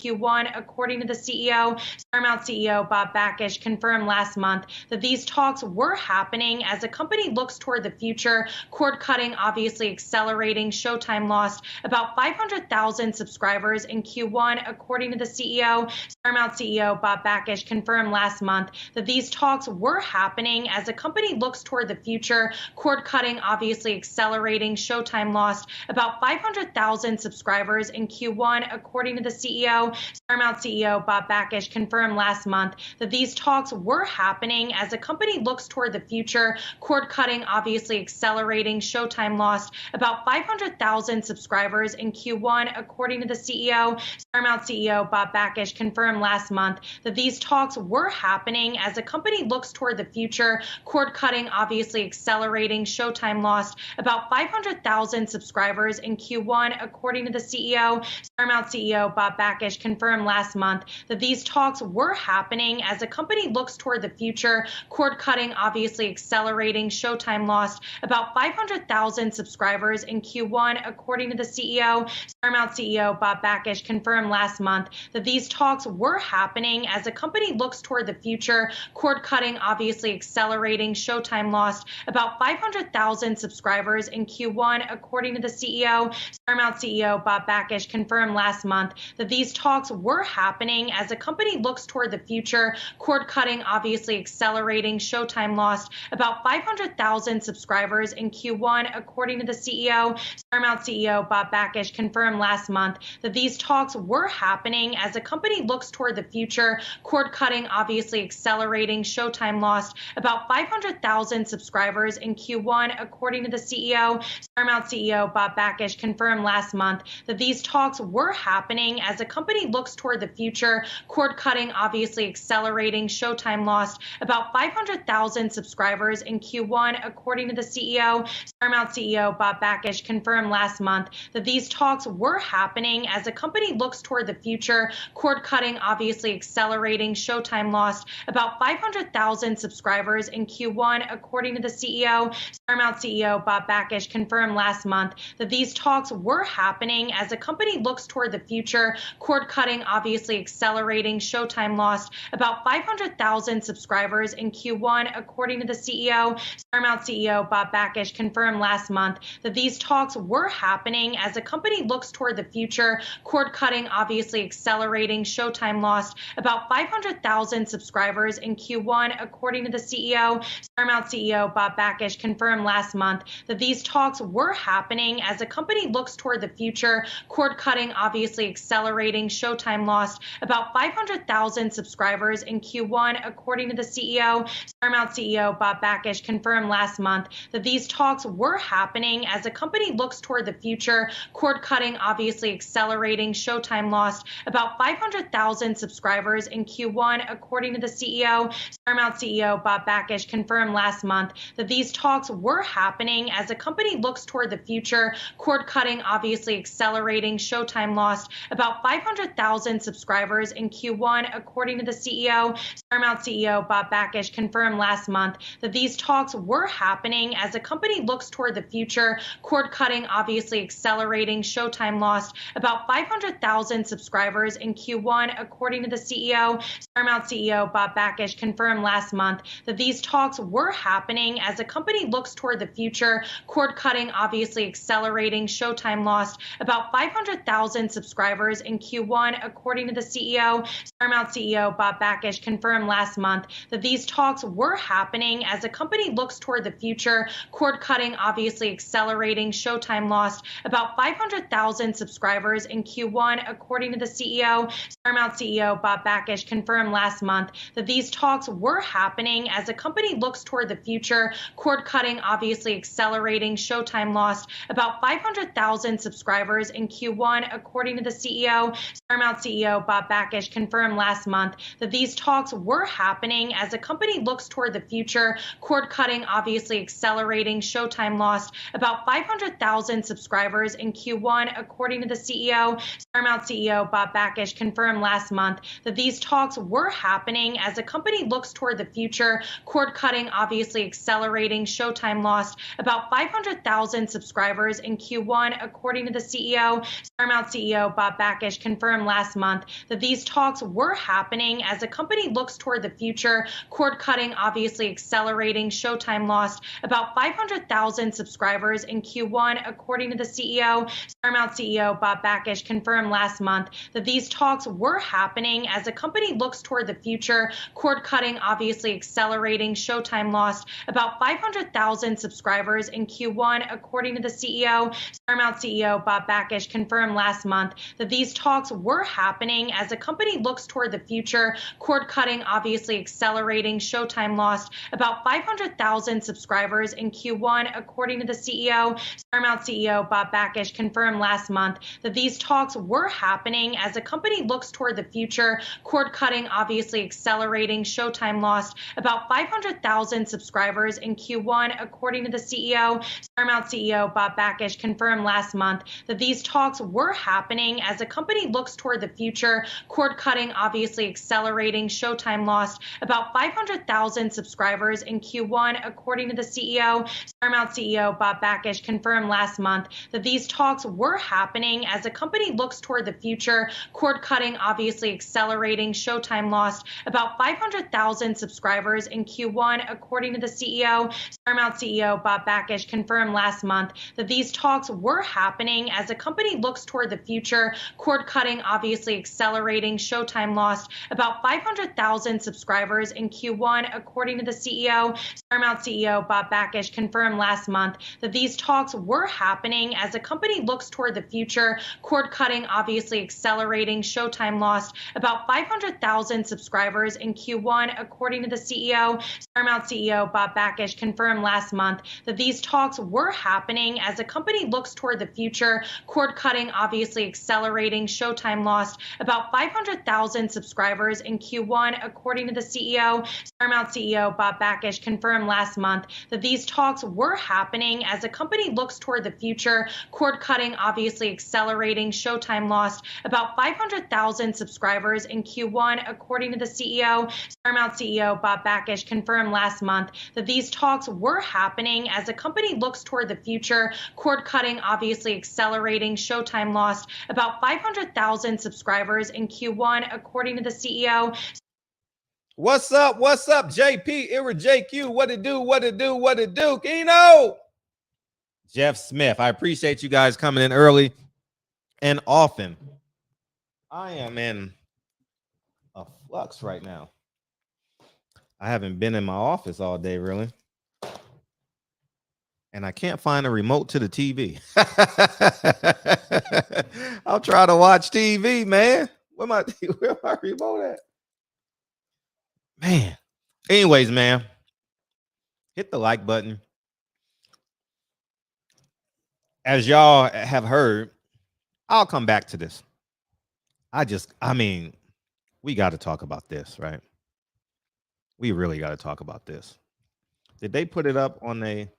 Q1, according to the CEO. Paramount CEO Bob Blackish confirmed last month that these talks were happening as the company looks toward the future. Cord cutting obviously accelerating. Showtime lost about 500,000 subscribers in Q1, according to the CEO. Paramount CEO Bob Blackish confirmed last month that these talks were happening as the company looks toward the future. Cord cutting obviously accelerating. Showtime lost about 500,000 subscribers in Q1, according to the CEO. Paramount CEO Bob Blackish confirmed last month that these talks were happening as the company looks toward the future. Cord cutting obviously accelerating. Showtime lost about 500,000 subscribers in Q1, according to the CEO. Paramount CEO Bob Blackish confirmed last month that these talks were happening as the company looks toward the future. Cord cutting obviously accelerating. Showtime lost about 500,000 subscribers in Q1, according to the CEO. Paramount CEO Bob Blackish confirmed last month that these talks were happening as the company looks toward the future. Cord cutting obviously accelerating. Showtime lost about 500,000 subscribers in Q1, according to the CEO. Paramount CEO Bob Blackish confirmed last month that these talks were happening as the company looks toward the future. Cord cutting obviously accelerating. Showtime lost about 500,000 subscribers in Q1, according to the CEO. Paramount CEO Bob Blackish confirmed last month that these talks were happening as the company looks toward the future. Cord cutting obviously accelerating. Showtime lost about 500,000 subscribers in Q1, according to the CEO. Paramount CEO Bob Blackish confirmed last month that these talks were happening as the company looks toward the future. Cord cutting obviously accelerating. Showtime lost about 500,000 subscribers in Q1, according to the CEO. Paramount CEO Bob Blackish confirmed last month that these talks were happening as the company looks toward the future. Cord cutting obviously accelerating. Showtime lost about 500,000 subscribers in Q1, according to the CEO. Paramount CEO Bob Blackish confirmed last month that these talks were happening as the company looks toward the future. Cord cutting obviously accelerating. Showtime lost about 500,000 subscribers in Q1, according to the CEO. Paramount CEO Bob Blackish confirmed last month that these talks were happening as the company looks toward the future. Cord cutting obviously accelerating. Showtime lost about 500,000 subscribers in Q1, according to the CEO. Paramount CEO Bob Blackish confirmed last month that these talks were happening as the company looks toward the future. Cord cutting obviously accelerating. Showtime lost about 500,000 subscribers in Q1, according to the CEO. Paramount CEO Bob Blackish confirmed last month that these talks were happening as the company looks toward the future. Cord cutting obviously accelerating. Showtime lost about 500,000 subscribers in Cord Q1, according to the CEO. Paramount CEO Bob Blackish confirmed last month that these talks were happening as the company looks toward the future. Cord cutting obviously accelerating. Showtime lost about 500,000 subscribers in Q1, according to the CEO. Paramount CEO Bob Blackish confirmed last month that these talks were happening as the company looks toward the future. Cord cutting obviously accelerating. Showtime lost about 500,000 subscribers in Q1, according to the CEO. Paramount CEO Bob Blackish confirmed last month that these talks were happening as the company looks toward the future. Cord cutting obviously accelerating. Showtime lost about 500,000 subscribers in Q1, according to the CEO. Paramount CEO Bob Blackish confirmed last month that these talks were happening as the company looks toward the future. Cord cutting obviously accelerating. Showtime lost about 500,000 subscribers in Q1, according to the CEO. Paramount CEO Bob Blackish confirmed last month that these talks were happening as the company looks toward the future. Cord cutting obviously accelerating. Showtime lost about 500,000 subscribers in Q1, according to the CEO. Paramount CEO Bob Blackish confirmed last month that these talks were happening as the company looks toward the future. Cord cutting obviously accelerating. Showtime lost about 500,000 subscribers in Q1, according to the CEO. Paramount CEO Bob Blackish confirmed last month that these talks were happening as the company looks toward the future. Cord cutting obviously accelerating. Showtime lost about 500,000 subscribers in Q1, according to the CEO. Paramount CEO Bob Blackish confirmed last month that these talks were happening as the company looks toward the future. Cord cutting obviously accelerating. Showtime lost about 500,000 subscribers in Q1, according to the CEO. Paramount CEO Bob Blackish confirmed confirmed last month that these talks were happening as the company looks toward the future. Cord cutting obviously accelerating. Showtime lost about 500,000 subscribers in Q1, according to the CEO. Paramount CEO Bob Blackish confirmed last month that these talks were happening as the company looks toward the future. Cord cutting obviously accelerating. Showtime lost about 500,000 subscribers in Q1, according to the CEO. Paramount CEO Bob Blackish confirmed last month that these talks were happening as the company looks toward the future. Cord cutting obviously accelerating. Showtime lost about 500,000 subscribers in Q1, according to the CEO. Paramount CEO Bob Blackish confirmed last month that these talks were happening as the company looks toward the future. Cord cutting obviously accelerating. Showtime lost about 500,000 subscribers in Q1, according to the CEO. Paramount CEO Bob Blackish confirmed last month that these talks were happening as the company looks toward the future. Cord cutting obviously accelerating. Showtime lost about 500,000 subscribers in Q1, according to the CEO. Paramount CEO Bob Blackish confirmed last month that these talks were happening as the company looks toward the future. Cord cutting obviously accelerating. Showtime lost about 500,000 subscribers in Q1, according to the CEO. Paramount CEO Bob Blackish confirmed last month that these talks were happening as the company looks toward the future. Cord cutting obviously accelerating. Showtime lost about 500,000 subscribers in Q1, according to the CEO. Paramount CEO Bob Blackish confirmed last month that these talks were happening as the company looks toward the future. Cord cutting obviously accelerating. Showtime lost about 500,000 subscribers in Q1, according to the CEO. Paramount CEO Bob Blackish confirmed last month that these talks were happening as the company looks toward the future. Cord cutting obviously accelerating. Showtime lost about 500,000 subscribers in Q1, according to the CEO. Paramount CEO Bob Blackish confirmed last month that these talks were happening as the company looks toward the future. Cord cutting obviously accelerating. Showtime lost about 500,000 subscribers in Q1, according to the CEO. Paramount CEO Bob Blackish confirmed last month that these talks were happening as the company looks toward the future. Cord cutting obviously accelerating. Showtime lost about 500,000 subscribers in Q1, according to the CEO. What's up? What's up, JP? Ira JQ. What it do? What it do? What it do? Keno. Jeff Smith. I appreciate you guys coming in early and often. I am in a flux right now. I haven't been in my office all day, really. And I can't find a remote to the TV. I'll try to watch TV, man. Where my remote at? Man. Anyways, man. Hit the like button. As y'all have heard, I'll come back to this. We got to talk about this, right? We really got to talk about this. Did they put it up on a...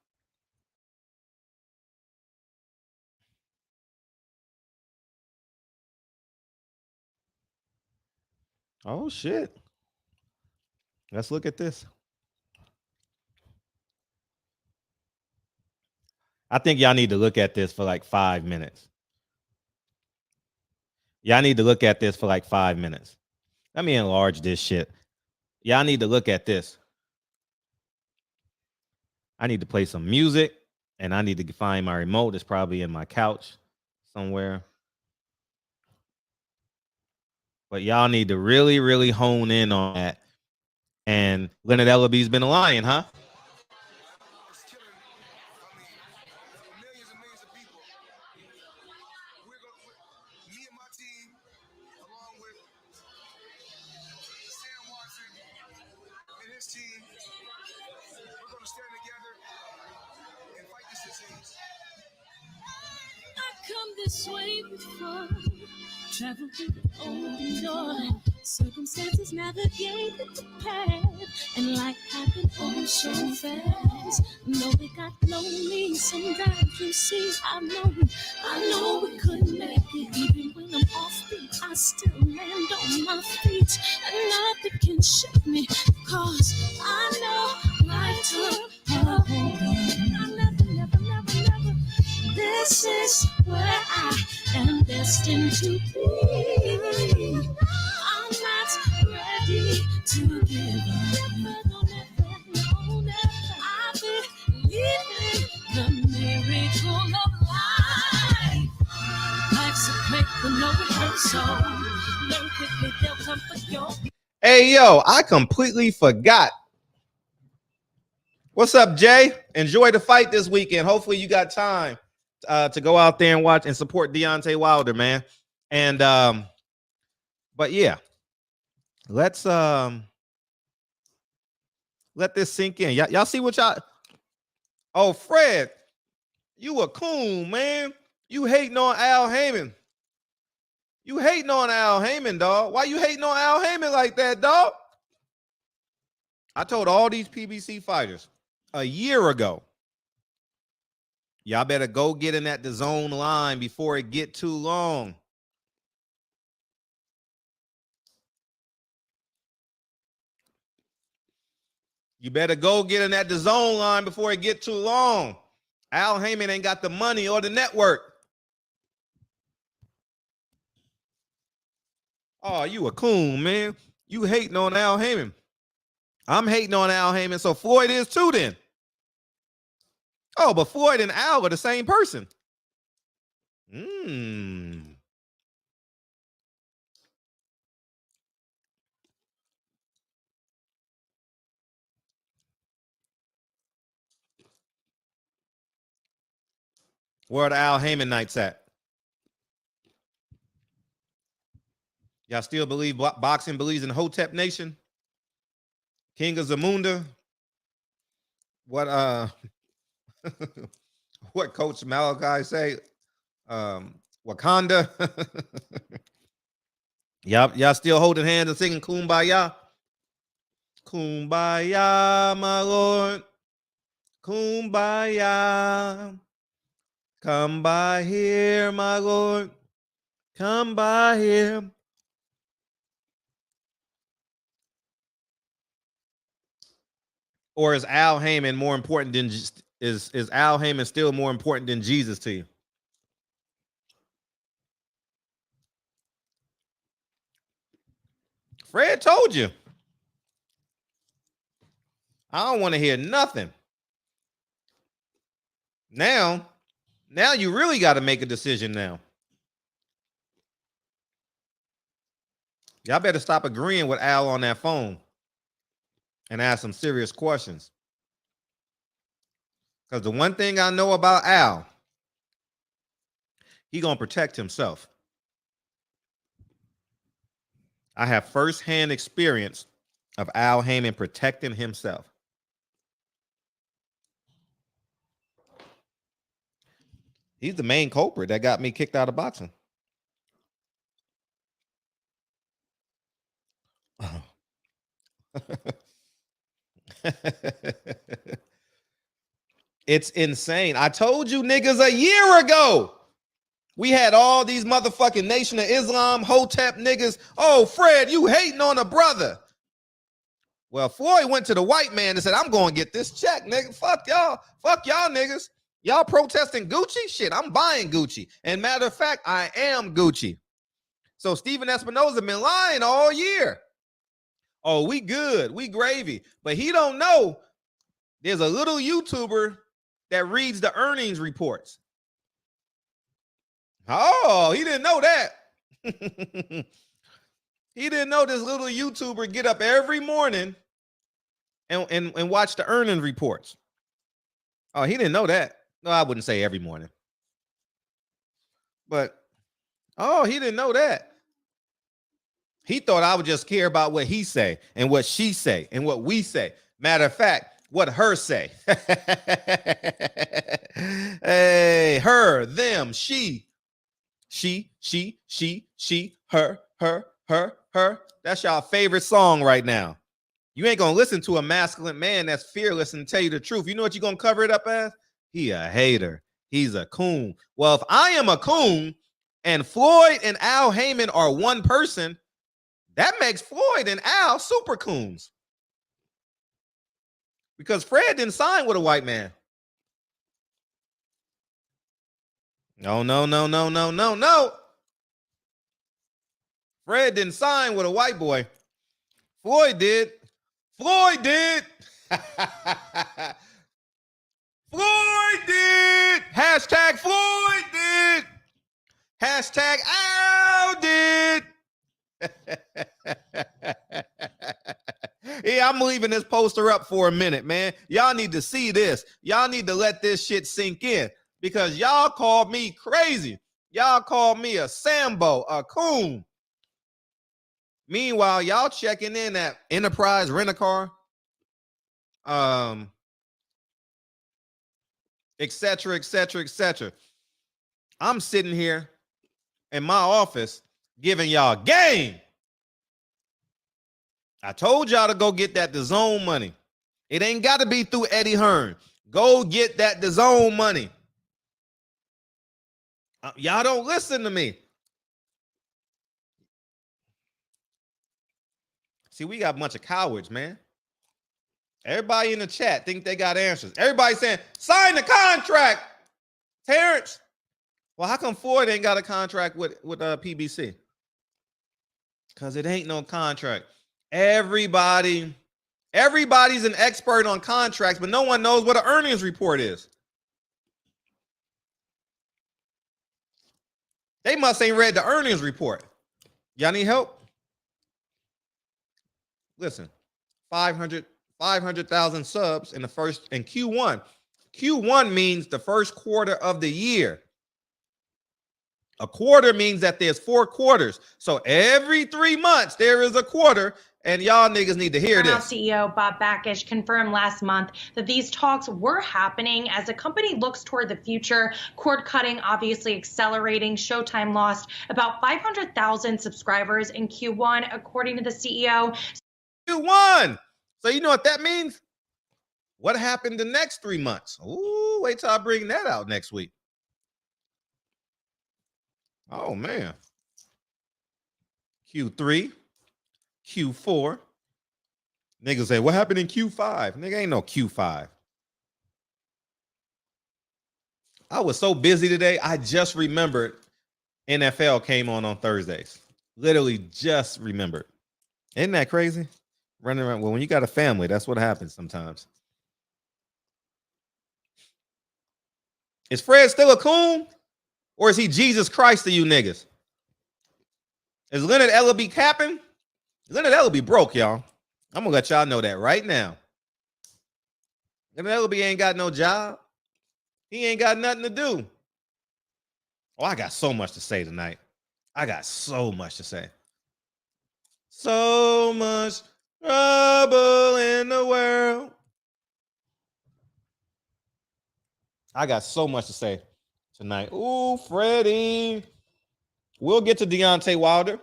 Oh, shit. Let's look at this. I think y'all need to look at this for like 5 minutes. Y'all need to look at this for like 5 minutes. Let me enlarge this shit. Y'all need to look at this. I need to play some music, and I need to find my remote. It's probably in my couch somewhere. But y'all need to really, really hone in on that. And Leonard Ellaby's been a lion, huh? This way before, travel through open door, circumstances navigated the path, and life happened all so fast. No, it got lonely sometimes. You see, I know we couldn't make it. Even when I'm offbeat, I still land on my feet, and nothing can shake me, cause I know life took a hold on. I never. This is where I am destined to be. Hey, yo, I completely forgot. What's up, Jay? Enjoy the fight this weekend. Hopefully you got time to go out there and watch and support Deontay Wilder, man. And but yeah, let's let this sink in. Y'all see what y'all. Oh, Fred, you a coon, man. You hating on Al Heyman. You hating on Al Heyman, dog. Why you hating on Al Heyman like that, dog? I told all these PBC fighters a year ago, y'all better go get in that DAZN line before it get too long. You better go get in that DAZN line before it get too long. Al Heyman ain't got the money or the network. Oh, you a coon, man. You hating on Al Heyman. I'm hating on Al Heyman, so Floyd is too then. Oh, but Floyd and Al are the same person. Where are the Al Heyman nights at? Y'all still believe boxing believes in Hotep Nation? King of Zamunda? What what Coach Malachi say? Wakanda? Y'all still holding hands and singing Kumbaya? Kumbaya, my Lord. Kumbaya. Come by here, my Lord. Come by here. Or is Al Heyman more important than is Al Heyman still more important than Jesus to you? Fred told you. I don't want to hear nothing. Now you really got to make a decision now. Y'all better stop agreeing with Al on that phone and ask some serious questions. Because the one thing I know about Al, he going to protect himself. I have firsthand experience of Al Heyman protecting himself. He's the main culprit that got me kicked out of boxing. It's insane. I told you niggas a year ago. We had all these motherfucking Nation of Islam, Hotep niggas. Oh, Fred, you hating on a brother. Well, Floyd went to the white man and said, I'm going to get this check, nigga. Fuck y'all. Fuck y'all niggas. Y'all protesting Gucci? Shit, I'm buying Gucci. And matter of fact, I am Gucci. So Stephen Espinoza been lying all year. Oh, we good. We gravy. But he don't know there's a little YouTuber that reads the earnings reports. Oh, he didn't know that. He didn't know this little YouTuber get up every morning and watch the earnings reports. Oh, he didn't know that. No, I wouldn't say every morning. But, oh, he didn't know that. He thought I would just care about what he say and what she say and what we say. Matter of fact, what her say. Hey, her, them, she, her. That's y'all favorite song right now. You ain't gonna listen to a masculine man that's fearless and tell you the truth. You know what you're gonna cover it up as? He a hater. He's a coon. Well, if I am a coon and Floyd and Al Heyman are one person, that makes Floyd and Al super coons. Because Fred didn't sign with a white man. No. Fred didn't sign with a white boy. Floyd did. Floyd did. Floyd did. Hashtag Floyd did. Hashtag outed. Yeah, I'm leaving this poster up for a minute, man. Y'all need to see this. Y'all need to let this shit sink in because y'all called me crazy. Y'all called me a Sambo, a coon. Meanwhile, y'all checking in at Enterprise Rent-A-Car, et cetera, et cetera, et cetera. I'm sitting here in my office giving y'all game. I told y'all to go get that DAZN money. It ain't got to be through Eddie Hearn. Go get that DAZN money. Y'all don't listen to me. See, we got a bunch of cowards, man. Everybody in the chat think they got answers. Everybody saying, sign the contract, Terrence. Well, how come Ford ain't got a contract with PBC? Because it ain't no contract. Everybody's an expert on contracts, but no one knows what an earnings report is. They must ain't read the earnings report. Y'all need help? Listen, 500,000 subs in Q1. Q1 means the first quarter of the year. A quarter means that there's 4 quarters. So every 3 months there is a quarter, and y'all niggas need to hear this. CEO Bob Blackish confirmed last month that these talks were happening as the company looks toward the future. Cord cutting obviously accelerating. Showtime lost about 500,000 subscribers in Q1, according to the CEO. Q1. So you know what that means? What happened the next 3 months? Ooh, wait till I bring that out next week. Oh, man. Q3, Q4. Niggas say, what happened in Q5? Nigga, ain't no Q5. I was so busy today, I just remembered NFL came on Thursdays. Literally just remembered. Isn't that crazy? Running around. Well, when you got a family, that's what happens sometimes. Is Fred still a coon? Or is he Jesus Christ to you niggas? Is Leonard Ellaby capping? Leonard Ellaby broke, y'all. I'm going to let y'all know that right now. Leonard Ellaby ain't got no job. He ain't got nothing to do. Oh, I got so much to say tonight. I got so much to say. So much trouble in the world. I got so much to say tonight. Ooh, Freddie. We'll get to Deontay Wilder.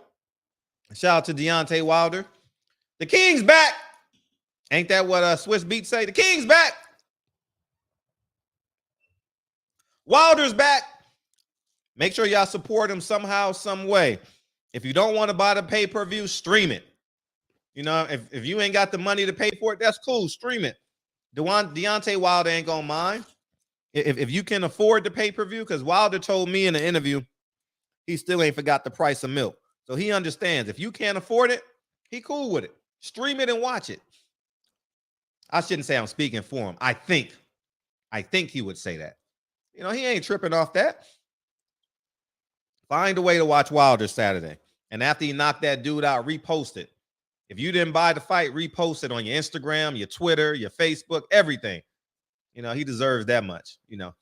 Shout out to Deontay Wilder. The King's back. Ain't that what Swiss Beats say? The King's back. Wilder's back. Make sure y'all support him somehow, some way. If you don't want to buy the pay-per-view, stream it. You know, if you ain't got the money to pay for it, that's cool. Stream it. Deontay Wilder ain't gonna mind. If you can afford the pay-per-view, because Wilder told me in the interview, he still ain't forgot the price of milk. So he understands. If you can't afford it, he cool with it. Stream it and watch it. I shouldn't say I'm speaking for him. I think he would say that. You know, he ain't tripping off that. Find a way to watch Wilder Saturday. And after you knock that dude out, repost it. If you didn't buy the fight, repost it on your Instagram, your Twitter, your Facebook, everything. You know, he deserves that much, you know.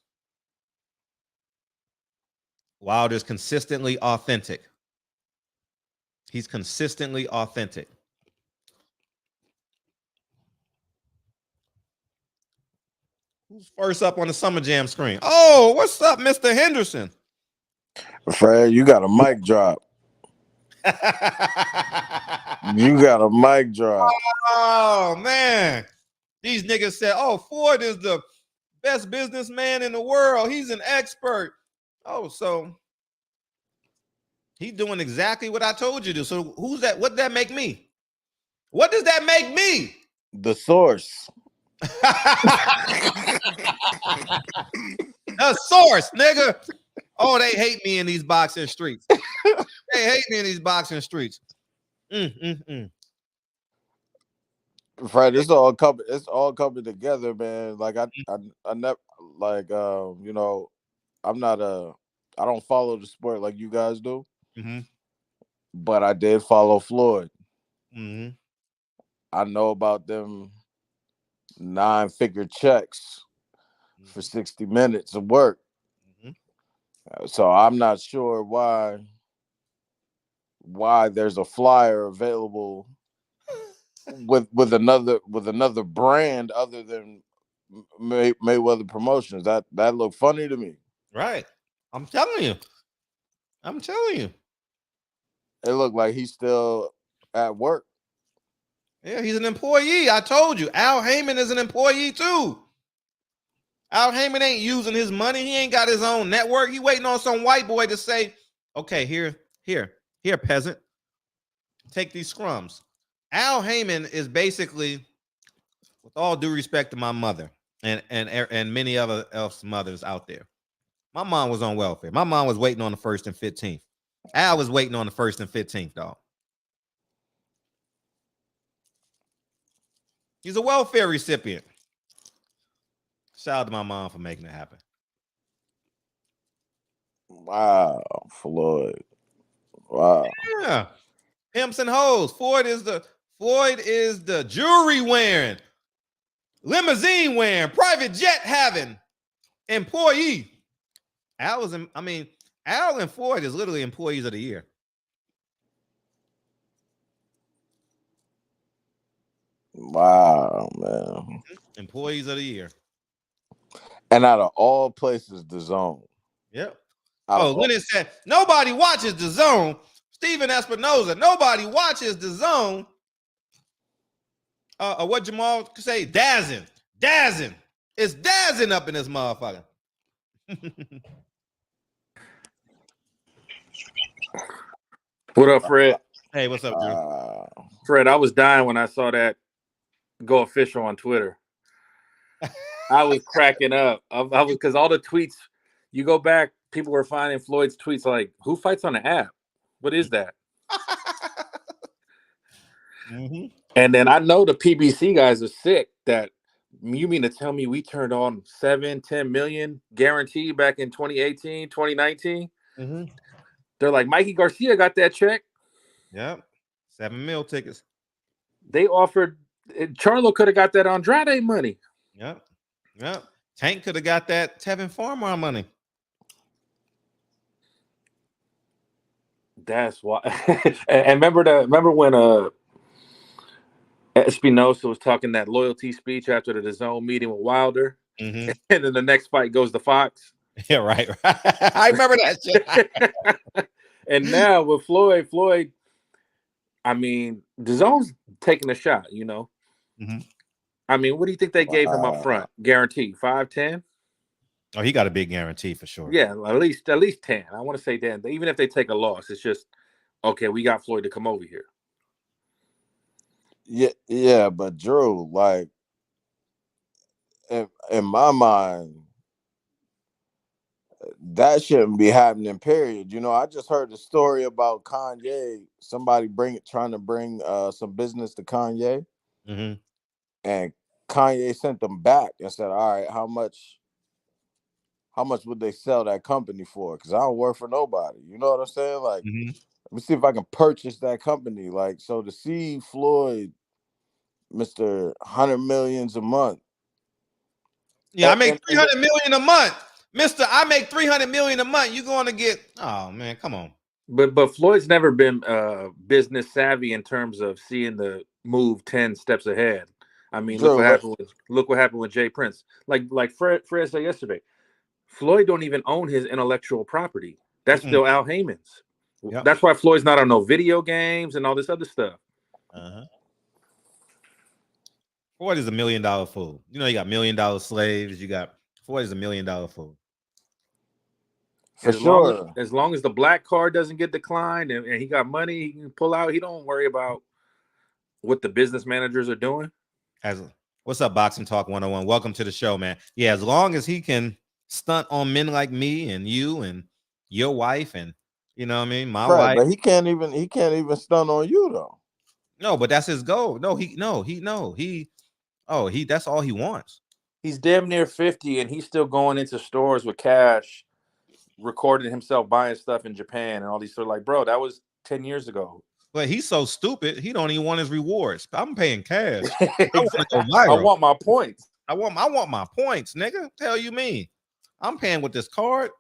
Wilder's consistently authentic. He's consistently authentic. Who's first up on the Summer Jam screen? Oh, what's up, Mr. Henderson? Fred, you got a mic drop. You got a mic drop. Oh, man. These niggas said, oh, Ford is the best businessman in the world. He's an expert. Oh, so he's doing exactly what I told you to. So who's that? What does that make me? What does that make me? The source. The source, nigga. Oh, they hate me in these boxing streets. They hate me in these boxing streets. Fred, it's all coming together, man. Like I never, like you know, I'm not a I don't follow the sport like you guys do, Mm-hmm. but I did follow Floyd. Mm-hmm. I know about them 9-figure checks for 60 minutes of work. Mm-hmm. So I'm not sure why there's a flyer available with another brand other than Mayweather Promotions. That looked funny to me. Right. I'm telling you. It looked like he's still at work. Yeah, he's an employee. I told you. Al Heyman is an employee too. Al Heyman ain't using his money. He ain't got his own network. He waiting on some white boy to say, okay, here, peasant. Take these scrums. Al Heyman is basically, with all due respect to my mother and many other else mothers out there, my mom was on welfare. My mom was waiting on the 1st and 15th. Al was waiting on the 1st and 15th, dog. He's a welfare recipient. Shout out to my mom for making it happen. Wow, Floyd. Wow. Yeah. Pimps and hoes. Floyd is the jewelry wearing, limousine wearing, private jet having employee. Al and Floyd is literally employees of the year. Wow, man. Employees of the year. And out of all places, the Zone. Yep. Lennon said, nobody watches the Zone. Steven Espinoza, nobody watches the Zone. What Jamal could say? Dazzing. It's dazzing up in this motherfucker. What up, Fred? Hey, what's up, Drew? Fred, I was dying when I saw that go official on Twitter. I was cracking up. I was, because all the tweets, you go back, people were finding Floyd's tweets like, who fights on the app? What is that? Mm-hmm. And then I know the PBC guys are sick. That you mean to tell me we turned on 7-10 million guaranteed back in 2018, 2019? Mm-hmm. They're like, Mikey Garcia got that check. Yep. 7 mil tickets. They offered, Charlo could have got that Andrade money. Yep. Tank could have got that Tevin Farmer money. That's why. And remember when Espinosa was talking that loyalty speech after the DAZN meeting with Wilder, mm-hmm. and then the next fight goes to Fox. Yeah, right. I remember that shit. And now with Floyd, I mean, DAZN's taking a shot, you know. Mm-hmm. I mean, what do you think they gave him up front? Guarantee 5-10? Oh, he got a big guarantee for sure. Yeah, at least 10. I want to say 10. Even if they take a loss, it's just okay. We got Floyd to come over here. Yeah, but Drew, like, in my mind, that shouldn't be happening. Period. You know, I just heard the story about Kanye. Somebody trying to bring some business to Kanye, mm-hmm. and Kanye sent them back and said, "All right, how much would they sell that company for? Because I don't work for nobody." You know what I'm saying? Like, mm-hmm. let me see if I can purchase that company. Like, so to see Floyd, Mr. 100 millions a month. Yeah, I make 300 million a month. Mister, I make 300 million a month. You're going to get, oh man, come on. But Floyd's never been business savvy in terms of seeing the move 10 steps ahead. I mean, Drew, look what happened with Jay Prince. Like Fred said yesterday, Floyd don't even own his intellectual property. That's still Al Heyman's. Yep. That's why Floyd's not on no video games and all this other stuff. Uh-huh. Floyd is $1 million fool. You know, you got $1 million slaves. Floyd is $1 million fool. For sure. As long as the black card doesn't get declined and he got money he can pull out, he don't worry about what the business managers are doing. What's up, Boxing Talk 101? Welcome to the show, man. Yeah, as long as he can stunt on men like me and you and your wife and you know what I mean, my wife. But he can't even stunt on you though. No, but that's his goal. That's all he wants. He's damn near 50 and he's still going into stores with cash recording himself buying stuff in Japan and all these sort of like, bro, that was 10 years ago. But he's so stupid, he don't even want his rewards. I'm paying cash. Exactly. I want my points. I want my points, nigga. Tell you mean. I'm paying with this card.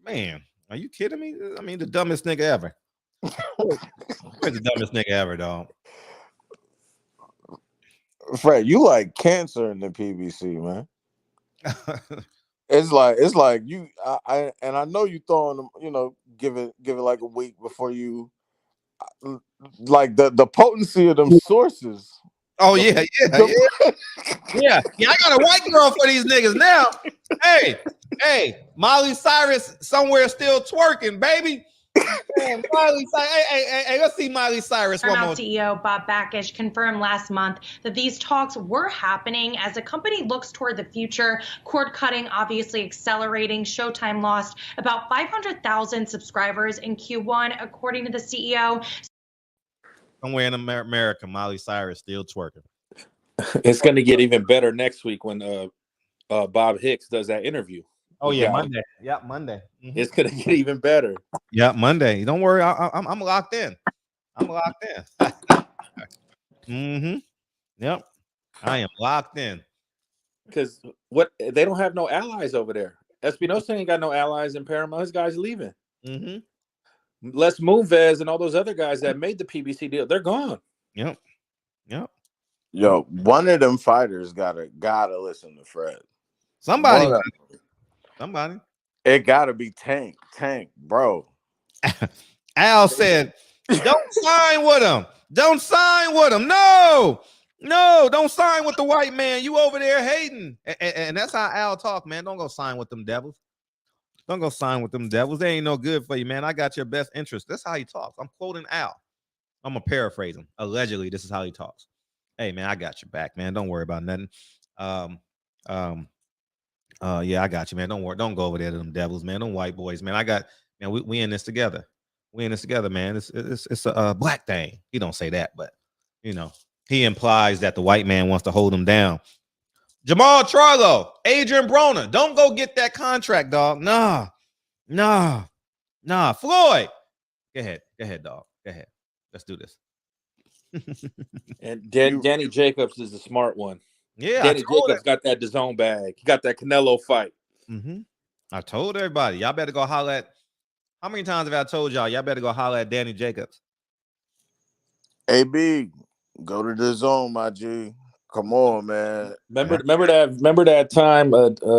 Man, are you kidding me? I mean, the dumbest nigga ever. Where's the dumbest nigga ever, dog? Fred, you like cancer in the PBC, man. It's like you. I know you throwing them. You know, give it like a week before you. Like the potency of them sources. Oh yeah. I got a white girl for these niggas now. Hey, Miley Cyrus somewhere still twerking, baby. Man, Miley Cyrus. Hey, let's see Miley Cyrus one more. CEO Bob Blackish confirmed last month that these talks were happening as the company looks toward the future. Cord cutting obviously accelerating. Showtime lost about 500,000 subscribers in Q1, according to the CEO. Somewhere in America, Miley Cyrus still twerking. It's going to get even better next week when Bob Hicks does that interview. Oh yeah, Monday. Yeah, Monday. Mm-hmm. It's going to get even better. Yeah, Monday. Don't worry, I'm locked in. I'm locked in. Mm-hmm. Yep, I am locked in. Because they don't have no allies over there. Espinosa ain't got no allies in Paramount. His guys are leaving. Mm-hmm. Les Moonves and all those other guys that made the PBC deal, they're gone. Yep. Yo, one of them fighters gotta listen to Fred. Somebody. It gotta be Tank, bro. Al said, "Don't sign with him. Don't sign with him. No, don't sign with the white man. You over there hating." And that's how Al talk, man. Don't go sign with them devils. Don't go sign with them devils. They ain't no good for you, man. I got your best interest. That's how he talks. I'm quoting Al. I'm gonna paraphrase him. Allegedly, this is how he talks. Hey, man, I got your back, man. Don't worry about nothing. Yeah, I got you, man. Don't worry. Don't go over there to them devils, man. Them white boys, man. We in this together. We in this together, man. It's a black thing. He don't say that, but you know, he implies that the white man wants to hold him down. Jamal Charlo, Adrian Broner, don't go get that contract, dog. Nah. Floyd, go ahead, dog. Go ahead. Let's do this. And Danny Jacobs is the smart one. Yeah, Danny Jacobs got that DAZN bag. He got that Canelo fight. Mm-hmm. I told everybody, y'all better go holler at. How many times have I told y'all better go holler at Danny Jacobs? AB, go to DAZN, my G. Come on, man. Remember that time,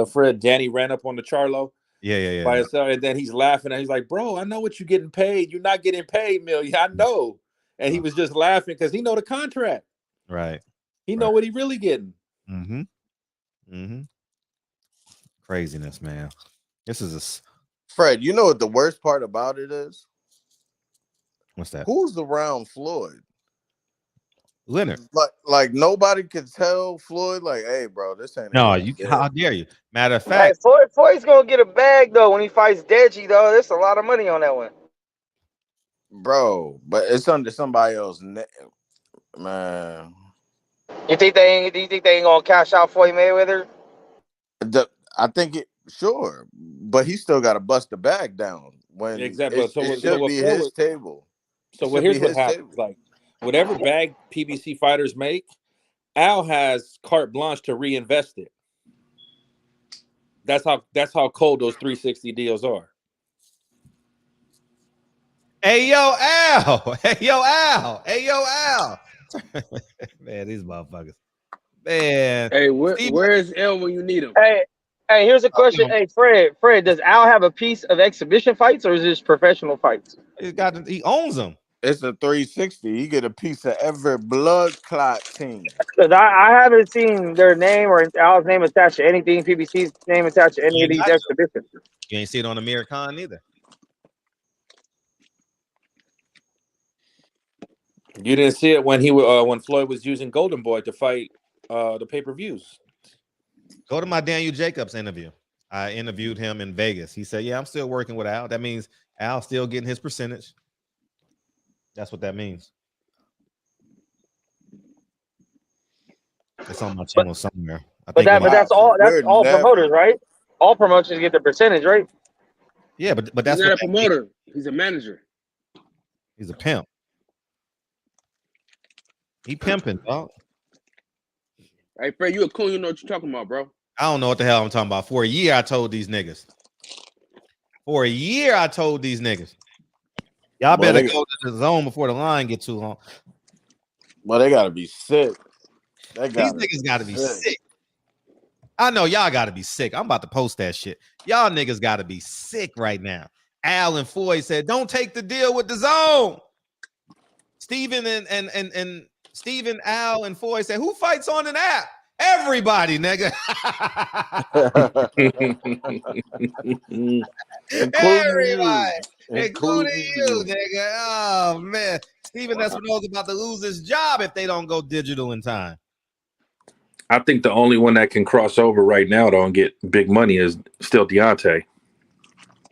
Fred, Danny ran up on the Charlo? Yeah. By himself, and then he's laughing, and he's like, "Bro, I know what you're getting paid. You're not getting paid, million. I know." And he was just laughing because he know the contract. Right. He know what he really getting. Mm-hmm. Craziness, man. This is Fred, you know what the worst part about it is? What's that? Who's around Floyd? Leonard. Like nobody could tell Floyd, like, hey, bro, this ain't. No, how dare you? Matter of fact, Floyd's gonna get a bag though when he fights Deji though. There's a lot of money on that one, bro. But it's under somebody else's name, man. You think they ain't gonna cash out Floyd Mayweather? I think sure, but he still got to bust the bag down when exactly. It should be his table. So here's what happens: like whatever bag PBC fighters make, Al has carte blanche to reinvest it. That's how cold those 360 deals are. Hey yo, Al. Man, these motherfuckers. Man. Hey, where's L when you need him? Hey, here's a question. Hey, Fred, does Al have a piece of exhibition fights or is this professional fights? He owns them. It's a 360. He get a piece of every blood clot team. Because I haven't seen their name or Al's name attached to anything, PBC's name attached to any of these exhibitions. You ain't see it on Amir Khan either. You didn't see it when when Floyd was using Golden Boy to fight the pay-per-views. Go to my Daniel Jacobs interview. I interviewed him in Vegas. He said, "Yeah, I'm still working with Al. That means Al's still getting his percentage." That's what that means. It's on my channel somewhere. But that's all promoters, right? All promotions get the percentage, right? Yeah, but He's that's not a what promoter. He's a manager. he's a pimp. He pimping, dog. Hey, Fred, you a coon. You know what you're talking about, bro. I don't know what the hell I'm talking about. For a year, I told these niggas. Y'all better go to the zone before the line get too long. Well, they gotta be sick. These niggas gotta be sick. I know y'all gotta be sick. I'm about to post that shit. Y'all niggas gotta be sick right now. Al and Foy said, "Don't take the deal with the zone." Steven and Steven, Al, and Foy said, "Who fights on an app?" Everybody, nigga. Everybody, including you, nigga. Oh man, Steven Espinosa's about to lose his job if they don't go digital in time. I think the only one that can cross over right now though and get big money is still Deontay.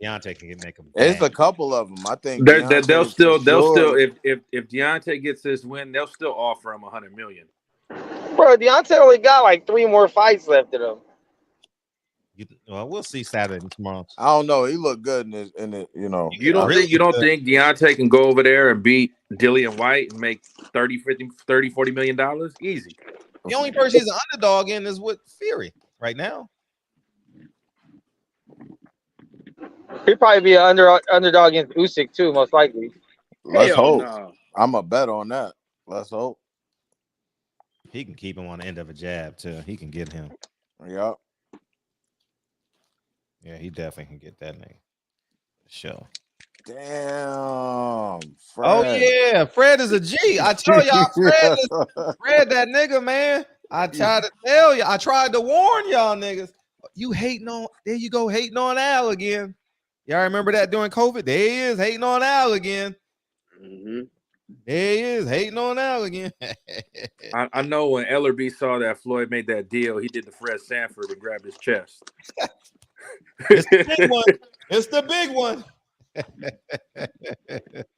Deontay can make them. It's a couple of them. I think they'll still if Deontay gets this win, they'll still offer him $100 million. Bro, Deontay only got like 3 more fights left in him. Well, we'll see Saturday and tomorrow. I don't know. He looked good in it, you know. You don't think Deontay can go over there and beat Dillian White and make $40 million? Easy. The only person he's an underdog in is with Fury right now. He'd probably be an underdog against Usyk too, most likely. Let's hope. No. I'm a bet on that. Let's hope. He can keep him on the end of a jab too. He can get him. Yeah. Yeah, he definitely can get that nigga. Sure. Damn. Fred. Oh yeah, Fred is a G. I tell y'all, Fred that nigga, man. I tried to tell you. I tried to warn y'all niggas. You hating on? There you go, hating on Al again. Y'all remember that during COVID? There he is hating on Al again. Mm-hmm. There he is hating on Al again. I know when Ellerby saw that Floyd made that deal, he did the Fred Sanford and grabbed his chest. It's the big one. It's the big one.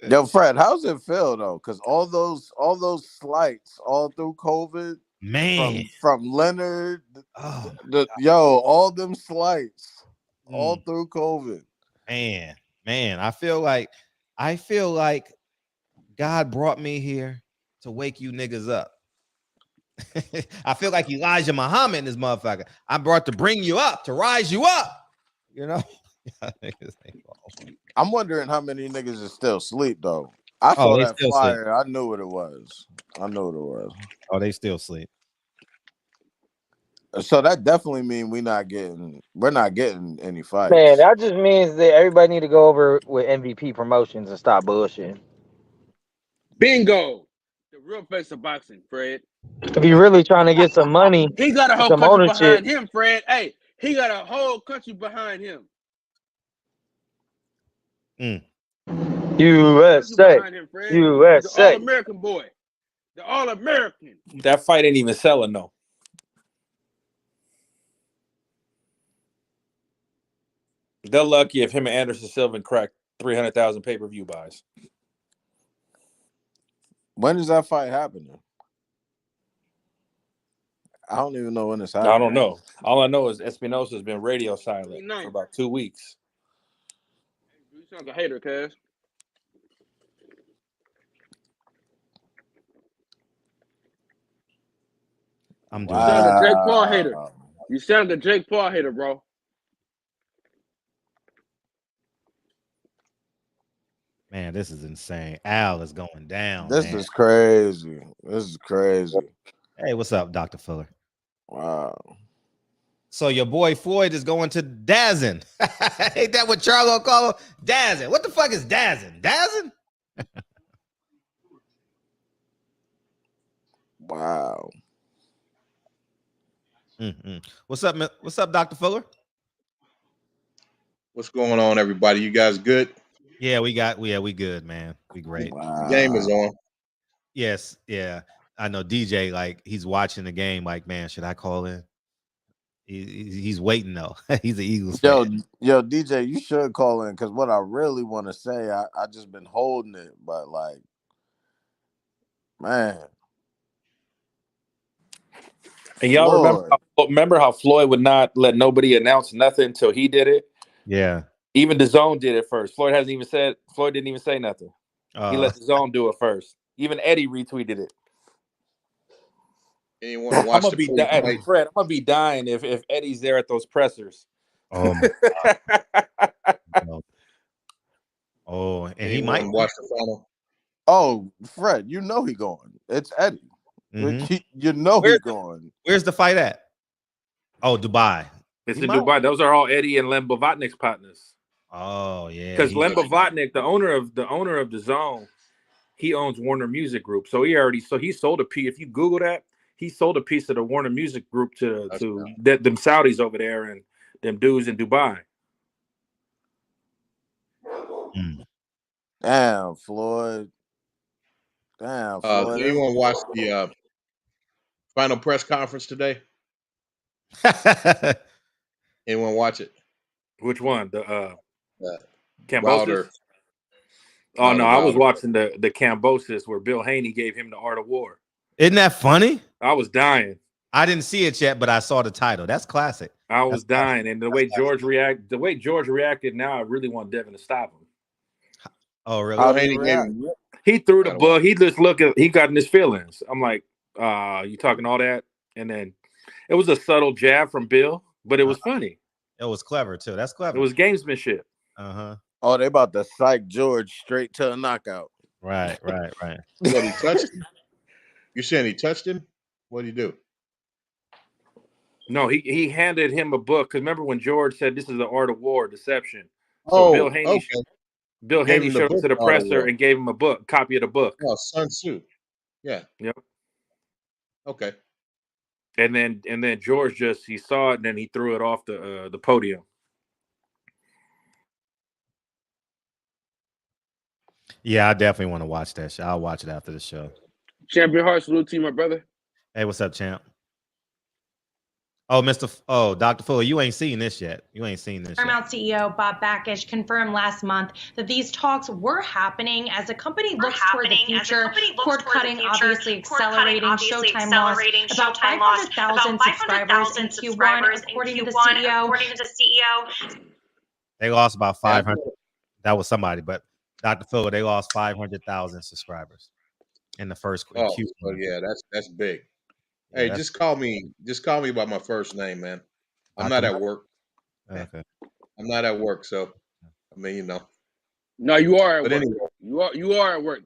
Yo, Fred, how's it feel though? Because all those slights all through COVID, man, from Leonard, all them slights all through COVID. Man, I feel like God brought me here to wake you niggas up. I feel like Elijah Muhammad in this motherfucker. I'm brought to bring you up, to rise you up. You know? I'm wondering how many niggas is still asleep though. I saw that flyer. Sleep. I knew what it was. Oh, they still sleep. So that definitely means we're not getting any fights. Man, that just means that everybody need to go over with MVP promotions and stop bullshitting. Bingo. The real face of boxing, Fred. If you're really trying to get some money, he got a whole country behind him, Fred. Hey, he got a whole country behind him. USA. The All-American boy. The All-American. That fight ain't even selling, though. They're lucky if him and Anderson Silva crack 300,000 pay-per-view buys. When is that fight happening? I don't even know when it's happening. I don't know. All I know is Espinosa's been radio silent for about 2 weeks. You sound like a hater, cuz. I'm doing. You sound like a Jake Paul hater. You sound like a Jake Paul hater, bro. Man, this is insane. Al is going down. This is crazy. Hey, what's up, Dr. Fuller? Wow. So your boy Floyd is going to Dazin. Ain't that what Charlo call him? Dazin. What the fuck is Dazin? Dazin? Wow. Mm-hmm. What's up, Dr. Fuller? What's going on, everybody? You guys good? Yeah, we good, man. We great. Wow. The game is on. Yes, yeah. I know DJ, like, he's watching the game, like, man, should I call in? He's waiting though. He's an Eagles fan. Yo, DJ, you should call in because what I really want to say, I just been holding it, but like, man. And y'all remember how Floyd would not let nobody announce nothing until he did it? Yeah. Even DAZN did it first. Floyd didn't even say nothing. He let DAZN do it first. Even Eddie retweeted it. Anyone watch I'm gonna be dying if Eddie's there at those pressers. Oh, oh, and Anyone he might watch the final. Oh, Fred, you know he going. It's Eddie. Mm-hmm. You know he's going. Where's the fight at? Oh, Dubai. It's in Dubai. Those are all Eddie and Lem Bovotnik's partners. Oh yeah, because Lem Bovotnik, the owner of DAZN, he owns Warner Music Group. So he sold a piece. If you Google that, he sold a piece of the Warner Music Group to them Saudis over there and them dudes in Dubai. Damn, Floyd. Damn, Floyd. Did anyone watch the final press conference today? Anyone watch it? Which one? The Cambosis? Wilder. Oh no, I was watching the Cambosis where Bill Haney gave him the Art of War. Isn't that funny? I was dying. I didn't see it yet, but I saw the title. That's classic. I was dying, and the way George reacted, now I really want Devin to stop him. Oh, really? He threw the book. He just he got in his feelings. I'm like, you talking all that? And then it was a subtle jab from Bill, but it was funny. It was clever too. That's clever. It was gamesmanship. Oh, they about to psych George straight to a knockout. Right. What, he touched him? You saying he touched him? What did he do? No, he handed him a book. Because remember when George said this is the Art of War, deception. So Bill Haney showed up to the presser and gave him a copy of the book. Oh, Sun Tzu. Yeah. Yep. Okay. And then George he saw it and then he threw it off the podium. Yeah, I definitely want to watch that show. I'll watch it after the show. Champion Heart, salute to you, my brother. Hey, what's up, champ? Oh, Dr. Fuller, you ain't seen this yet. You ain't seen this Paramount CEO Bob Blackish confirmed last month that these talks were happening as the company looks toward the future. Cord cutting obviously accelerating. Showtime lost about 500,000 subscribers in Q1, according to the CEO. They lost about 500. That was somebody, but Dr. Fuller, they lost 500,000 subscribers in the first Q1. Oh yeah, that's big. Hey, just call me by my first name, man. I'm not at work. Okay. I'm not at work, so I mean, No, you are at work. Anyway. You are at work.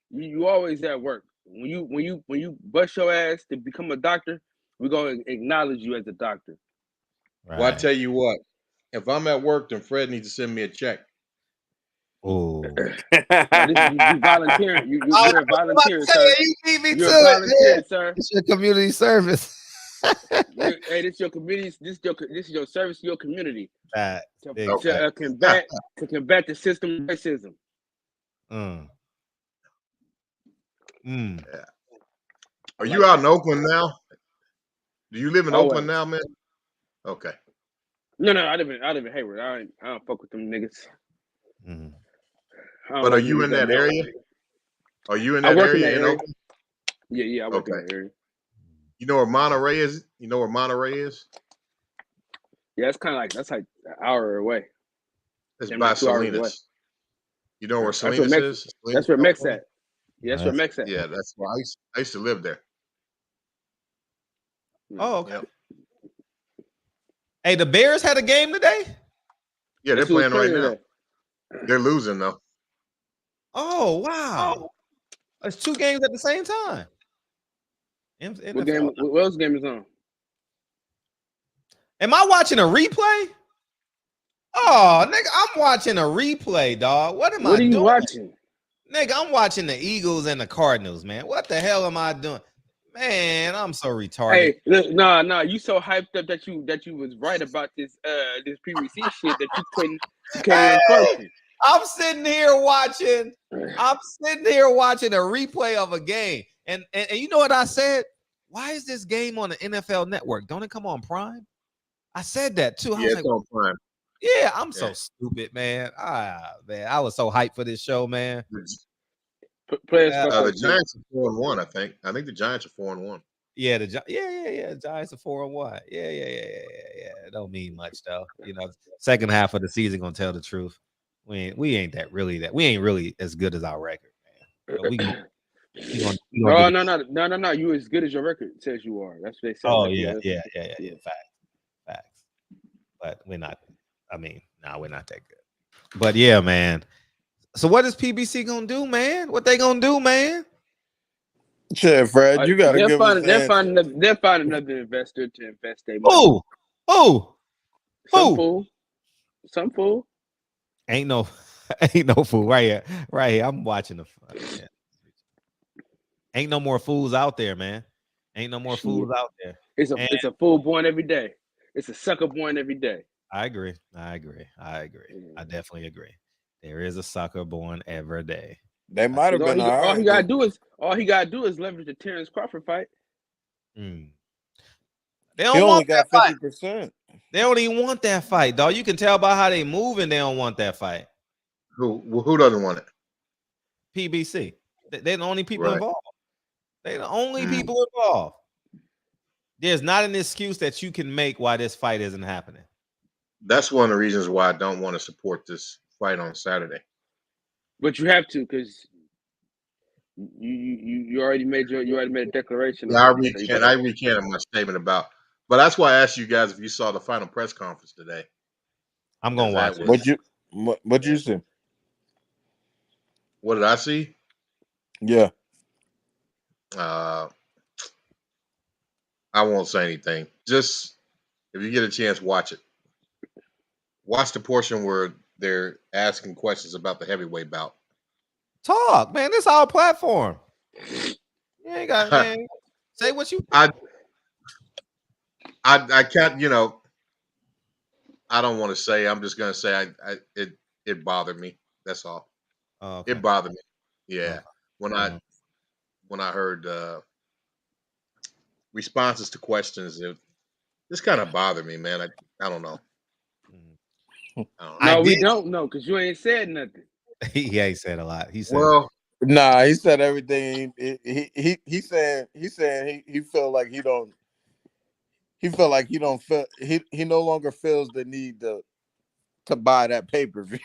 You always at work. When you bust your ass to become a doctor, we're gonna acknowledge you as a doctor. Right. Well, I tell you what, if I'm at work, then Fred needs to send me a check. Oh, you volunteering. You're a volunteer, sir. You beat me You're to a volunteer, sir. It's your community service. Hey, this is your community. This is your service to your community. To combat the system of racism. Yeah. Are you out in Oakland now? Do you live in Oakland now, man? Okay. No, I live in Hayward. I don't fuck with them niggas. Mm-hmm. But are you in that area? Are you in that area in Oakland? Yeah, I work in that area. You know where Monterey is? Yeah, it's kind of that's like an hour away. It's by Salinas. You know where Salinas is? That's where Mex at. Yeah, that's where Mex at. Yeah, that's where I used to live there. Oh, okay. Yep. Hey, the Bears had a game today? Yeah, they're playing right now. They're losing though. Oh wow! It's 2 games at the same time. What else game is on? Am I watching a replay? Oh, nigga, I'm watching a replay, dog. What am I doing? What are you watching? Nigga, I'm watching the Eagles and the Cardinals, man. What the hell am I doing? Man, I'm so retarded. Hey, look, nah, you so hyped up that you was right about this PVC shit that you couldn't function. I'm sitting here watching a replay of a game. And you know what I said? Why is this game on the NFL Network? Don't it come on Prime? I said that too. Yeah, it's on Prime. Yeah, I'm so stupid, man. Man, I was so hyped for this show, man. The Giants are 4-1, I think. I think the Giants are 4-1. Yeah, the Giants are 4-1. Yeah. It don't mean much though. Second half of the season gonna tell the truth. We ain't really as good as our record, man. But we gonna No. You as good as your record says you are. That's what they said. Oh yeah. Facts. But we're not. I mean, we're not that good. But yeah, man. So what is PBC gonna do, man? What they gonna do, man? Shit, Fred, you gotta give us. They'll find another investor to invest their money. Some fool. Ain't no fool right here. I'm watching the. Ain't no more fools out there, man. Ain't no more fools out there. It's a fool born every day. It's a sucker born every day. I agree. I definitely agree. There is a sucker born every day. They might have been all he gotta do is leverage the Terrence Crawford fight. They only got 50%. They don't even want that fight, dog. You can tell by how they move, and they don't want that fight. Who doesn't want it? PBC. They're the only people involved. They're the only people involved. There's not an excuse that you can make why this fight isn't happening. That's one of the reasons why I don't want to support this fight on Saturday. But you have to, because you already made a declaration. Yeah, I recanted my statement about. But that's why I asked you guys if you saw the final press conference today. I'm gonna watch it. What you see? What did I see? Yeah. I won't say anything. Just if you get a chance, watch it. Watch the portion where they're asking questions about the heavyweight bout. Talk, man. This is our platform. You ain't got man. Say what you. I can't. I don't want to say. I'm just gonna say. It bothered me. That's all. Oh, okay. It bothered me. Yeah. When I heard responses to questions, this kind of bothered me, man. I don't know. We don't know because you ain't said nothing. He ain't said a lot. He said, he said everything. He said he felt like he don't. He felt like he don't feel. He no longer feels the need to buy that pay-per-view.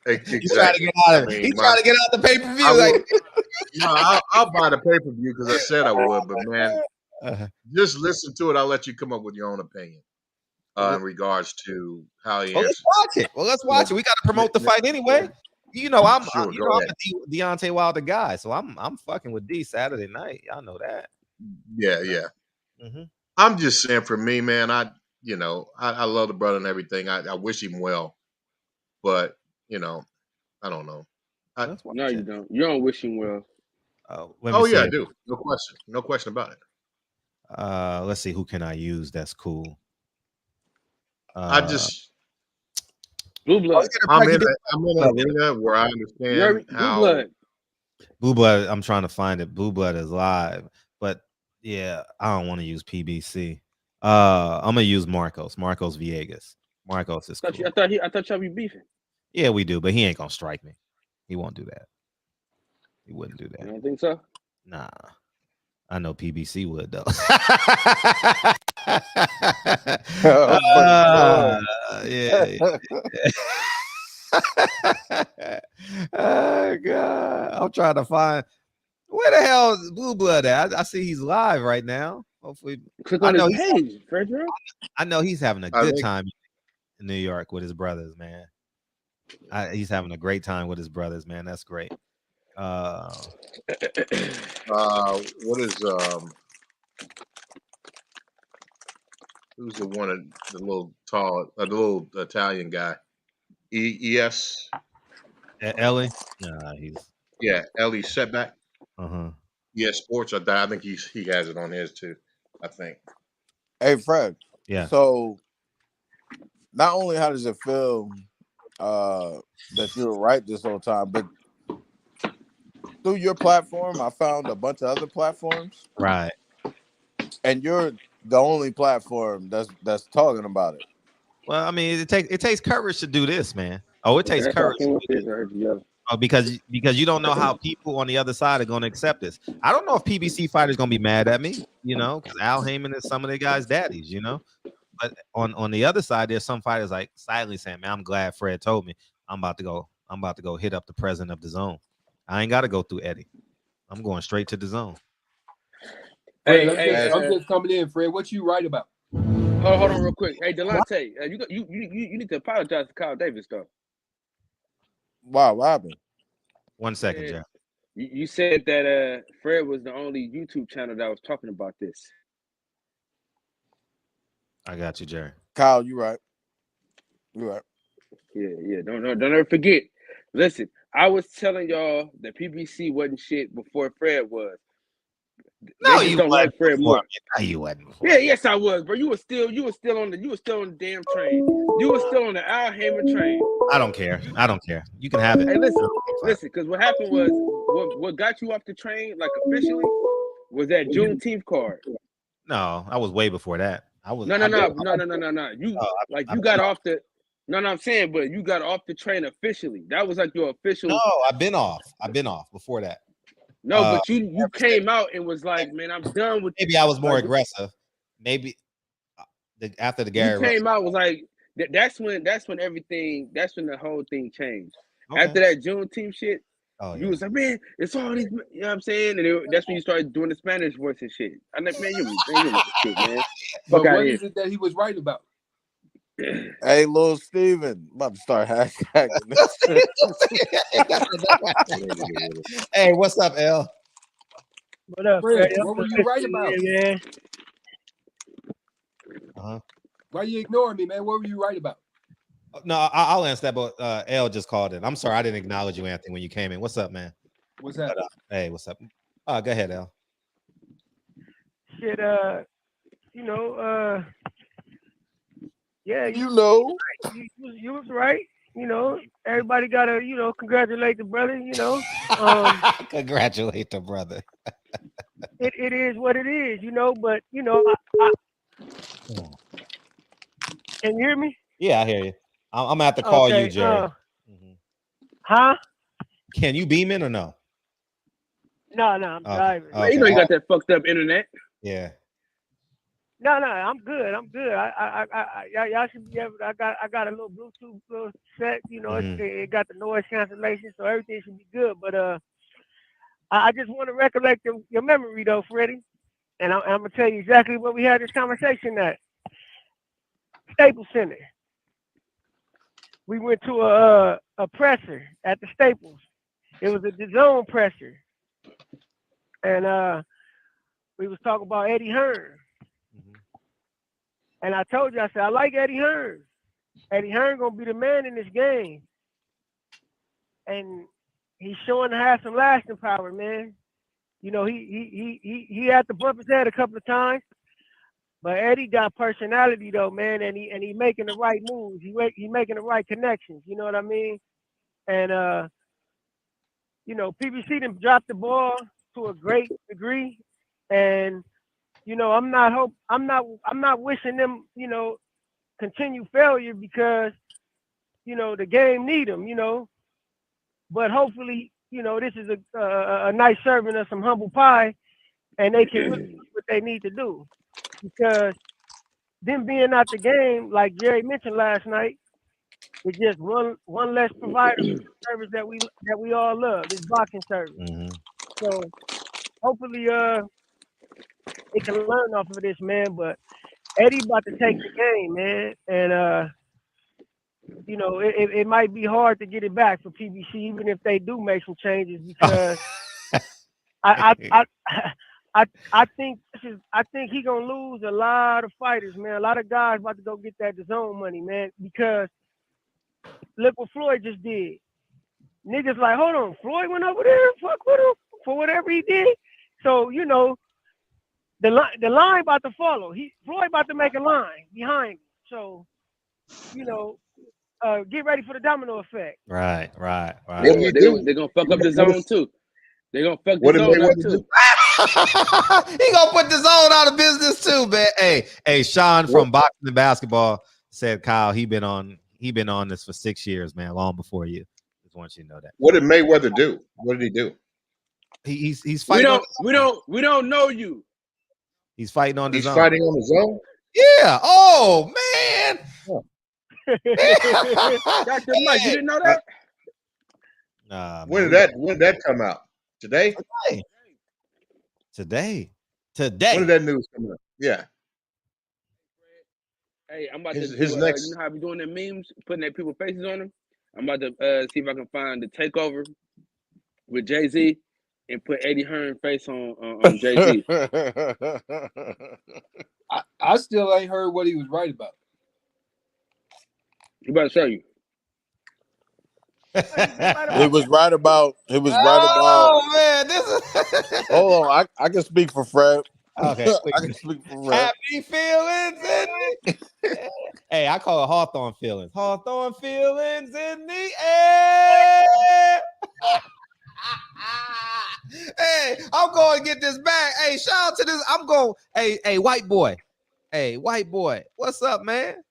Exactly. He's trying to get out of it. He's trying to get out the pay-per-view. I'll buy the pay-per-view because I said I would, but man, just listen to it. I'll let you come up with your own opinion in regards to how he answers. Let's watch it. We got to promote the fight anyway. I'm a Deontay Wilder guy, so I'm fucking with D Saturday night. Y'all know that. Yeah. Mm-hmm. I'm just saying, for me, man, I love the brother and everything. I wish him well, but I don't know. No, you don't. You don't wish him well. I do. No question about it. Let's see, who can I use? That's cool. Blue Blood. I'm in arena where I understand how. Blue Blood. I'm trying to find it. Blue Blood is live, but yeah, I don't want to use PBC. I'm gonna use Marcos Villegas. Marcos is cool. I thought y'all be beefing. Yeah, we do, but he ain't gonna strike me. He won't do that. He wouldn't do that. You don't think so? Nah. I know PBC would though. Yeah. Oh God. I'm trying to find where the hell is Blue Blood at? I see he's live right now. Hopefully, click on his page, Frederick. I know he's having a good time in New York with his brothers, man. He's having a great time with his brothers, man. That's great. What is who's the one, the little tall, the little Italian guy? ES Ellie? Nah, Ellie Setback. ES Sports. I think he has it on his too. I think. Hey Fred. Yeah. So not only how does it feel that you were right this whole time, but through your platform, I found a bunch of other platforms. Right. And you're the only platform that's talking about it. Well, I mean, it takes courage to do this, man. Oh, it takes courage. Oh, because you don't know how people on the other side are going to accept this. I don't know if PBC fighters going to be mad at me, because Al Heyman is some of the guys' daddies, But on the other side, there's some fighters like silently saying, "Man, I'm glad Fred told me. I'm about to go hit up the president of the zone. I ain't got to go through Eddie. I'm going straight to the zone." Fred, I'm just coming in, Fred. What you write about? Hold on real quick. Hey, Delonte, you need to apologize to Kyle Davis, though. Wow, what happened? 1 second, Jeff. You said that Fred was the only YouTube channel that was talking about this. I got you, Jerry. Kyle, you right. You right. Yeah. Don't ever forget. Listen, I was telling y'all that PBC wasn't shit before Fred was. No, you don't like Fred more. No, you wasn't. Yeah, yes, I was, bro. You were still on the damn train. You were still on the Al Heyman train. I don't care. You can have it. Hey, listen, because what happened was what got you off the train, like officially, was that Juneteenth card. No, I was way before that. I was No. You you got off the. No, I'm saying, but you got off the train officially. That was like your official. No, I've been off before that. No, but you came out and was like, man, I'm done with. Maybe I was more aggressive. Maybe after the Gary. You came out was like that's when the whole thing changed. Okay. After that Juneteenth shit, you was like, man, it's all these. You know what I'm saying? And that's when you started doing the Spanish voice and shit. I'm like, man, you shit, man. But what is it that he was right about? Hey, little Steven, I'm about to start hashtagging this. Hey, what's up, L? What up, Fred? What were you right about? Man? Why you ignoring me, man? What were you right about? No, I'll answer that, but L just called in. I'm sorry, I didn't acknowledge you, Anthony, when you came in. What's up, man? What's that? Hey, what's up? Go ahead, L. Shit, yeah, you was right. Everybody gotta, congratulate the brother. Congratulate the brother. it is what it is, But can you hear me? Yeah, I hear you. I'm gonna have to call you, Jerry. Huh? Can you beam in or no? No, I'm driving. Okay. You got that fucked up internet. Yeah. No, I'm good. Y'all should be able. I got a little Bluetooth set. It got the noise cancellation, so everything should be good. But I just want to recollect your memory though, Freddie, and I'm gonna tell you exactly what we had this conversation at Staples Center. We went to a presser at the Staples. It was a DAZN presser, and we was talking about Eddie Hearn. And I told you, I said, I like Eddie Hearn. Eddie Hearn gonna be the man in this game. And he's showing to have some lasting power, man. He had to bump his head a couple of times, but Eddie got personality though, man, and he making the right moves. He making the right connections. You know what I mean? And PBC done dropped the ball to a great degree, and I'm not wishing them, continue failure because, the game need them, but hopefully, this is a nice serving of some humble pie and they can really do what they need to do, because them being out the game, like Jerry mentioned last night, is just one less provider of the service that we all love, this boxing service. Mm-hmm. So hopefully, they can learn off of this, man. But Eddie about to take the game, man, and it might be hard to get it back for PBC, even if they do make some changes, because I think he gonna lose a lot of fighters, man. A lot of guys about to go get that DAZN money, man, because look what Floyd just did. Niggas like, hold on, Floyd went over there and fuck with him for whatever he did. So the line about to follow. Floyd about to make a line behind him. So, get ready for the domino effect. Right. They're gonna fuck up the zone too. They're gonna fuck the zone up too. He gonna put the zone out of business too, man. Hey, Sean from Boxing and Basketball said, Kyle, he been on this for 6 years, man, long before you. want you to know that. What did Mayweather do? What did he do? He's fighting. We don't know you. He's fighting on his own. He's fighting on his own. Yeah. Oh man. Dr. Mike, you didn't know that? When did that come out? Today. Today. When did that news come out? Yeah. Hey, I'm about to his next. You know how I be doing the memes, putting their people's faces on them. I'm about to see if I can find the takeover with Jay-Z and put Eddie Hearn's face on Jay-Z. I still ain't heard what he was right about. I'm about to show you. It was right about. Oh man, this is. Hold on, I can speak for Fred. Okay, I can speak for Fred. Happy feelings in the. Hey, I call it Hawthorne feelings. Hawthorne feelings in the air. Hey, I'm going to get this back. Hey, shout out to this. I'm going. Hey, white boy. Hey, white boy. What's up, man?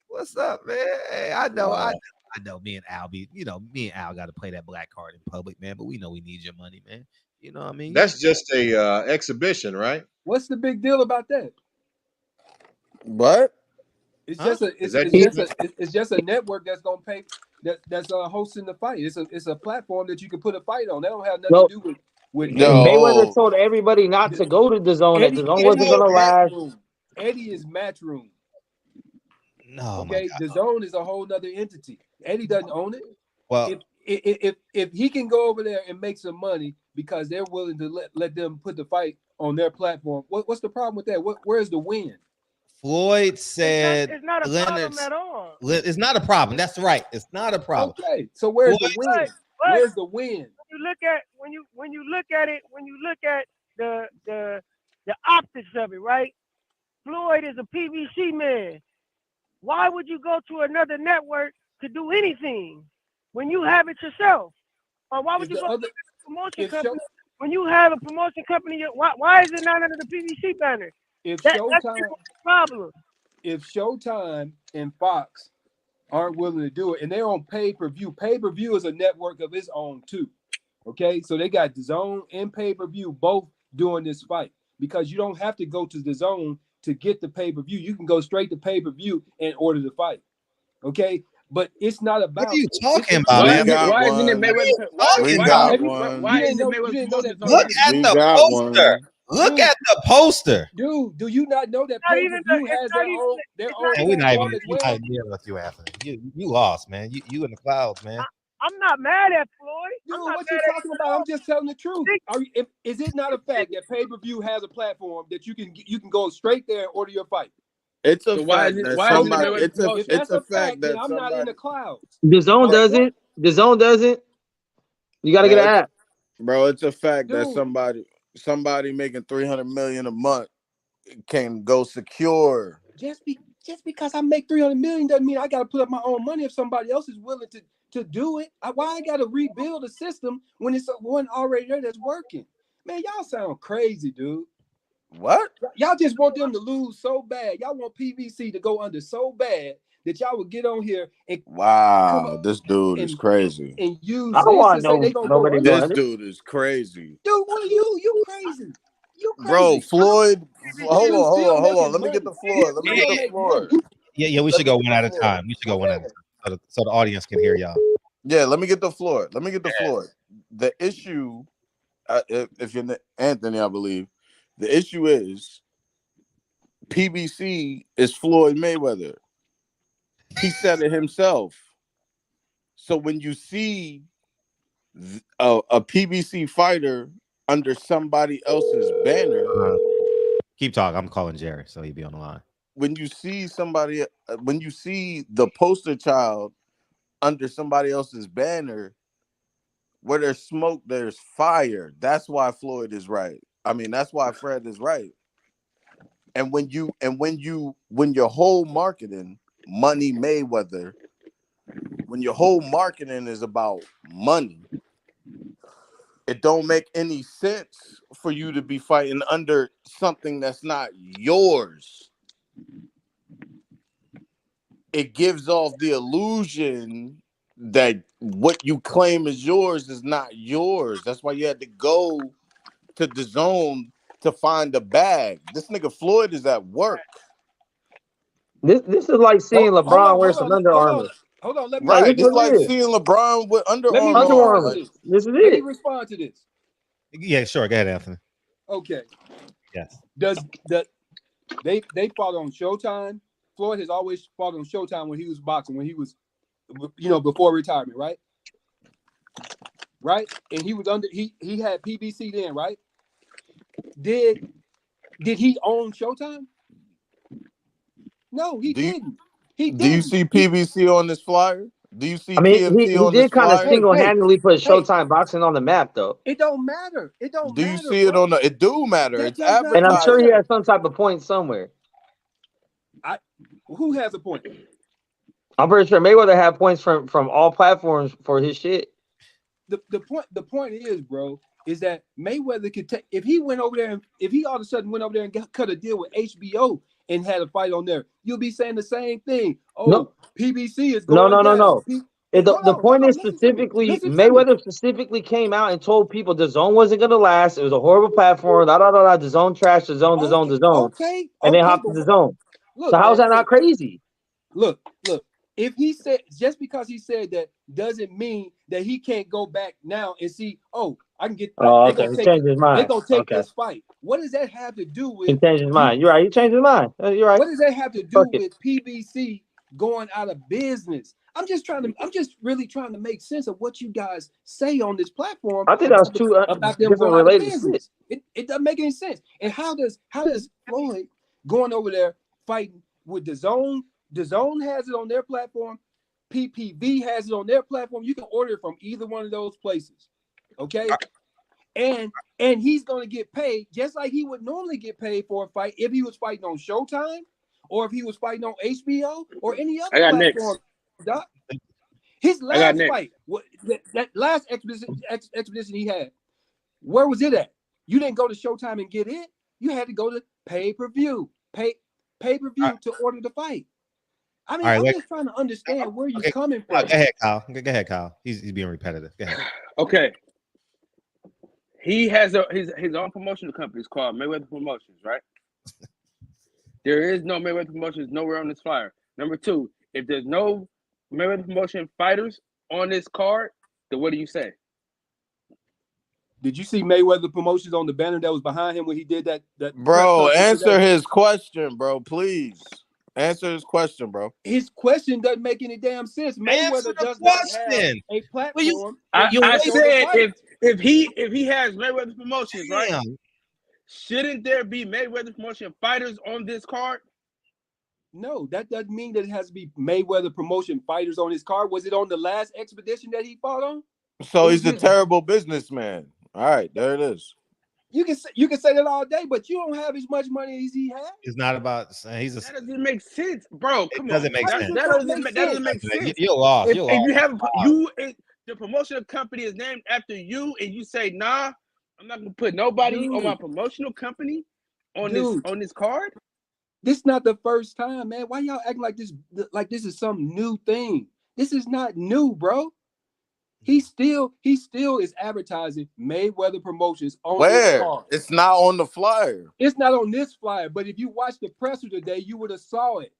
What's up, man? Hey, I know. Me and Al me and Al got to play that black card in public, man. But we know we need your money, man. You know what I mean? That's just a exhibition, right? What's the big deal about that? What? It's just a network that's gonna pay that's hosting the fight. It's a platform that you can put a fight on. That don't have nothing to do with Mayweather told everybody not to go to the zone. That the zone wasn't gonna last. Eddie is Matchroom. No, okay, the zone is a whole nother entity. Eddie doesn't own it. Well, if he can go over there and make some money because they're willing to let them put the fight on their platform, what's the problem with that? Where's the win? Floyd said it's not a problem at all. It's not a problem. That's right. It's not a problem. Okay, so where's the win? Where's the win? When you look at the optics of it, right? Floyd is a PBC man. Why would you go to another network to do anything when you have it yourself? Or why would you go to a promotion company when you have a promotion company? Why is it not under the PBC banner? If that's the problem. If Showtime and Fox aren't willing to do it, and they're on pay-per-view is a network of its own too. Okay, so they got the zone and pay-per-view both doing this fight because you don't have to go to the zone to get the pay-per-view. You can go straight to pay-per-view and order the fight. Okay, but it's not about. What are you talking about? Why isn't it Mayweather? We got one. Why isn't Mayweather? Look at the poster. Look at the poster. Dude, do you not know that pay-per-view has their own? We're not even near what you asking. You lost, man. You in the clouds, man. I'm not mad at Floyd. Dude, what you talking about? I'm just telling the truth. Is it not a fact that pay-per-view has a platform that you can go straight there and order your fight? It's a fact that it's a fact that I'm not in the clouds. The zone doesn't. The zone doesn't. You got to get an app, bro. It's a fact that somebody making $300 million a month can go secure. Just because I make $300 million doesn't mean I got to put up my own money if somebody else is willing to do it. Why I got to rebuild a system when it's one already there that's working? Man, y'all sound crazy, dude. What? Y'all just want them to lose so bad. Y'all want PBC to go under so bad that y'all would get on here and this dude is crazy. I And use don't want nobody. This dude is crazy. Dude, what are you crazy? You crazy. Bro, Floyd. Hold on. Let me get the floor. Yeah, we should go one at a time. So the audience can hear y'all. Yeah, let me get the floor. The issue, if you're Anthony, I believe, the issue is PBC is Floyd Mayweather. He said it himself. So when you see a PBC fighter under somebody else's banner, keep talking. I'm calling Jerry, so he'd be on the line. When you see the poster child under somebody else's banner, where there's smoke, there's fire. That's why Floyd is right. I mean, that's why Fred is right. And when your whole marketing, money Mayweather, when your whole marketing is about money, it don't make any sense for you to be fighting under something that's not yours. It gives off the illusion that what you claim is yours is not yours. That's why you had to go to the zone to find the bag. This nigga Floyd is at work. This is like seeing LeBron wear some Under Armour. Hold on. Let me. Right, it's like seeing LeBron with Under Armour. Under Armour. This is it. Let me respond to this. Yeah, sure. Go ahead, Anthony. Okay. Yes. They fought on Showtime? Floyd has always fought on Showtime when he was boxing, when he was, before retirement, right? Right? And he was he had PBC then, right? Did he own Showtime? No, he didn't. Do you see PBC on this flyer? Do you see? I mean, he did kind of single-handedly put Showtime boxing on the map, though. It don't matter. It don't. Do you see it on the? It do matter. It's advertised. And I'm sure he has some type of point somewhere. Who has a point? I'm pretty sure Mayweather had points from all platforms for his shit. The point is, bro, is that Mayweather could take if he went over there and if he all of a sudden went over there and cut a deal with HBO and had a fight on there, you'll be saying the same thing. Oh, no. PBC is going down. No. The point is specifically Mayweather specifically came out and told people the zone wasn't gonna last. It was a horrible platform. The zone trashed the zone. Okay. And they hopped to the zone. Look, so how's that not crazy? Look. If he said just because he said that doesn't mean that he can't go back now and see. Oh, I can get. Oh, okay. He changed his mind. They're gonna take this fight. What does that have to do with? He changed his mind. You're right. He changed his mind. You're right. What does that have to do with PBC going out of business? I'm just really trying to make sense of what you guys say on this platform. I think that's two about them going out of business. It doesn't make any sense. And how does Floyd going over there fighting with the zone? The zone has it on their platform. PPV has it on their platform. You can order it from either one of those places. Okay. And he's going to get paid just like he would normally get paid for a fight if he was fighting on Showtime or if he was fighting on HBO or any other platform. Doc. His last fight, that last expedition he had, where was it at? You didn't go to Showtime and get it. You had to go to pay-per-view to order the fight. I mean, I'm just trying to understand where you're coming from. Go ahead, Kyle. He's being repetitive. Go ahead. Okay. He has his own promotional company. It's called Mayweather Promotions, right? There is no Mayweather Promotions nowhere on this flyer. Number two, if there's no Mayweather Promotion fighters on this card, then what do you say? Did you see Mayweather Promotions on the banner that was behind him when he did that? Bro, answer his question, bro, please. Answer his question, bro. His question doesn't make any damn sense. Mayweather does not have a platform. I said if he has Mayweather Promotions, right? Shouldn't there be Mayweather Promotion fighters on this card? No, that doesn't mean that it has to be Mayweather Promotion fighters on his card. Was it on the last expedition that he fought on? So he's a terrible businessman. All right, there it is. You can say that all day, but you don't have as much money as he has. It's not about that doesn't make sense, bro. Come on, doesn't make sense. That doesn't make sense. You're lost. If you have the promotional company is named after you, and you say, nah, I'm not gonna put nobody on my promotional company on this card. This is not the first time, man. Why y'all acting like this? Like this is some new thing. This is not new, bro. He still is advertising Mayweather Promotions on this card. It's not on the flyer. Not on this flyer, but if you watched the presser today, you would have saw it.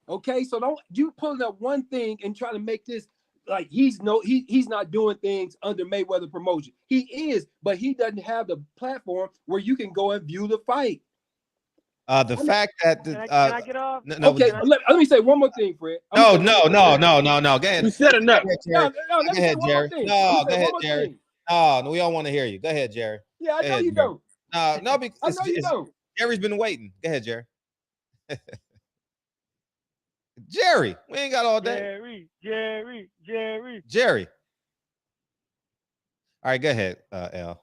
Okay, so don't you pulling up one thing and try to make this like he's not doing things under Mayweather Promotion. He is, but he doesn't have the platform where you can go and view the fight. Fact that can I get off? No, okay, let me say one more thing, Fred. No. Go ahead. You said enough. Go ahead, Jerry. No, go ahead, Jerry. No, we all want to hear you. Go ahead, Jerry. Yeah, I know you don't. No, because I know you don't. Jerry's been waiting. Go ahead, Jerry. Jerry, we ain't got all day. Jerry. All right, go ahead, L.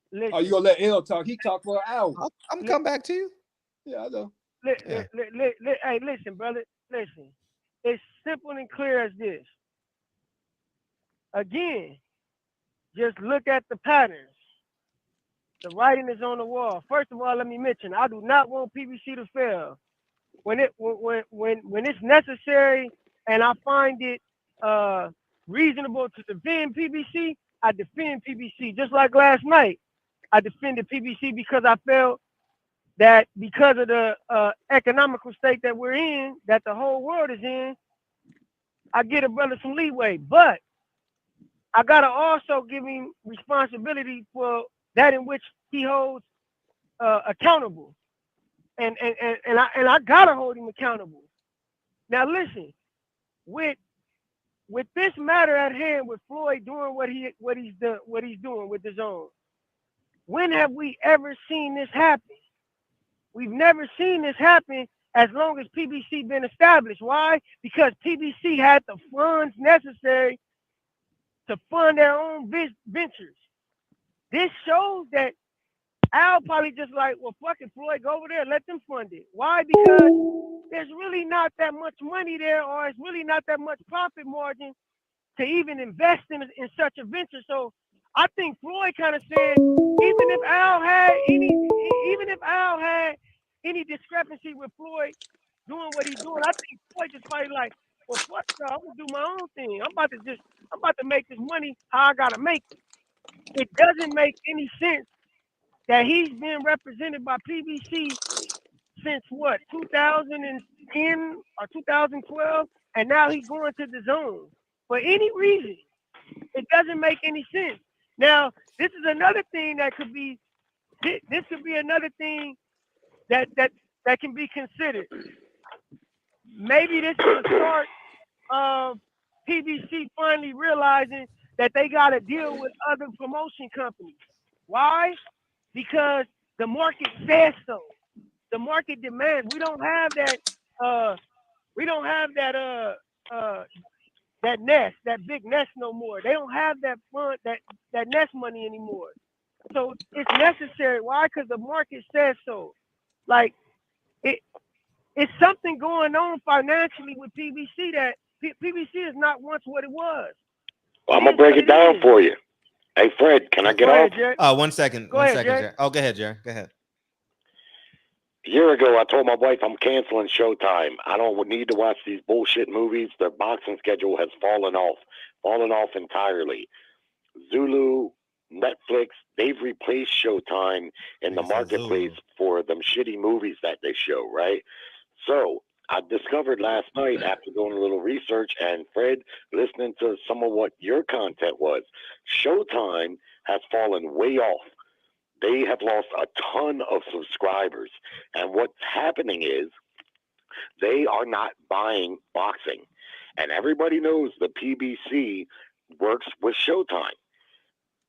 Listen. Oh, you gonna let L talk? He talked for an hour. I'm gonna come back to you. Yeah, I know. Hey, listen, brother. Listen. It's simple and clear as this. Again, just look at the patterns. The writing is on the wall. First of all, let me mention, I do not want PBC to fail. When it's necessary and I find it reasonable to defend PBC, I defend PBC. Just like last night, I defended PBC because I felt that because of the economical state that we're in, that the whole world is in, I get a brother some leeway. But I gotta also give him responsibility for that in which he holds accountable, and I gotta hold him accountable. Now listen, with this matter at hand, with Floyd doing what he's doing with his own, when have we ever seen this happen? We've never seen this happen as long as PBC been established. Why? Because PBC had the funds necessary to fund their own ventures. This shows that Al probably just like, well, fuck it, Floyd, go over there, let them fund it. Why? Because there's really not that much money there, or it's really not that much profit margin to even invest in such a venture. So I think Floyd kind of said, even if Al had any discrepancy with Floyd doing what he's doing, I think Floyd just probably like, well, fuck y'all, I'm gonna do my own thing. I'm about to make this money how I gotta make it. It doesn't make any sense that he's been represented by PBC since what, 2010 or 2012, and now he's going to the zone for any reason. It doesn't make any sense. Now, this is another thing that could be. This could be another thing that can be considered. Maybe this is the start of PBC finally realizing that they got to deal with other promotion companies. Why? Because the market says so. The market demands. We don't have that. That nest, that big nest no more. They don't have that fund, that nest money anymore. So it's necessary. Why? Because the market says so. Like it's something going on financially with PBC that PBC is not once what it was. Well, I'm gonna break it down for you. Hey, Fred, can I get off? Oh, 1 second. Go 1 ahead, second, Jerry. Jerry. Oh, go ahead, Jerry. Go ahead. A year ago, I told my wife I'm canceling Showtime. I don't need to watch these bullshit movies. Their boxing schedule has fallen off entirely. Zulu, Netflix, they've replaced Showtime in the marketplace for them shitty movies that they show, right? So I discovered last night after doing a little research and Fred listening to some of what your content was, Showtime has fallen way off. They have lost a ton of subscribers. And what's happening is they are not buying boxing. And everybody knows the PBC works with Showtime.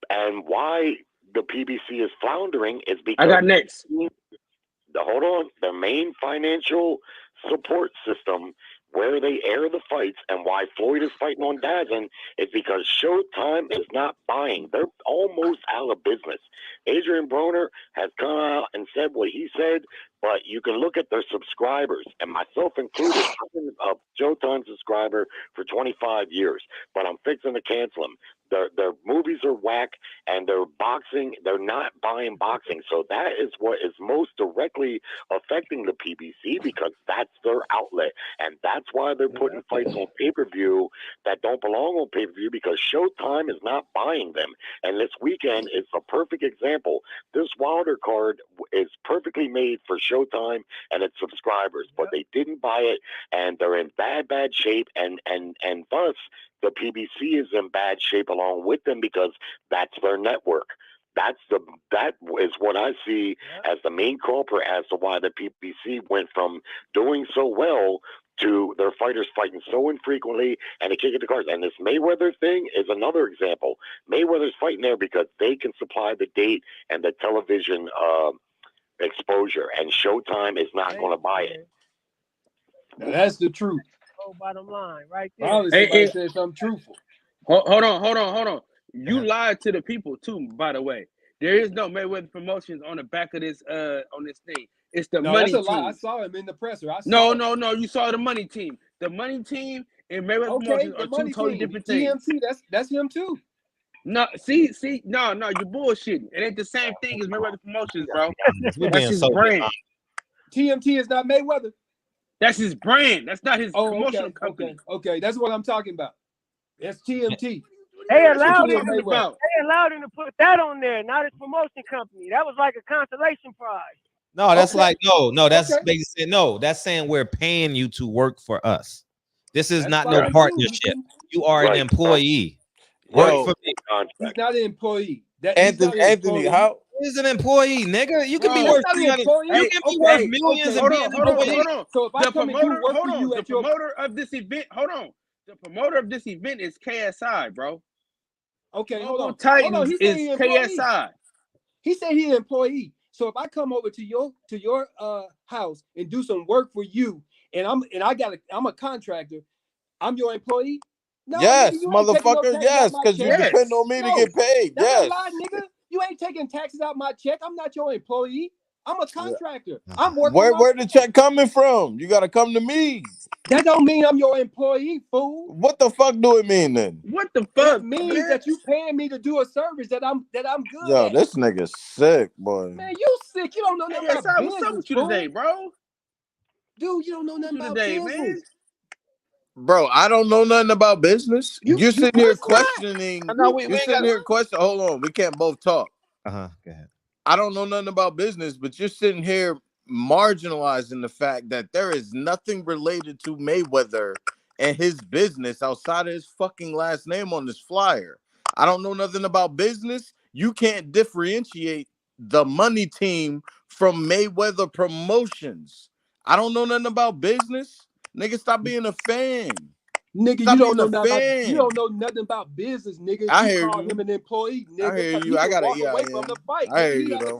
And why the PBC is floundering is because I got next. Hold on. Their main financial support system where they air the fights and why Floyd is fighting on Dazn is because Showtime is not buying. They're almost out of business. Adrian Broner has come out and said what he said, but you can look at their subscribers, and myself included. I've been a Showtime subscriber for 25 years, but I'm fixing to cancel them. Their movies are whack, and their boxing, they're not buying boxing. So that is what is most directly affecting the PBC because that's their outlet. And that's why they're putting fights on pay-per-view that don't belong on pay-per-view because Showtime is not buying them. And this weekend is a perfect example. This Wilder card is perfectly made for Showtime and its subscribers, but they didn't buy it, and they're in bad shape, and thus the PBC is in bad shape along with them because that's their network. That is what I see as the main culprit as to why the PBC went from doing so well to their fighters fighting so infrequently and they can't get the cards. And this Mayweather thing is another example. Mayweather's fighting there because they can supply the date and the television exposure, and Showtime is not going to buy it. Now, that's the truth. Bottom line, right there. Probably somebody said something truthful. Hold on. You lied to the people too, by the way. There is no Mayweather Promotions on the back of this on this thing. It's the money team. I saw him in the presser. No. You saw the money team. The money team and Mayweather Promotions are two totally different things. TMT, that's him too. No, see, no, you're bullshitting. It ain't the same thing as Mayweather Promotions, bro. That's his brand. TMT is not Mayweather. That's his brand. That's not his promotional company. Okay, that's what I'm talking about. That's TMT. They allowed him to put that on there, not his promotion company. That was like a consolation prize. No, that's like no. That's basically no. That's saying we're paying you to work for us. This is not no partnership. You are an employee. Work for me. He's not an employee. Anthony, how is an employee, nigga? You can be worth 300. You can be worth millions and be an employee. So if I come and do work for you, the promoter of this event, the promoter of this event is KSI, bro. Okay, hold on. Titans is KSI. He said he's an employee. So if I come over to your house and do some work for you, and I'm a contractor, I'm your employee. No, yes, nigga, motherfucker, yes, because you depend on me to get paid. Yes, a lie, nigga. You ain't taking taxes out my check. I'm not your employee. I'm a contractor. I'm working. Where the check coming from? You gotta come to me. That don't mean I'm your employee, fool. What the fuck do it mean then? What the fuck? It means that you paying me to do a service that I'm good Yo, at. this nigga's sick, boy. Man, you sick. You don't know nothing about business. What's up with you today, bro? Dude, you don't know nothing about business. Man. Bro, I don't know nothing about business. You're sitting here questioning. You're sitting here questioning. Hold on, we can't both talk. Go ahead. I don't know nothing about business, but you're sitting here marginalizing the fact that there is nothing related to Mayweather and his business outside of his fucking last name on this flyer. I don't know nothing about business. You can't differentiate the money team from Mayweather Promotions. I don't know nothing about business. Nigga, stop being a fan. Nigga, you don't know nothing about business, nigga. I hear call you. him an employee, nigga. I hear you. I gotta walk away from the fight. I hear you, though.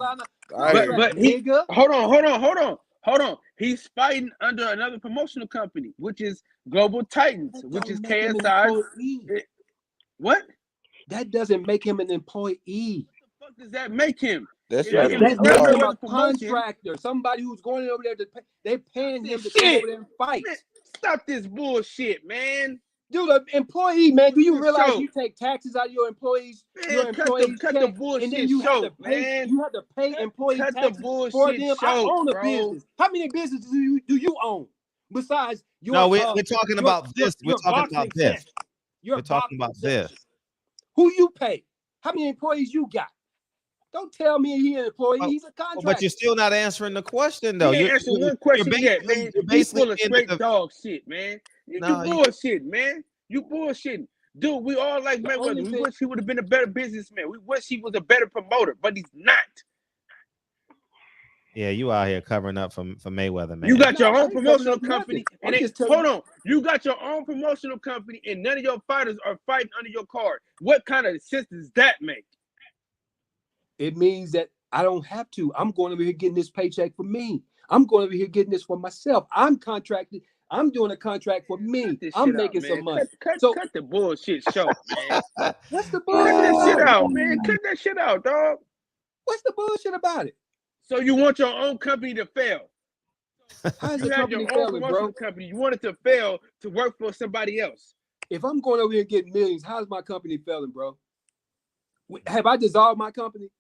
But he, hold on. He's fighting under another promotional company, which is Global Titans, which is KSI. What? That doesn't make him an employee. What the fuck does that make him? That's a contractor, somebody who's going over there to pay. They're paying him to go over there and fight. Man, stop this bullshit, man. Dude, an employee, man. Do you realize you take taxes out of your employees? Man, your employees cut the bullshit, and then you have to pay. Man. You have to pay employee taxes for them. I own a business. How many businesses do you own besides your? No, we're talking about this. We're talking about this. We're talking about this. Who you pay? How many employees you got? Don't tell me he's an employee. He's a contractor. But you're still not answering the question, though. You ain't answering one question yet, man. You full of straight dog shit, man. You bullshit, man. You bullshitting. Dude, we all like Mayweather. We wish he would have been a better businessman. We wish he was a better promoter, but he's not. Yeah, you out here covering up for Mayweather, man. You got your own promotional company. And hold on. You got your own promotional company, and none of your fighters are fighting under your card. What kind of sense does that make? It means that I don't have to. I'm going over here getting this paycheck for me. I'm going over here getting this for myself. I'm contracted. I'm doing a contract for me. I'm making some money. Cut the bullshit show, man. What's the bullshit? Cut that shit out, man. Cut that shit out, dog. What's the bullshit about it? So you want your own company to fail? How is you have your own promotional company. You want it to fail to work for somebody else. If I'm going over here and getting millions, how's my company failing, bro? Have I dissolved my company?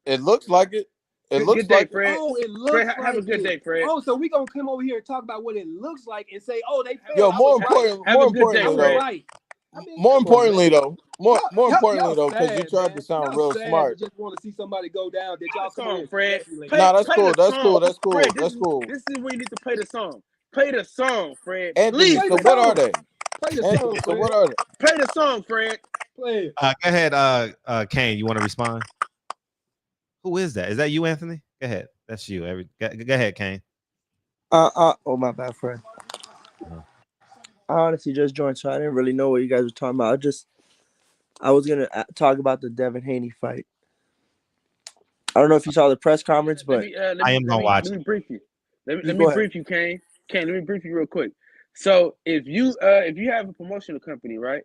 It looks like it. It looks like Fred. Oh, it looks Fred, like have a good day, Fred. Oh, so we're gonna come over here and talk about what it looks like and say, oh, they failed. Yo, more importantly though, because you tried to sound real smart. Just want to see somebody go down. That y'all come on, Fred. Nah, that's cool. That's cool. That's cool. Fred, that's cool. This is where you need to play the song. Play the song, Fred. Anthony, so what are they? Play the song, so what are they? Play the song, Fred. Play it. Go ahead, Kane. You want to respond? Who is that? Is that you, Anthony? Go ahead. That's you. Go ahead, Kane. Oh, my bad, friend. I honestly just joined, so I didn't really know what you guys were talking about. I was gonna talk about the Devin Haney fight. I don't know if you saw the press conference, but I am gonna watch. Let me brief you. Let me brief you, Kane. Kane, let me brief you real quick. So if you have a promotional company, right,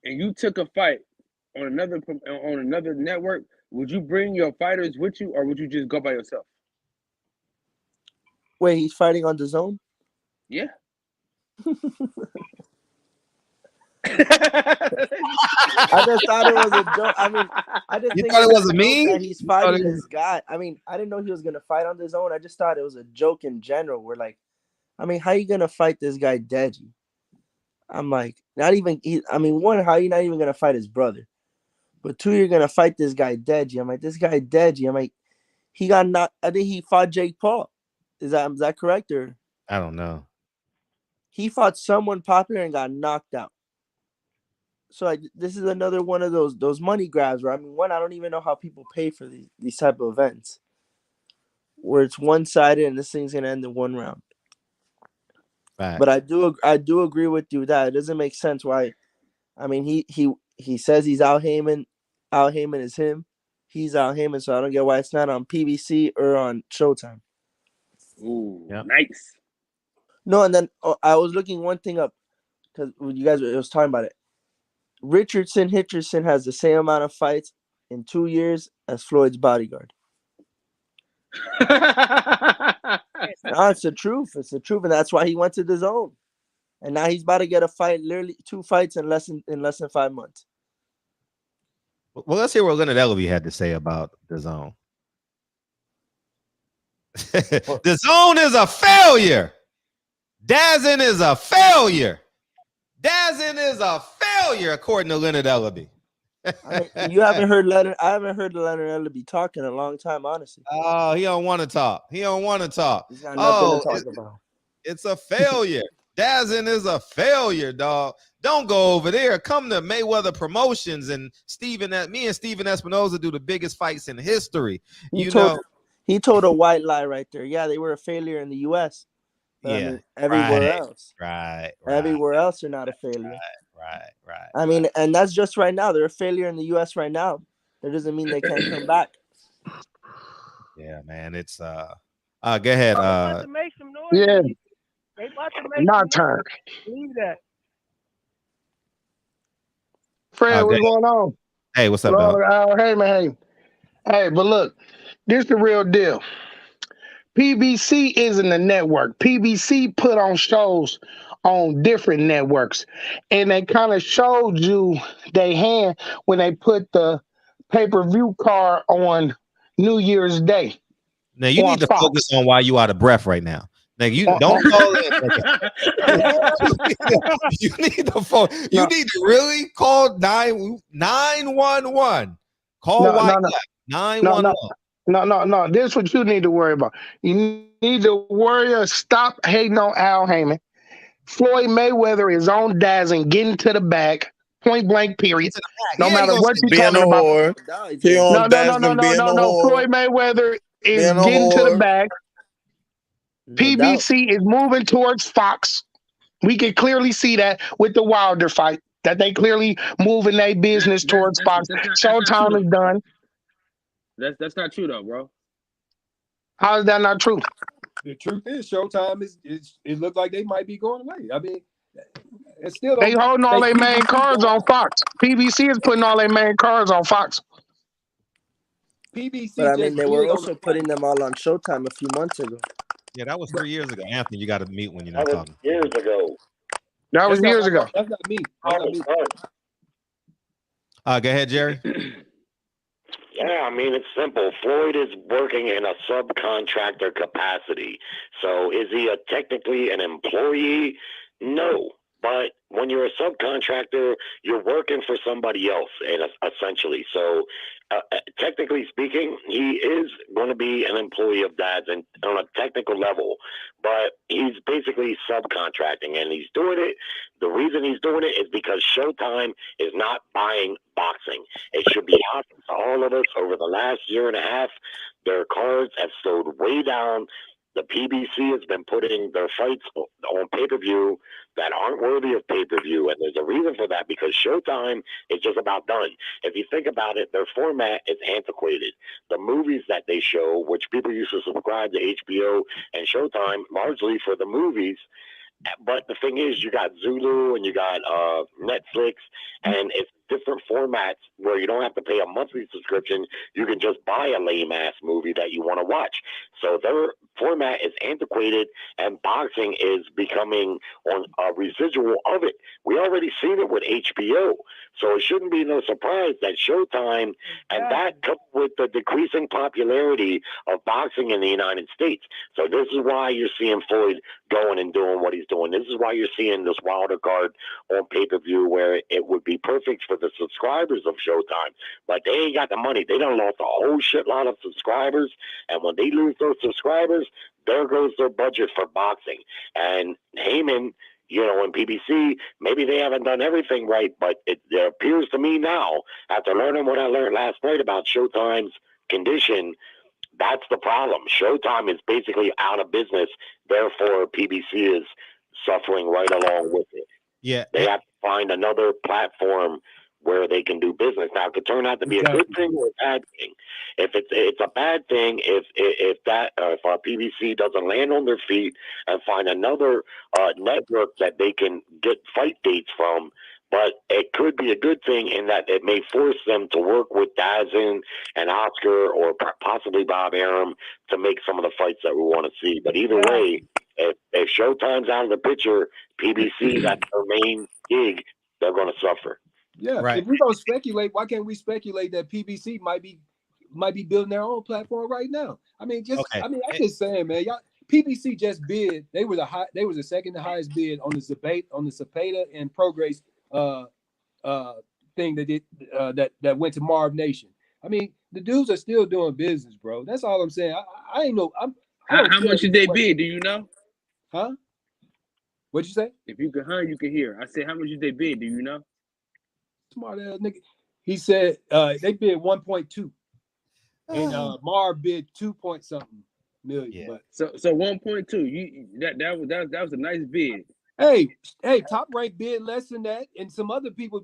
and you took a fight on another network, would you bring your fighters with you, or would you just go by yourself? Wait, he's fighting on DAZN? Yeah. I just thought it was a joke. I mean, I just think thought it was a meme that he's fighting this guy. I mean, I didn't know he was gonna fight on DAZN. I just thought it was a joke in general. We're like, I mean, how you gonna fight this guy Deji? I'm like, not even. I mean, one, how are you not even gonna fight his brother? But two, you're gonna fight this guy Deji. I'm like, this guy Deji. I'm like, he got knocked. I think he fought Jake Paul. Is that correct, or I don't know. he fought someone popular and got knocked out? So like, this is another one of those money grabs. Where I mean, one, I don't even know how people pay for these type of events, where it's one sided and this thing's gonna end in one round. Right. But I do agree with you that it doesn't make sense why. I mean, he says he's Al Heyman. Al Heyman is him. He's Al Heyman, so I don't get why it's not on PBC or on Showtime. Ooh, nice. No, and then I was looking one thing up because you guys was talking about it. Richardson has the same amount of fights in 2 years as Floyd's bodyguard. No, it's the truth. It's the truth, and that's why he went to the zone. And now he's about to get a fight, literally 2 fights in less than 5 months. Well, let's hear what Leonard Ellerby had to say about the zone. The zone is a failure. Dazin is a failure. Dazin is a failure, according to Leonard Ellerby. I mean, you haven't heard Leonard. I haven't heard Leonard Ellerby talk in a long time, honestly. Oh, he don't want to talk. He don't want to talk. He's got nothing to talk about. It's a failure. Dazin is a failure, dog. Don't go over there. Come to Mayweather Promotions and me and Steven Espinoza do the biggest fights in history. He told a white lie right there. Yeah, they were a failure in the U.S. But I mean, everywhere else. Right. Everywhere else, they're not a failure. Right. I mean, and that's just right now. They're a failure in the U.S. right now. That doesn't mean they can't come back. Yeah, man. It's go ahead. About to make some noise. Yeah. They about to make My turn. Believe that. Fred, what's going on? Hey, what's up, dog? Hey, man. Hey, but look, this is the real deal. PBC isn't a network. PBC put on shows on different networks, and they kind of showed you their hand when they put the pay-per-view card on New Year's Day. Now you need to focus on why you out of breath right now. Now you don't call it. You need to phone. You need to really call 911. Call 911. No. This is what you need to worry about. You need to worry. Stop hating on Al Heyman. Floyd Mayweather is on Dazin, getting to the bag, point blank. Period. No matter what you're talking about. No. Floyd Mayweather is getting to the bag. PBC is moving towards Fox. We can clearly see that with the Wilder fight, that they clearly moving their business towards Fox. Showtime is done. That's not true though, bro. How is that not true? The truth is, Showtime it looked like they might be going away. I mean, it's still they holding all their main cards on Fox. PBC is putting all their main cards on Fox. PBC, but I mean, they were also putting them all on Showtime a few months ago. Yeah, that was 3 years ago. Anthony, you got to mute when you're not talking. Years ago. That was years ago. That's not me. Go ahead, Jerry. Yeah, I mean, it's simple. Floyd is working in a subcontractor capacity. So is he technically an employee? No. But when you're a subcontractor, you're working for somebody else, and essentially. So technically speaking, he is going to be an employee of Dad's and on a technical level, but he's basically subcontracting, and he's doing it. The reason he's doing it is because Showtime is not buying boxing. It should be obvious to all of us over the last year and a half. Their cards have slowed way down. The PBC has been putting their fights on pay-per-view that aren't worthy of pay-per-view, and there's a reason for that, because Showtime is just about done. If you think about it, their format is antiquated. The movies that they show, which people used to subscribe to HBO and Showtime largely for the movies, but the thing is, you got Zulu and you got Netflix, and it's different formats where you don't have to pay a monthly subscription. You can just buy a lame-ass movie that you want to watch. So they're format is antiquated and boxing is becoming on a residual of it. We already seen it with HBO, so it shouldn't be no surprise that Showtime and that coupled with the decreasing popularity of boxing in the United States. So this is why you're seeing Floyd going and doing what he's doing. This is why you're seeing this Wilder card on pay-per-view where it would be perfect for the subscribers of Showtime. But they ain't got the money. They done lost a whole shitload of subscribers, and when they lose those subscribers, there goes their budget for boxing. And Heyman, you know, and PBC, maybe they haven't done everything right, but it appears to me now, after learning what I learned last night about Showtime's condition, that's the problem. Showtime is basically out of business. Therefore, PBC is suffering right along with it. Yeah, they have to find another platform where they can do business. Now, it could turn out to be a good thing or a bad thing. If it's a bad thing, if our PBC doesn't land on their feet and find another network that they can get fight dates from. But it could be a good thing in that it may force them to work with Dazin and Oscar or possibly Bob Arum to make some of the fights that we want to see. But either way, if Showtime's out of the picture, PBC, that's their main gig, they're going to suffer. Yeah, right. If we're going to speculate, why can't we speculate that PBC might be building their own platform right now? I mean, I'm just saying, man, y'all. PBC just bid. They were the second highest bid on the Zapata and Progress thing that went to Marv Nation. I mean, the dudes are still doing business, bro. That's all I'm saying. I ain't know. How much did they bid? Do you know? Huh? What'd you say? If you can hear, you can hear. I said, how much did they bid? Do you know? Smart ass nigga. He said they bid 1.2, and Marv bid 2 point something million. Yeah. But so 1.2. You that was a nice bid. Hey, Top Rank bid less than that, and some other people,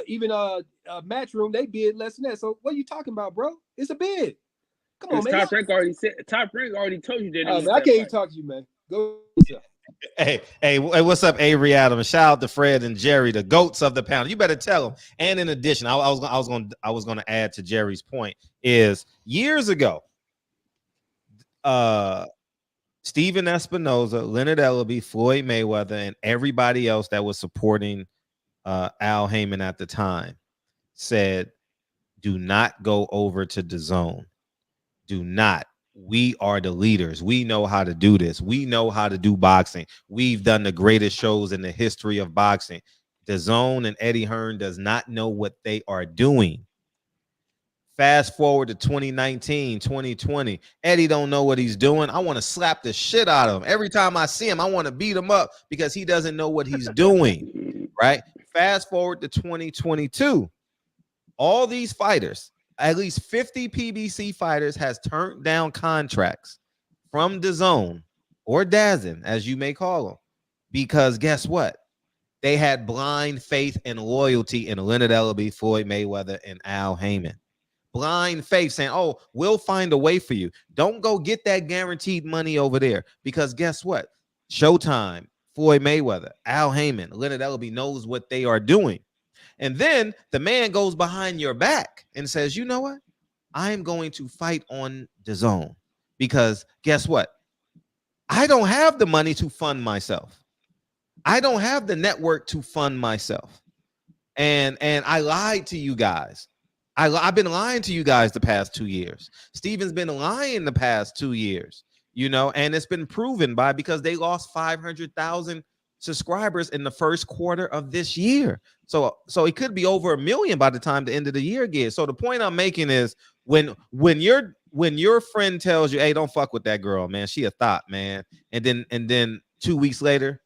even Matchroom, they bid less than that. So what are you talking about, bro? It's a bid. Come on, man. Top Rank already told you that. I can't even talk to you, man. Go. Hey, what's up, Avery Adams? Shout out to Fred and Jerry, the goats of the pound. You better tell them. And in addition, I was going to add to Jerry's point is years ago, Steven Espinoza, Leonard Ellaby, Floyd Mayweather, and everybody else that was supporting Al Heyman at the time said, do not go over to DAZN. Do not. We are the leaders. We know how to do this. We know how to do boxing. We've done the greatest shows in the history of boxing. DAZN and Eddie Hearn does not know what they are doing. Fast forward to 2019, 2020. Eddie don't know what he's doing. I want to slap the shit out of him. Every time I see him, I want to beat him up because he doesn't know what he's doing, right? Fast forward to 2022. All these fighters, at least 50 PBC fighters, has turned down contracts from DAZN or DAZN, as you may call them, because guess what? They had blind faith and loyalty in Leonard Ellaby, Floyd Mayweather, and Al Heyman. Blind faith, saying, oh, we'll find a way for you. Don't go get that guaranteed money over there, because guess what? Showtime, Floyd Mayweather, Al Heyman, Leonard Ellaby knows what they are doing. And then the man goes behind your back and says, you know what? I am going to fight on DAZN because guess what? I don't have the money to fund myself. I don't have the network to fund myself. And I lied to you guys. I've been lying to you guys the past 2 years. Steven's been lying the past 2 years, you know, and it's been proven because they lost 500,000 subscribers in the first quarter of this year. So it could be over 1 million by the time the end of the year gets. So the point I'm making is when your friend tells you, hey, don't fuck with that girl, man, she a thought, man. And then 2 weeks later,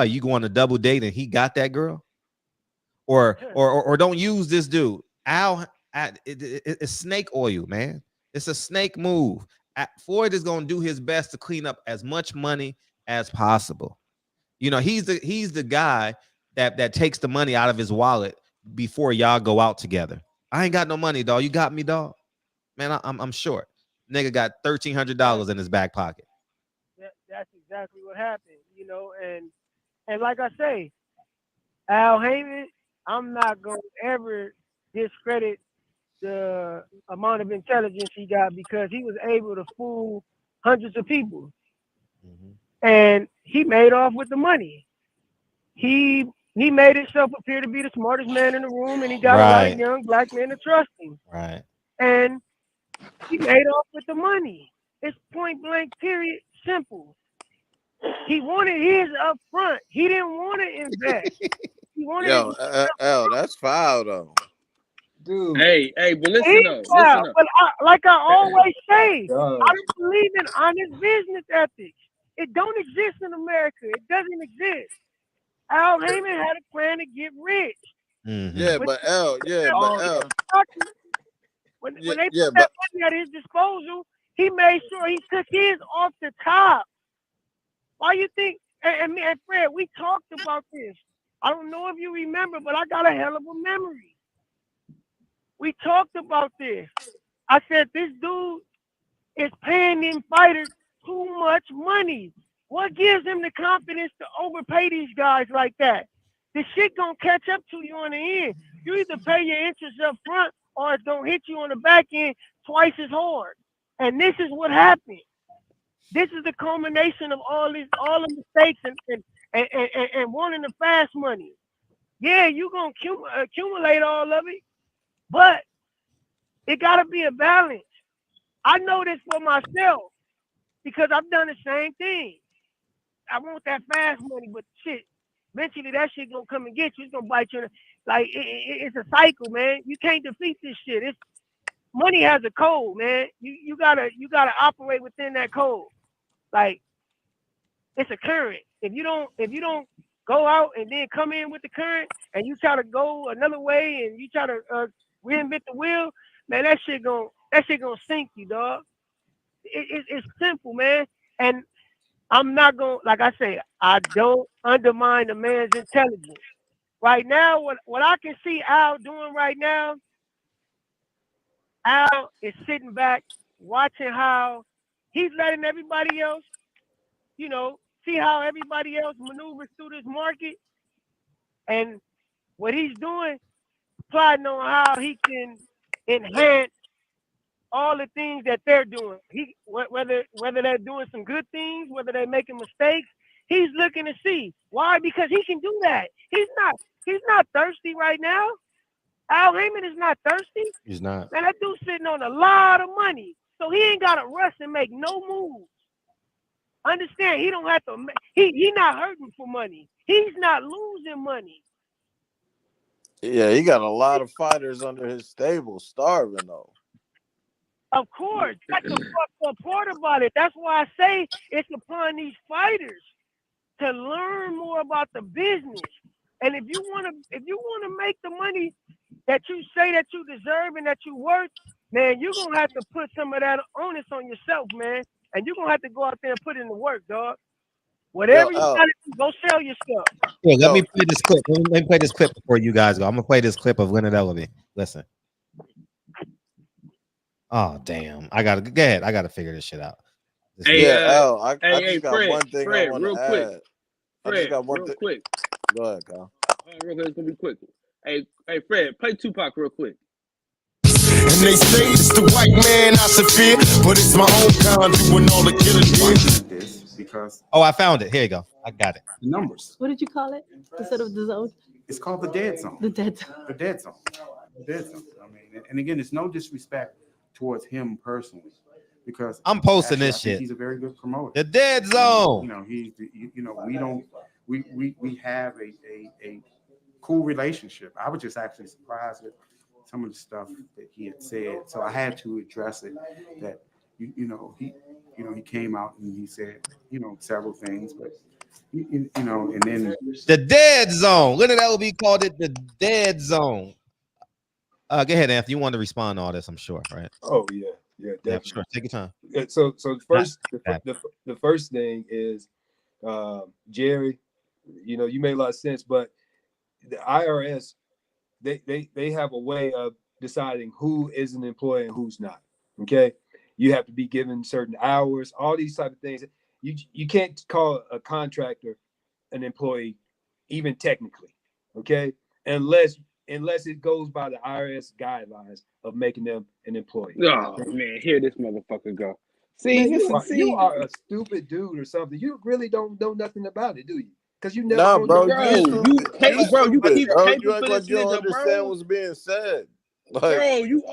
you go on a double date and he got that girl, or don't use this dude. It's snake oil, man. It's a snake move. Floyd is going to do his best to clean up as much money as possible. You know, he's the guy that takes the money out of his wallet before y'all go out together. I ain't got no money, dog. You got me, dog? Man, I'm short. Nigga got $1,300 in his back pocket. That's exactly what happened, you know. And like I say, Al Heyman, I'm not gonna ever discredit the amount of intelligence he got, because he was able to fool hundreds of people. And he made off with the money. He made himself appear to be the smartest man in the room, and he got a lot of young black men to trust him. Right. And he made off with the money. It's point blank, period, simple. He wanted his up front. He didn't want to invest. He wanted L, that's foul though. Dude. Hey, but listen up. Listen up. But like I always say, I don't believe in honest business ethics. It don't exist in America. It doesn't exist. Al Heyman had a plan to get rich. Yeah, but L. When they put that money at his disposal, he made sure he took his off the top. Why you think? And Fred, we talked about this. I don't know if you remember, but I got a hell of a memory. We talked about this. I said this dude is paying them fighters too much money. What gives him the confidence to overpay these guys like that? The shit gonna catch up to you on the end. You either pay your interest up front or it's gonna hit you on the back end twice as hard. And this is what happened. This is the culmination of all the mistakes and wanting the fast money. Yeah, you're gonna accumulate all of it, but it gotta be a balance. I know this for myself because I've done the same thing. I want that fast money, but shit, eventually that shit gonna come and get you. It's gonna bite you. Like it's a cycle, man. You can't defeat this shit. Money has a code, man. You gotta operate within that code. Like it's a current. If you don't go out and then come in with the current and you try to go another way and you try to reinvent the wheel, man, that shit gonna sink you, dog. It's simple, man. And I'm not going, like I say, I don't undermine the man's intelligence. Right now, what I can see Al doing right now, Al is sitting back, watching how he's letting everybody else, see how everybody else maneuvers through this market. And what he's doing, plotting on how he can enhance all the things that they're doing. Whether they're doing some good things, whether they're making mistakes, he's looking to see. Why? Because he can do that. He's not thirsty right now. Al Heyman is not thirsty. He's not. Man, that dude's sitting on a lot of money. So he ain't got to rush and make no moves. Understand, he don't have to. He not hurting for money. He's not losing money. Yeah, he got a lot of fighters under his stable, starving though. Of course, that's the fucked up part about it. That's why I say it's upon these fighters to learn more about the business. And if you want to make the money that you say that you deserve and that you worth, man, you're gonna have to put some of that onus on yourself, man. And you're gonna have to go out there and put in the work, dog. Whatever you gotta do, go sell your stuff. Yeah, let me play this clip. Let me play this clip before you guys go. I'm gonna play this clip of Leonard Ellaby. Listen. Oh damn! I gotta figure this shit out. I just got one thing I want to add. I just got one thing. Quick. Go ahead, Kyle. Real quick, it's gonna be quick. Hey, Fred, play Tupac real quick. And they say it's the white man I should fear, but it's my own kind doing all the killing. This because I found it. Here you go. I got it. The numbers. What did you call it instead of the zone? It's called the dead zone. The dead zone. The dead zone. The dead zone. I mean, and again, it's no disrespect towards him personally, because I'm posting this shit. He's a very good promoter. The dead zone. We have a cool relationship. I was just actually surprised at some of the stuff that he had said, so I had to address it. That he came out and he said several things, but and then the dead zone. Leonard Ellaby called it the dead zone. Go ahead, Anthony. You want to respond to all this, I'm sure, right? Oh yeah, definitely. Yeah, sure. Take your time. So the first thing is, Jerry, you made a lot of sense, but the IRS, they have a way of deciding who is an employee and who's not. Okay, you have to be given certain hours, all these type of things. You can't call a contractor an employee, even technically. Okay, unless it goes by the IRS guidelines of making them an employee. Oh man, here this motherfucker go. Man, you are a stupid dude or something. You really don't know nothing about it, do you? Because you never Nah, owned bro, your Bro, you business. you stupid. pay, You bro. You stupid, keep bro. paper You act for this like you don't nigga, understand bro. what's being said. Like, Bro, you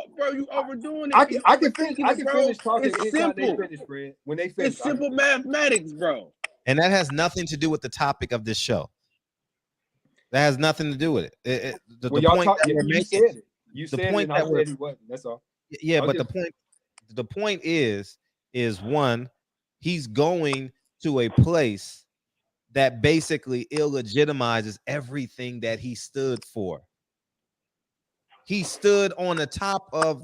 overdoing I it. can, You I can finish. overthinking I it, can bro. finish talking It's anytime they simple. finish, Fred. When they finish, It's simple mathematics, bro. And that has nothing to do with the topic of this show. That has nothing to do with it. The y'all point talk, that we're you making, said it. You the said it, point and I that we're, said it wasn't. That's all. yeah, but the point is one, he's going to a place that basically illegitimizes everything that he stood for. He stood on the top of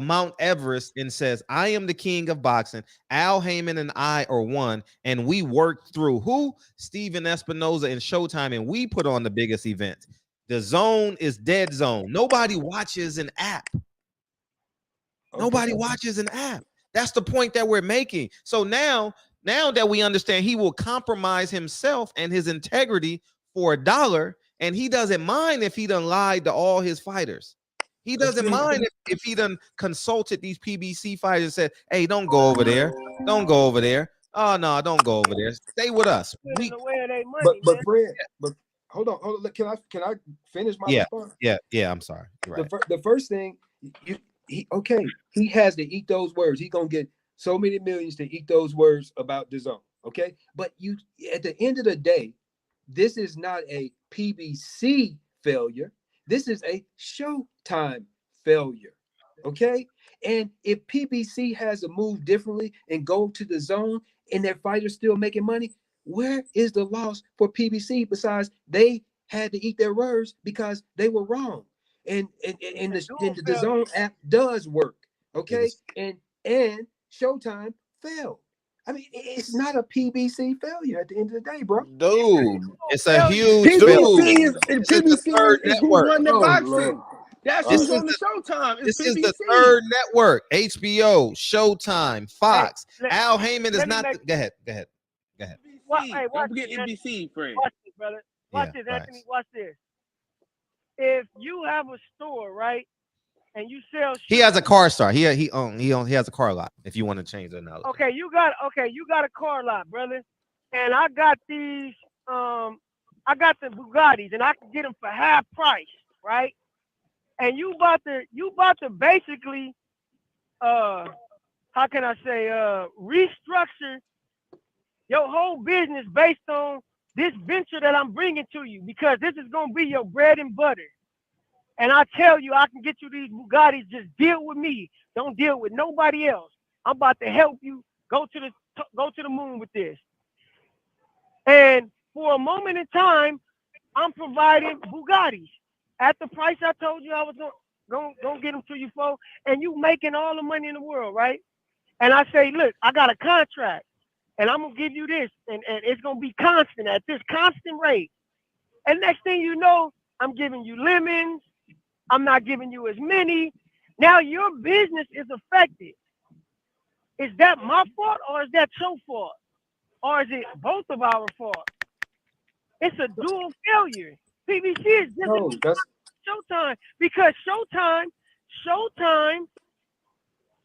Mount Everest and says, I am the king of boxing. Al Heyman and I are one. And we worked through who? Steven Espinoza and Showtime. And we put on the biggest event. The zone is dead zone. Nobody watches an app. Nobody watches an app. That's the point that we're making. So now that we understand he will compromise himself and his integrity for $1, and he doesn't mind if he done lied to all his fighters. He doesn't mind if he done consulted these PBC fighters and said, hey, don't go over there. Don't go over there. Oh, no, don't go over there. Stay with us. But Fred, but hold on. Can I finish my response? Yeah, I'm sorry. You're right. The first thing, he has to eat those words. He's gonna get so many millions to eat those words about the zone. Okay, but you at the end of the day, this is not a PBC failure. This is a Showtime failure. Okay, and if PBC has to move differently and go to the zone, and their fighters still making money, where is the loss for PBC? Besides, they had to eat their words because they were wrong. And the zone app does work, okay, and Showtime failed. I mean, it's not a PBC failure at the end of the day, bro. dude, it's a huge PBC third is who's network. running the boxing. Lord. That's who's on the Showtime. It's This PBC. is the third network. HBO, Showtime, Fox. Al Heyman is not. Go ahead. Don't forget NBC, friend. Watch this, brother. Watch this, Anthony. Watch this. If you have a store, right, and you sell shoes, He has a car star. He has a car lot. If you want to change the analogy. Okay, you got a car lot, brother, and I got these. I got the Bugattis, and I can get them for half price, right? And you about to basically, how can I say, restructure your whole business based on this venture that I'm bringing to you, because this is gonna be your bread and butter. And I tell you, I can get you these Bugattis. Just deal with me. Don't deal with nobody else. I'm about to help you go to the moon with this. And for a moment in time, I'm providing Bugattis at the price I told you I was gonna get them to you for, and you making all the money in the world, right? And I say, look, I got a contract, and I'm gonna give you this, and it's gonna be constant at this constant rate. And next thing you know, I'm giving you lemons. I'm not giving you as many. Now your business is affected. Is that my fault, or is that your fault? Or is it both of our fault? It's a dual failure. PBC is different than Showtime, because Showtime,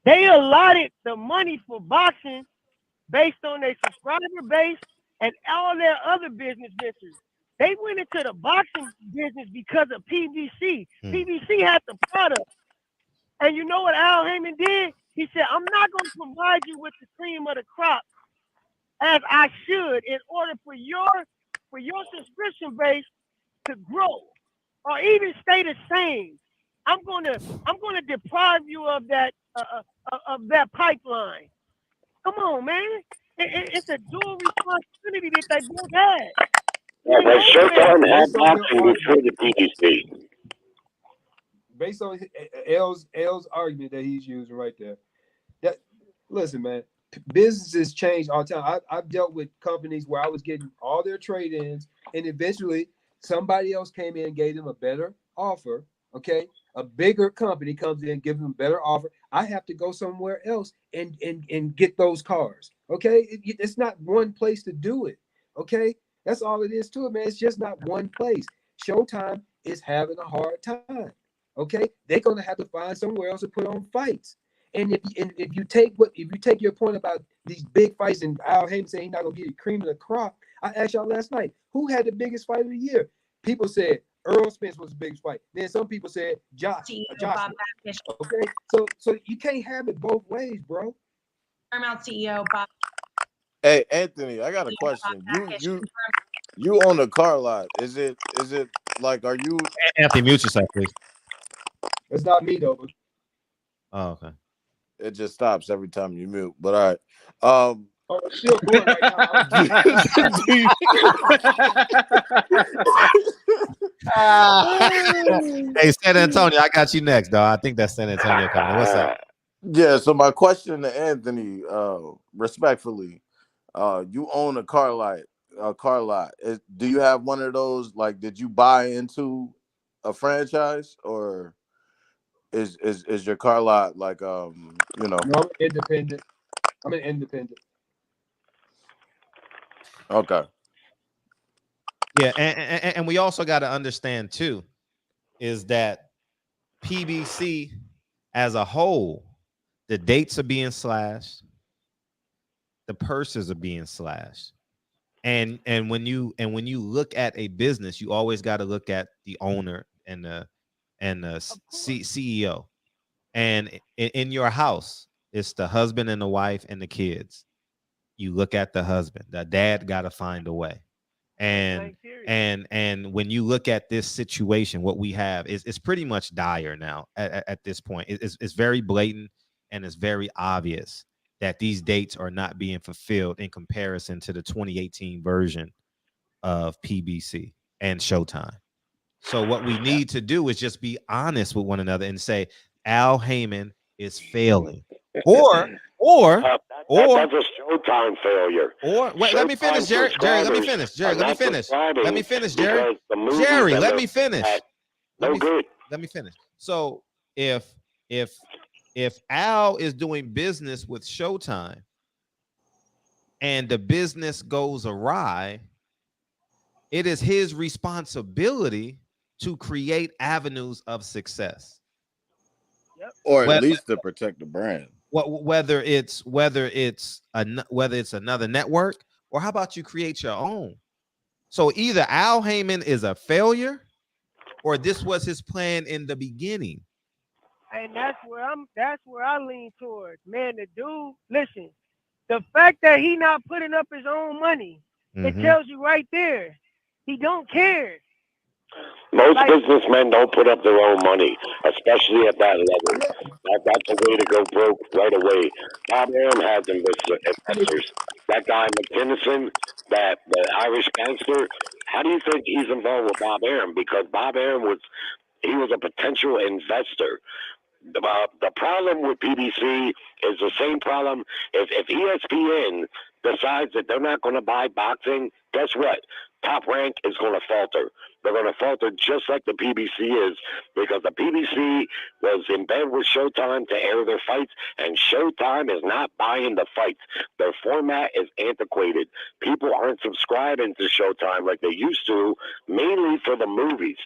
they allotted the money for boxing based on their subscriber base and all their other business ventures. They went into the boxing business because of PBC. PBC had the product. And you know what Al Heyman did? He said, I'm not going to provide you with the cream of the crop as I should in order for your subscription base to grow or even stay the same. I'm gonna deprive you of that pipeline. Come on, man. It's a dual responsibility that they both had. Yeah, but Showtime had boxing before the PBC. Based on L's argument that he's using right there, that listen, man, businesses change all the time. I've dealt with companies where I was getting all their trade-ins, and eventually somebody else came in and gave them a better offer. Okay, a bigger company comes in and gives them a better offer. I have to go somewhere else and get those cars. Okay, it's not one place to do it. Okay, that's all it is to it, man. It's just not one place. Showtime is having a hard time. Okay, they're gonna have to find somewhere else to put on fights. And if you take your point about these big fights and Al Haymon saying he's not gonna get the cream of the crop, I asked y'all last night, who had the biggest fight of the year? People said Earl Spence was the biggest fight. Then some people said Joshua. Okay, so you can't have it both ways, bro. Paramount CEO Bob. Hey Anthony, I got a question. You own a car lot. Is it like, are you Anthony, mute yourself, please? It's not me though. Oh, okay. It just stops every time you mute. But all right. Oh, it's still going right now. Hey, San Antonio, I got you next, dog. I think that's San Antonio coming. What's up? Yeah, so my question to Anthony, respectfully, you own a car lot. Do you have one of those? Like, did you buy into a franchise, or is your car lot like No, I'm independent. I'm an independent. Okay. Yeah, and we also got to understand too, is that PBC as a whole, the dates are being slashed, the purses are being slashed, and when you look at a business, you always got to look at the owner and the CEO, and in your house, it's the husband and the wife and the kids. You look at the husband, the dad got to find a way. And when you look at this situation, what we have is pretty much dire now at this point. It's very blatant, and it's very obvious that these dates are not being fulfilled in comparison to the 2018 version of PBC and Showtime. So what we need to do is just be honest with one another and say Al Haymon is failing, or that's a Showtime failure. Or wait, let me finish, Jerry. Let me finish. Jerry, let me finish. Let me finish, Jerry. Jerry, let me finish. Let me finish. So if Al is doing business with Showtime and the business goes awry, it is his responsibility to create avenues of success. Or at least to protect the brand. Whether it's another network, or how about you create your own? So either Al Haymon is a failure, or this was his plan in the beginning. And that's where I lean towards. Man, the dude, listen, the fact that he not putting up his own money, it tells you right there, he don't care. Most businessmen don't put up their own money, especially at that level. That's a way to go broke right away. Bob Arum has investors. That guy McKinnison, the Irish gangster, how do you think he's involved with Bob Arum? Because Bob Arum was a potential investor. The problem with PBC is the same problem. If ESPN decides that they're not going to buy boxing, guess what? Top Rank is going to falter. They're going to falter just like the PBC is, because the PBC was in bed with Showtime to air their fights, and Showtime is not buying the fights. Their format is antiquated. People aren't subscribing to Showtime like they used to, mainly for the movies.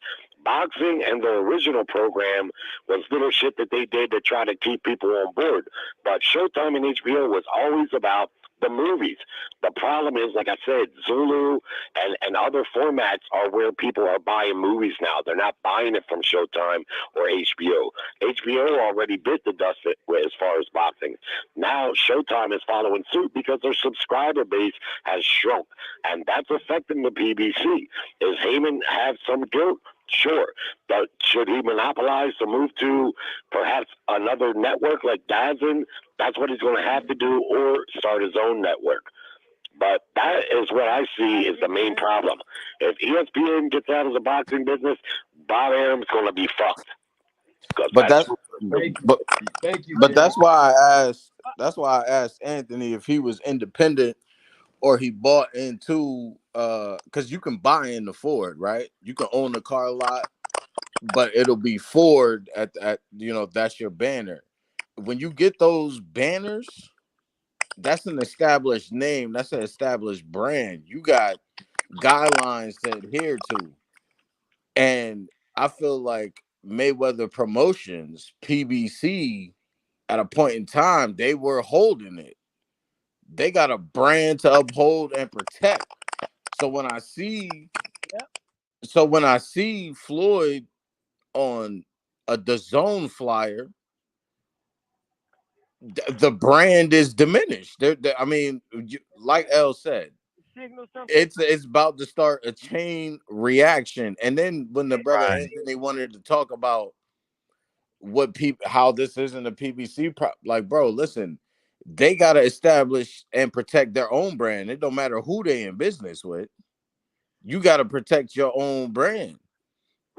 Boxing and the original program was little shit that they did to try to keep people on board. But Showtime and HBO was always about the movies. The problem is, like I said, Zulu and other formats are where people are buying movies now. They're not buying it from Showtime or HBO. HBO already bit the dust as far as boxing. Now Showtime is following suit because their subscriber base has shrunk, and that's affecting the PBC. Does Haymon have some guilt? Sure, but should he monopolize to move to perhaps another network like DAZN? That's what he's going to have to do, or start his own network. But that is what I see is the main problem. If ESPN gets out of the boxing business, Bob Arum's going to be fucked. But that's why I asked. That's why I asked Anthony if he was independent or he bought into. Because you can buy into Ford, right? You can own the car lot, but it'll be Ford at that's your banner. When you get those banners, that's an established name. That's an established brand. You got guidelines to adhere to. And I feel like Mayweather Promotions, PBC, at a point in time, they were holding it. They got a brand to uphold and protect. So when I see Floyd on a DAZN flyer, the brand is diminished. I mean, like Elle said, it's about to start a chain reaction. And then when the brother Anthony wanted to talk about how this isn't a PBC like, bro, listen, they got to establish and protect their own brand. It don't matter who they in business with. You got to protect your own brand.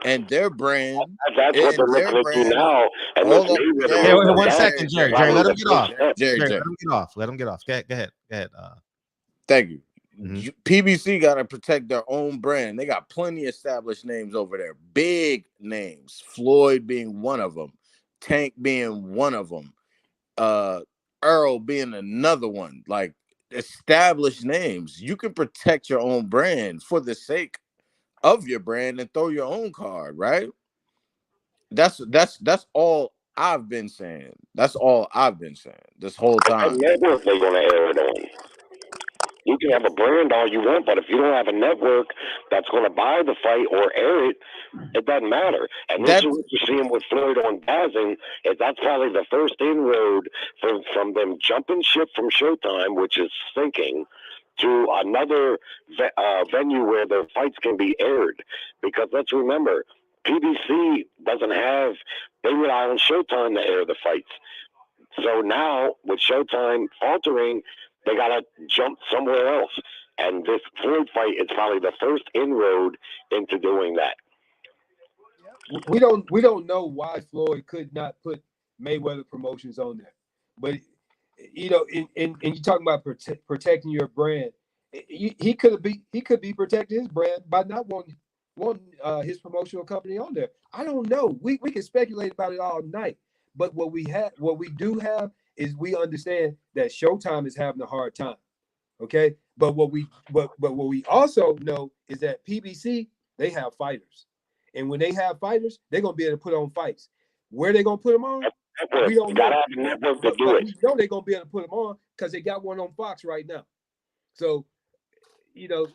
And their brand. That's what they're looking at you now. And One second, Jerry. Let him get off. Jerry, let him get off. Let him get off. Go ahead. Thank you. PBC got to protect their own brand. They got plenty of established names over there. Big names. Floyd being one of them. Tank being one of them. Earl being another one. Like, established names. You can protect your own brand for the sake of your brand and throw your own card, right? That's all I've been saying. That's all I've been saying this whole time. Network they're gonna air it on. You can have a brand all you want, but if you don't have a network that's gonna buy the fight or air it, it doesn't matter. And this is what you're seeing with Floyd on Dazn, is that's probably the first inroad from them jumping ship from Showtime, which is sinking, to another venue where their fights can be aired. Because let's remember, PBC doesn't have, they rely on Showtime to air the fights. So now, with Showtime faltering, they got to jump somewhere else. And this Floyd fight is probably the first inroad into doing that. We don't know why Floyd could not put Mayweather Promotions on there. But, you know, and you're talking about protecting your brand. He could be protecting his brand by not wanting his promotional company on there. I don't know. We can speculate about it all night. But what we do have is we understand that Showtime is having a hard time. Okay. But what we also know is that PBC, they have fighters. And when they have fighters, they're gonna be able to put on fights. Where they gonna put them on? We don't know. But we know they're gonna be able to put them on because they got one on Fox right now. So, you know,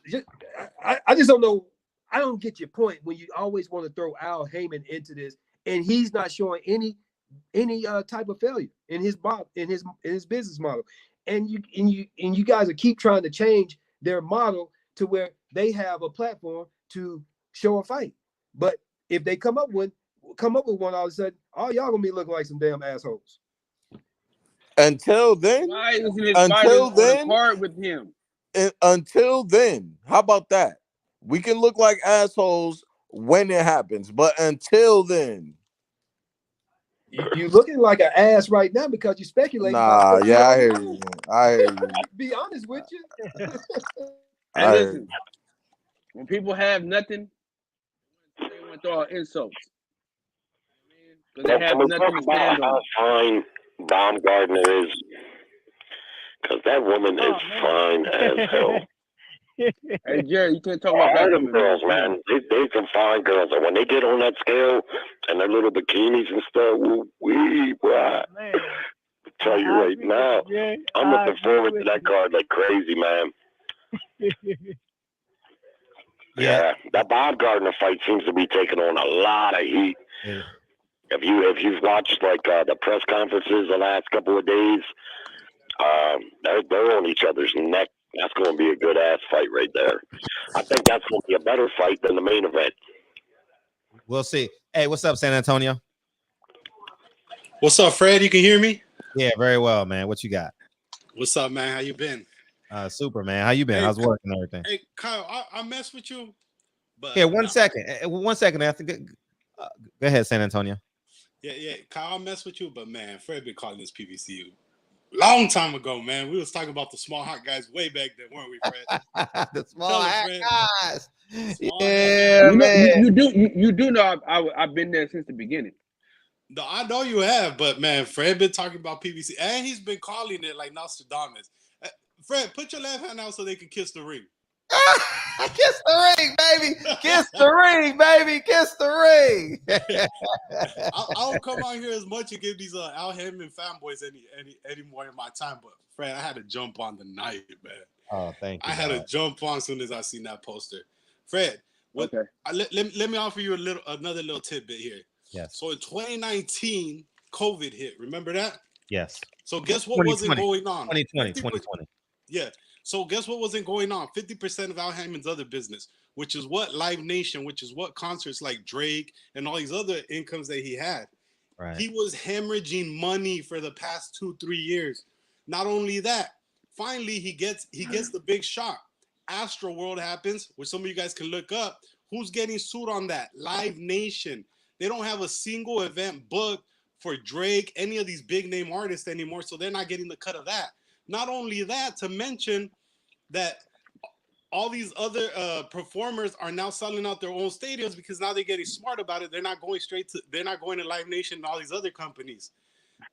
I just don't know. I don't get your point when you always want to throw Al Heyman into this, and he's not showing any type of failure in his business model. And you guys are keep trying to change their model to where they have a platform to show a fight. But if they come up with one all of a sudden, all y'all gonna be looking like some damn assholes. Until then, why isn't his fighters on the card with him? Until then, how about that? We can look like assholes when it happens, but until then, you're looking like an ass right now because you speculate. Nah, yeah, I hear you. I hear you. Be honest with you. And listen, when people have nothing, they want to throw out insults. Because they have nothing to stand on. How fine Baumgartner is, because that woman is fine as hell. Hey Jerry, you can't talk about black women, girls, man. They some fine girls, and when they get on that scale and their little bikinis and stuff, I tell you right now, I'm looking forward to that card like crazy, man. Yeah, that Bob Gardner fight seems to be taking on a lot of heat. Yeah. If you've watched like the press conferences the last couple of days, they're on each other's neck. That's going to be a good ass fight right there. I think that's going to be a better fight than the main event. We'll see. Hey, what's up, San Antonio? What's up, Fred? You can hear me? Yeah, very well, man. What you got? What's up, man? How you been? Super, man. How you been? Hey, how's work and everything? Hey, Kyle, I mess with you. But here, one second. After, go ahead, San Antonio. Yeah. Kyle, I mess with you, but man, Fred been calling this PBC long time ago, man. We was talking about the small hot guys way back then, weren't we, Fred? The small hot guys. Yeah, man. You do know I've been there since the beginning. No, I know you have, but man, Fred been talking about PBC, and he's been calling it like Nostradamus. Fred, put your left hand out so they can kiss the ring. Kiss the ring, baby. Kiss the ring, baby. Kiss the ring. I don't come out here as much and give these Al Hammond fanboys any more in my time, but Fred, I had to jump on the night, man. Oh, thank you. I had to jump on as soon as I seen that poster. Fred, what? Okay. Let me offer you another little tidbit here. Yes. So in 2019, COVID hit. Remember that? Yes. So guess what wasn't going on? 2020. Yeah. So guess what wasn't going on? 50% of Al Hammond's other business, which is what Live Nation, which is what concerts like Drake and all these other incomes that he had. Right. He was hemorrhaging money for the past 2-3 years. Not only that, finally he gets the big shot. Astro World happens, which some of you guys can look up. Who's getting sued on that? Live Nation. They don't have a single event booked for Drake, any of these big name artists anymore, so they're not getting the cut of that. Not only that, to mention that all these other performers are now selling out their own stadiums because now they're getting smart about it. They're not going to Live Nation and all these other companies.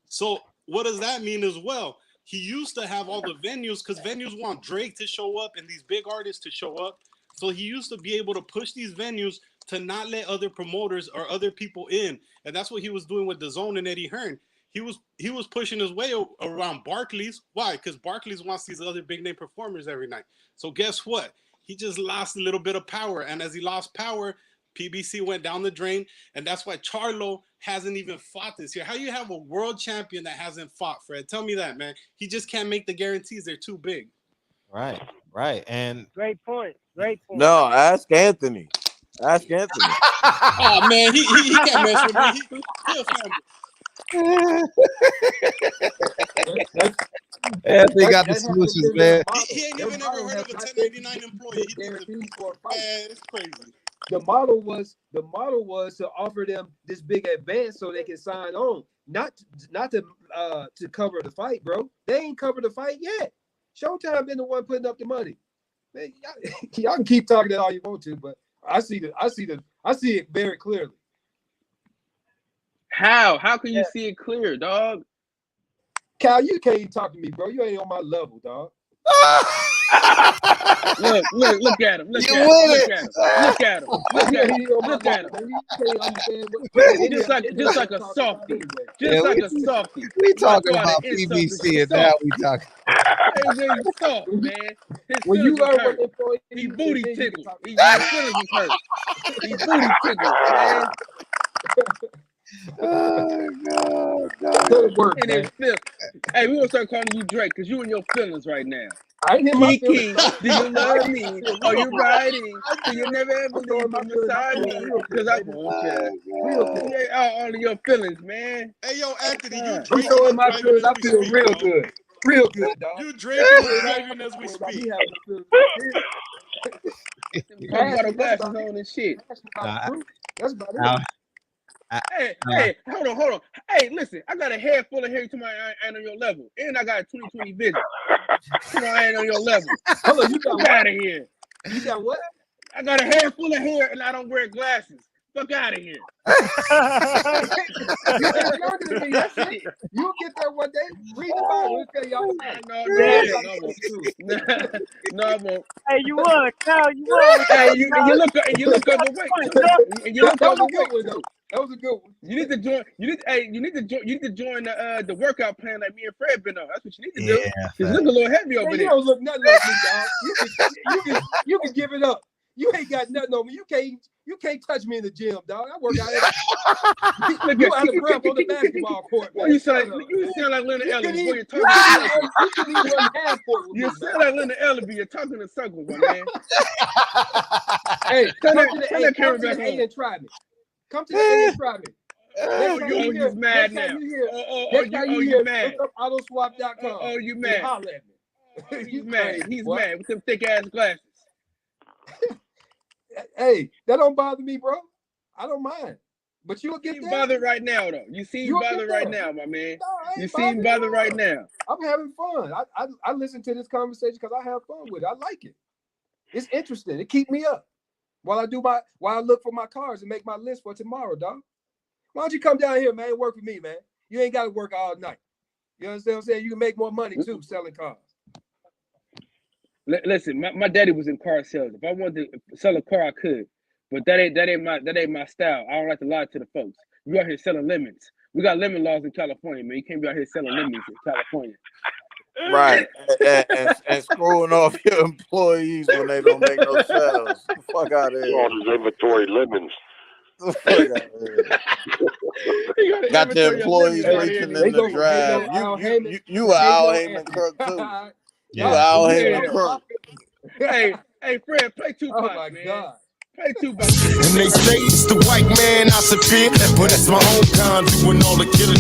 So what does that mean as well? He used to have all the venues because venues want Drake to show up and these big artists to show up. So he used to be able to push these venues to not let other promoters or other people in. And that's what he was doing with DAZN and Eddie Hearn. He was pushing his way around Barclays. Why? Because Barclays wants these other big name performers every night. So guess what? He just lost a little bit of power. And as he lost power, PBC went down the drain. And that's why Charlo hasn't even fought this year. How you have a world champion that hasn't fought, Fred? Tell me that, man. He just can't make the guarantees. They're too big. Right. And great point. No, ask Anthony. Oh man, he can't mess with me. He'll find Anthony got the solutions, man. He ain't even ever heard of a 1099 employee. He thinks it's crazy. The model was to offer them this big advance so they can sign on, not to cover the fight, bro. They ain't covered the fight yet. Showtime been the one putting up the money. Man, y'all can keep talking that all you want to, but I see it very clearly. How can you see it clear, dog? Cal, you can't even talk to me, bro. You ain't on my level, dog. Look at him. Look at him. Just like a softie. We talking about PBC and now we talking. He's soft, man. When you learn what employee, he booty tickled. His feelings was hurt. He booty tickled, man. Oh God. Hey, we gonna start calling you Drake because you in your feelings right now. I ain't in my Kiki, do you love me? Are you riding? Do you never ever leave me beside me? Because I won't. All of your feelings, man. Hey, yo, Anthony, you I'm showing my feelings. I feel real good. Real good, dog. You drinking and driving as we speak. Got glasses on and shit. That's about it. Hey, hold on. Hey, listen, I got a head full of hair to my I ain't on your level. And I got a 20/20 vision. I ain't on your level. Hold on, you got out of here. You got what? I got a head full of hair and I don't wear glasses. Fuck out of here. You'll get there one day. Read the Bible. Tell y'all. No, I won't. Hey, you won, Cal. You won. Hey, you look overweight. You look overweight too. That was a good one. You need to join. You need to join the workout plan like me and Fred been on. That's what you need to do. You look a little heavy over there. You don't look nothing like me, dog. You can give it up. You ain't got nothing on me. You can't touch me in the gym, dog. I work out. You out of breath on the basketball court. You sound like Leonard Ellerby. You sound like Leonard Ellerby. You're talking in circles, my man. Hey, come to the A and try me. Come to the A and try me. You're mad now. You mad? Look up autoswap.com. Oh, you mad? Holler at me. He's mad. He's mad with them thick ass glasses. Hey, that don't bother me, bro. I don't mind. But you'll get there. Bothered right now, though. You seem bothered right now, my man. No, you seem bothered right now. I'm having fun. I listen to this conversation because I have fun with it. I like it. It's interesting. It keeps me up while I look for my cars and make my list for tomorrow, dog. Why don't you come down here, man, and work for me, man? You ain't got to work all night. You understand what I'm saying? You can make more money too selling cars. Listen, my daddy was in car sales. If I wanted to sell a car, I could, but that ain't my style. I don't like to lie to the folks. You out here selling lemons. We got lemon laws in California, man. You can't be out here selling lemons in California. Right, and screwing off your employees when they don't make no sales. Get the fuck out of here. All these inventory lemons. Get the fuck out of here. Got your employees reaching in the drive. You an Al Heyman crook too. You an Al Heyman crook. Hey, Fred, play Tupac, oh my man. God. Play Tupac. And they say it's the white man I severe, but it's my own kind doing all the killing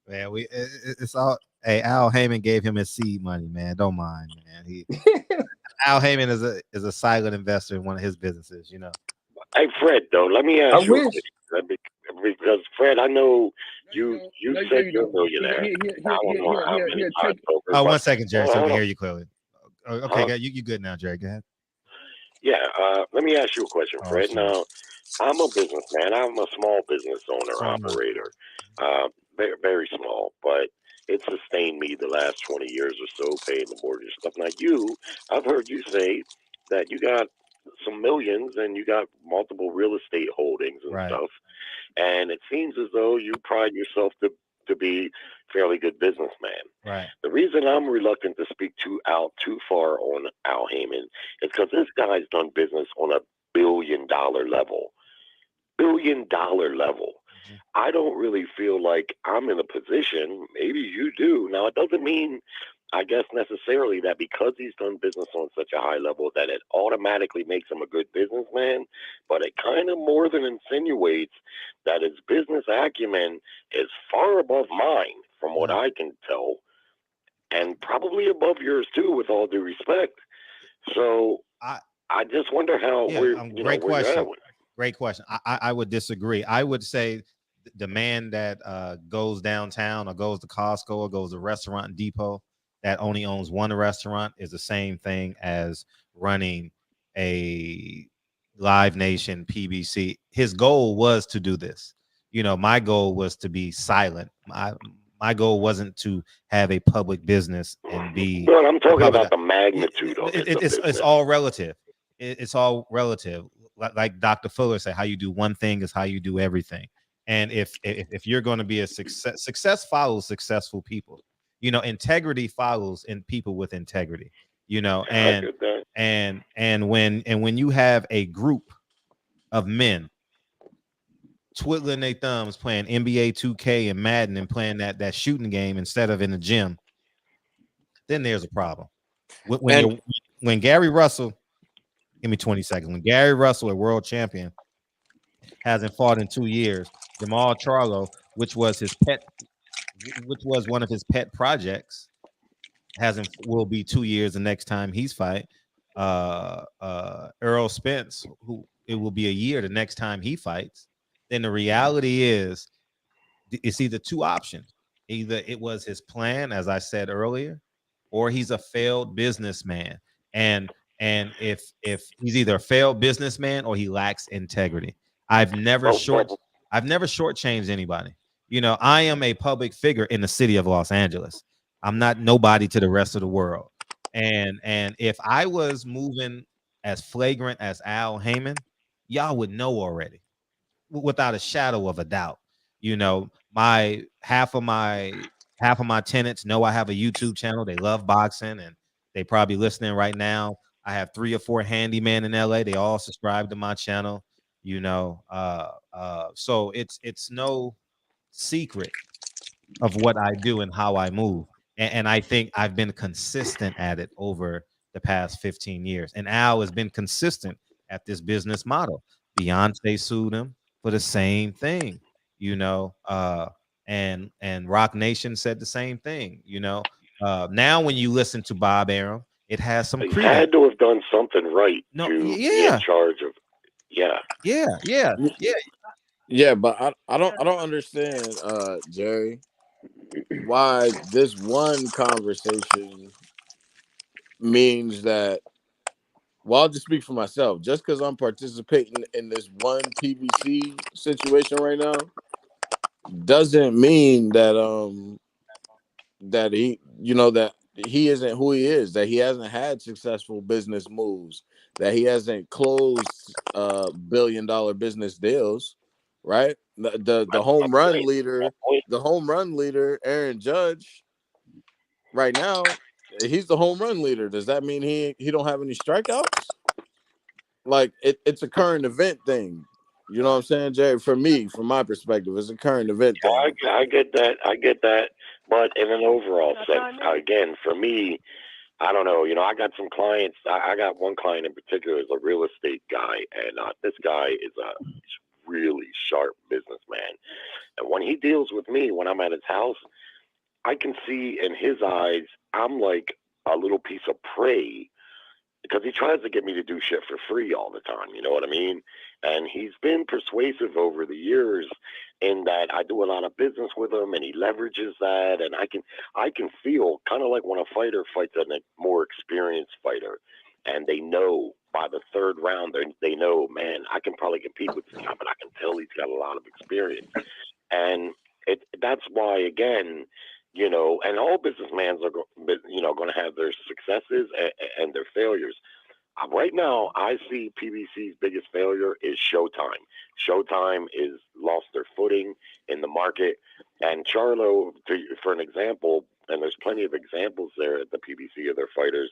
Man, it's all. Hey, Al Heyman gave him his seed money, man. Don't mind, man. Al Heyman is a silent investor in one of his businesses, you know. Hey, Fred, though, let me ask you a question, because Fred, I know you said you're a millionaire. Oh, 1 second, Jerry, so I can hear you clearly. Okay, you good now, Jerry? Go ahead. Yeah, let me ask you a question, Fred. Now, I'm a businessman. I'm a small business owner, operator. Very, very small, but it sustained me the last 20 years or so, paying the mortgage stuff. Now, I've heard you say that you got some millions and you got multiple real estate holdings and stuff. And it seems as though you pride yourself to be a fairly good businessman. Right. The reason I'm reluctant to speak too far on Al Heyman is because this guy's done business on a $1 billion level. $1 billion level. I don't really feel like I'm in a position, maybe you do. Now, it doesn't mean, I guess, necessarily that because he's done business on such a high level that it automatically makes him a good businessman, but it kind of more than insinuates that his business acumen is far above mine, from what I can tell, and probably above yours too, with all due respect. So I just wonder how great question. Great question. I would disagree. I would say the man that goes downtown or goes to Costco or goes to Restaurant Depot that only owns one restaurant is the same thing as running a Live Nation, PBC. His goal was to do this. You know, my goal was to be silent. My goal wasn't to have a public business and be. But I'm talking about the magnitude of it. It's all relative. It's all relative. Like Dr. Fuller said, how you do one thing is how you do everything. And if you're going to be a success follows successful people. You know, integrity follows in people with integrity. You know, and when you have a group of men twiddling their thumbs playing NBA 2K and Madden and playing that shooting game instead of in the gym, then there's a problem. When Gary Russell, give me 20 seconds. When Gary Russell, a world champion, hasn't fought in 2 years, Jamal Charlo, which was one of his pet projects, will be 2 years the next time he's fight. Earl Spence, who it will be a year the next time he fights. Then the reality is, it's either two options. Either it was his plan, as I said earlier, or he's a failed businessman. And if he's either a failed businessman or he lacks integrity. I've never shortchanged anybody. You know, I am a public figure in the city of Los Angeles. I'm not nobody to the rest of the world. And if I was moving as flagrant as Al Heyman, y'all would know already, without a shadow of a doubt. You know, half of my tenants know I have a YouTube channel. They love boxing and they probably listening right now. I have 3 or 4 handyman in LA. They all subscribe to my channel. You know, so it's no secret of what I do and how I move. And I think I've been consistent at it over the past 15 years. And Al has been consistent at this business model. Beyonce sued him for the same thing, you know, and Rock Nation said the same thing, you know. Now when you listen to Bob Arum, it has some credence. He had to have done something right to be in charge of. Yeah, but I don't understand, Jerry, why this one conversation means that. Well, I'll just speak for myself. Just because I'm participating in this one PBC situation right now doesn't mean that that he isn't who he is, that he hasn't had successful business moves, that he hasn't closed billion-dollar business deals, right? The home run leader, Aaron Judge, right now, he's the home run leader. Does that mean he don't have any strikeouts? Like it's a current event thing. You know what I'm saying, Jay? For me, from my perspective, it's a current event thing. I get that. But in an overall sense, again, for me, I don't know. I got some clients. I got one client in particular is a real estate guy, and this guy is a really sharp businessman. And when he deals with me, when I'm at his house, I can see in his eyes, I'm like a little piece of prey because he tries to get me to do shit for free all the time. You know what I mean? And he's been persuasive over the years in that I do a lot of business with him, and he leverages that. And I can feel kind of like when a fighter fights a more experienced fighter, and they know by the third round, they know, man, I can probably compete with this guy, but I can tell he's got a lot of experience. And that's why, again, and all businessmen are, going to have their successes and their failures. Right now, I see PBC's biggest failure is Showtime. Showtime is lost their footing in the market. And Charlo, for an example, and there's plenty of examples there at the PBC of their fighters,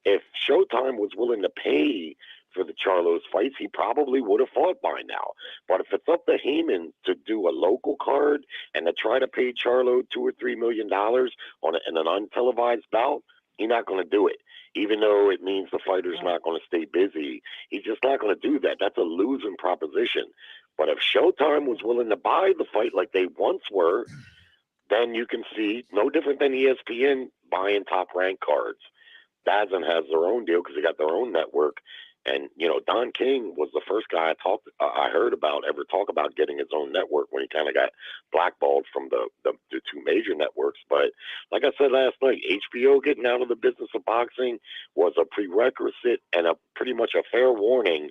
if Showtime was willing to pay for the Charlo's fights, he probably would have fought by now. But if it's up to Heyman to do a local card and to try to pay Charlo $2 or $3 million in an untelevised bout, he's not going to do it. Even though it means the fighter's not going to stay busy, he's just not going to do that. That's a losing proposition. But if Showtime was willing to buy the fight like they once were, then you can see no different than ESPN buying Top Rank cards. DAZN has their own deal because they got their own network. And, Don King was the first guy I heard about ever talk about getting his own network when he kind of got blackballed from the two major networks. But like I said last night, HBO getting out of the business of boxing was a prerequisite and pretty much a fair warning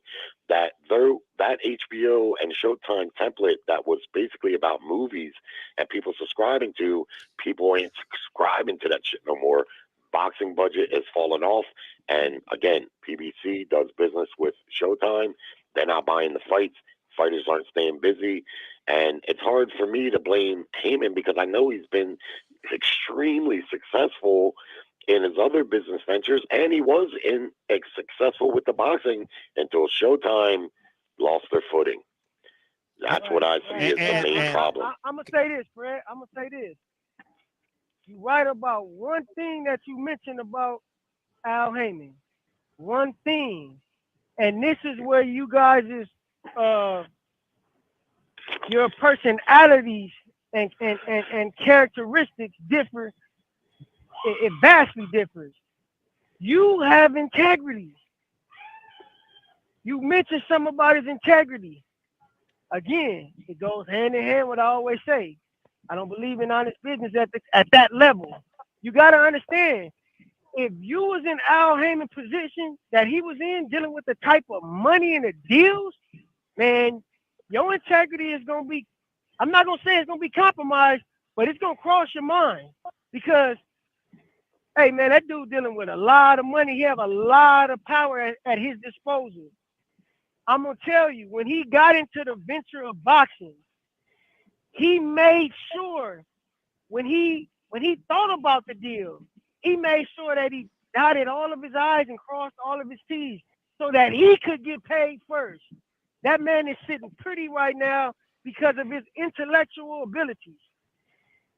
that that HBO and Showtime template that was basically about movies and people subscribing to, people ain't subscribing to that shit no more. Boxing budget has fallen off. And again, PBC does business with Showtime. They're not buying the fights. Fighters aren't staying busy. And it's hard for me to blame Heyman because I know he's been extremely successful in his other business ventures. And he was successful with the boxing until Showtime lost their footing. That's what I see as the main problem. I'm going to say this, Fred. I'm going to say this. You're right about one thing that you mentioned about Al Heyman. One thing. And this is where you guys is your personalities and characteristics differ. It vastly differs. You have integrity. You mentioned something about his integrity. Again, it goes hand in hand with what I always say. I don't believe in honest business at that level. You got to understand, if you was in Al Heyman's position that he was in, dealing with the type of money and the deals, man, your integrity is going to be, I'm not going to say it's going to be compromised, but it's going to cross your mind. Because, hey, man, that dude dealing with a lot of money. He have a lot of power at his disposal. I'm going to tell you, when he got into the venture of boxing, he made sure when he thought about the deal, he made sure that he dotted all of his I's and crossed all of his T's so that he could get paid first. That man is sitting pretty right now because of his intellectual abilities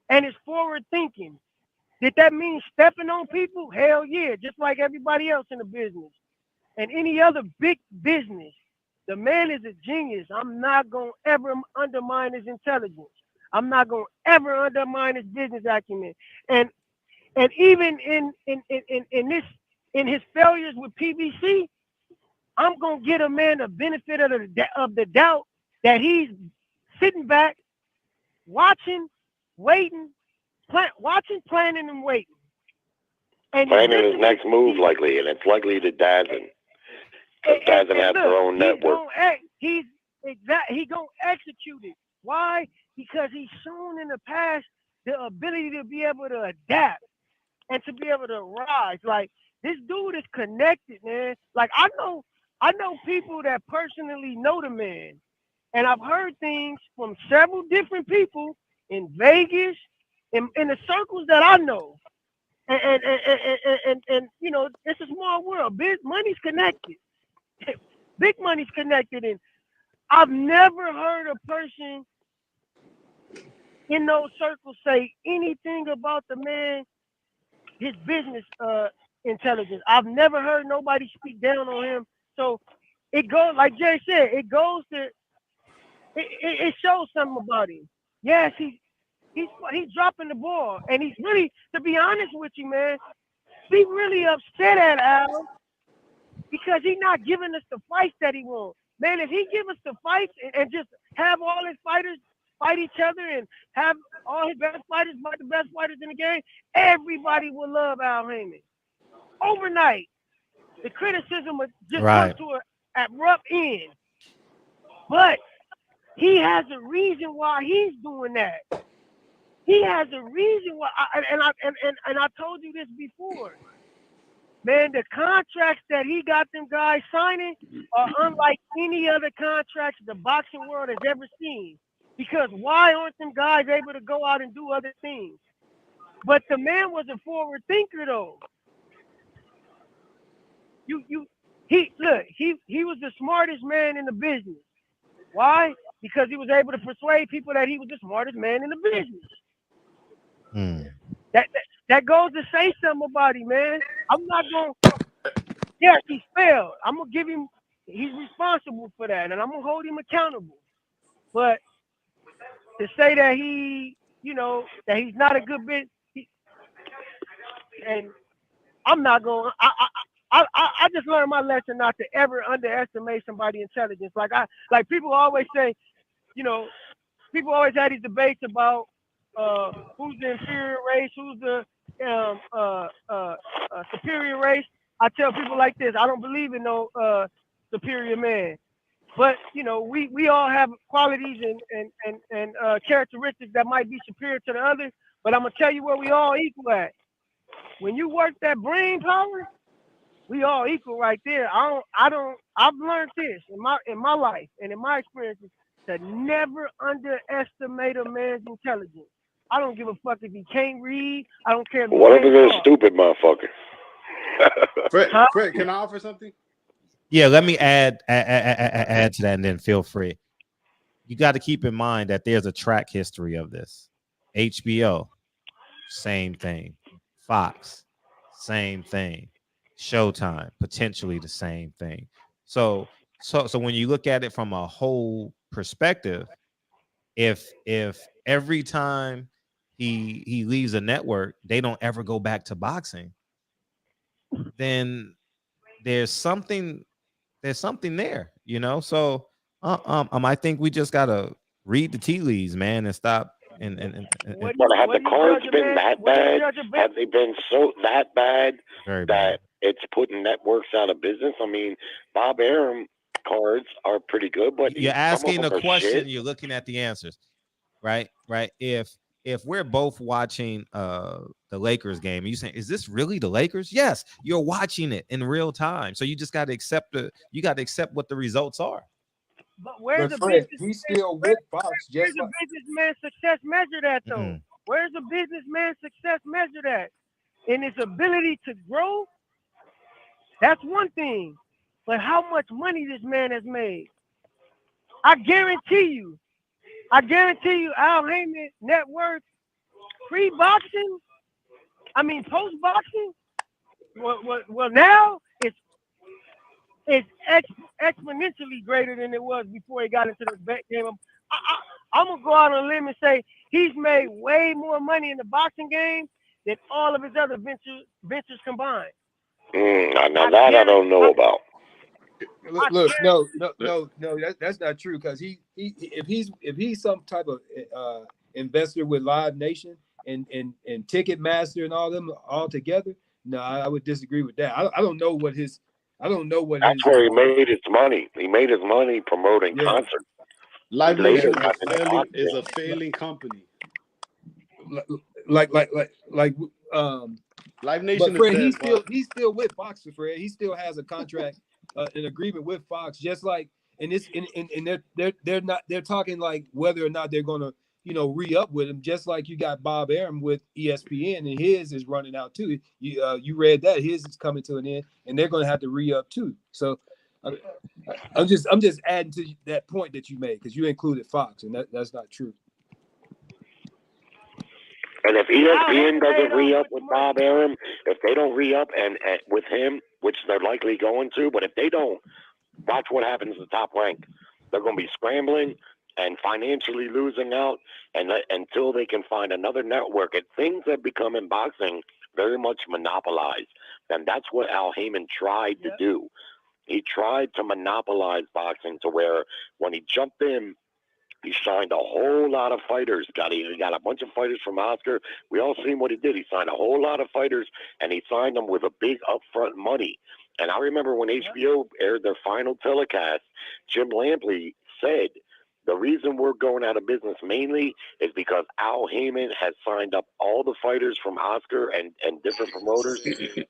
and his forward thinking. Did that mean stepping on people? Hell yeah, just like everybody else in the business and any other big business. The man is a genius. I'm not going to ever undermine his intelligence. I'm not going to ever undermine his business acumen. And even in his failures with PBC, I'm going to give a man the benefit of the doubt that he's sitting back, watching, waiting, planning, and waiting. And planning his next move likely, and it's likely to DAZN. Because DAZN has their own network. He gonna execute it. Why? Because he's shown in the past the ability to be able to adapt and to be able to rise. Like, this dude is connected, man. Like, I know people that personally know the man, and I've heard things from several different people in Vegas, in the circles that I know. And you know, it's a small world. Big money's connected. Big money's connected, and I've never heard a person in those circles say anything about the man, his business intelligence. I've never heard nobody speak down on him. So it goes, like Jay said, it goes to it shows something about him. Yes, he's dropping the ball, and he's really, to be honest with you, man, be really upset at Al because he's not giving us the fights that he wants. Man, if he give us the fights and just have all his fighters fight each other and have all his best fighters fight the best fighters in the game, everybody will love Al Haney. Overnight, the criticism would just come to an abrupt end. But he has a reason why he's doing that. He has a reason why, and I told you this before. Man, the contracts that he got them guys signing are unlike any other contracts the boxing world has ever seen. Because why aren't them guys able to go out and do other things? But the man was a forward thinker, though. He was the smartest man in the business. Why? Because he was able to persuade people that he was the smartest man in the business. That goes to say something about him, man. I'm not going to, yes, he failed. I'm going to give him, he's responsible for that, and I'm going to hold him accountable. But to say that he, you know, that he's not a good bit, and I'm not going, I just learned my lesson not to ever underestimate somebody's intelligence. Like people always say, you know, people always have these debates about who's the inferior race, who's the superior race. I tell people like this: I don't believe in no superior man, but you know, we all have qualities and characteristics that might be superior to the other. But I'm gonna tell you where we all equal at. When you work that brain power, we all equal right there. I've learned this in my life and in my experiences to never underestimate a man's intelligence. I don't give a fuck if he can't read. I don't care if what if they're stupid motherfucker? Fred, can I offer something? Yeah, let me add to that, and then feel free. You got to keep in mind that there's a track history of this. HBO, same thing. Fox, same thing. Showtime, potentially the same thing. So when you look at it from a whole perspective, if every time he leaves a network, they don't ever go back to boxing, then there's something there, you know. So I think we just gotta read the tea leaves, man, and stop and But have the cards been that bad? Have they been so that bad that it's putting networks out of business? I mean, Bob Arum cards are pretty good, but you're asking a question, you're looking at the answers, right? If we're both watching the Lakers game, you saying, is this really the Lakers? Yes, you're watching it in real time. So you just got to accept what the results are. But where's the Fred, business? he's still with Fox. Where's the businessman's success measured at, though? Where's the businessman's success measured at? In his ability to grow? That's one thing. But how much money this man has made? I guarantee you, Al Haney net worth pre-boxing, post-boxing, well now it's exponentially greater than it was before he got into the game. I'm going to go out on a limb and say he's made way more money in the boxing game than all of his other ventures combined. Now that I don't know about. Look, no, that's not true. Because if he's some type of investor with Live Nation and Ticketmaster and all them all together, no, I would disagree with that. I don't know what his. That's where he made his money. He made his money promoting concerts. Live Nation is a failing company. Live Nation. But Fred, is dead, he's still with Fox. Fred, he still has a contract, an agreement with Fox. Just like, and they're talking like whether or not they're gonna re-up with him. Just like you got Bob Arum with ESPN, and his is running out too. You read that his is coming to an end, and they're gonna have to re-up too. So. I'm just adding to that point that you made because you included Fox, and that's not true. And if ESPN doesn't re-up with Bob Arum, if they don't re-up and with him, which they're likely going to, but if they don't, watch what happens to Top Rank. They're going to be scrambling and financially losing out, and until they can find another network. And things have become in boxing very much monopolized, and that's what Al Heyman tried to do. He tried to monopolize boxing to where when he jumped in, he signed a whole lot of fighters. He got a bunch of fighters from Oscar. We all seen what he did. He signed a whole lot of fighters, and he signed them with a big upfront money. And I remember when HBO aired their final telecast, Jim Lampley said, the reason we're going out of business mainly is because Al Heyman has signed up all the fighters from Oscar and different promoters,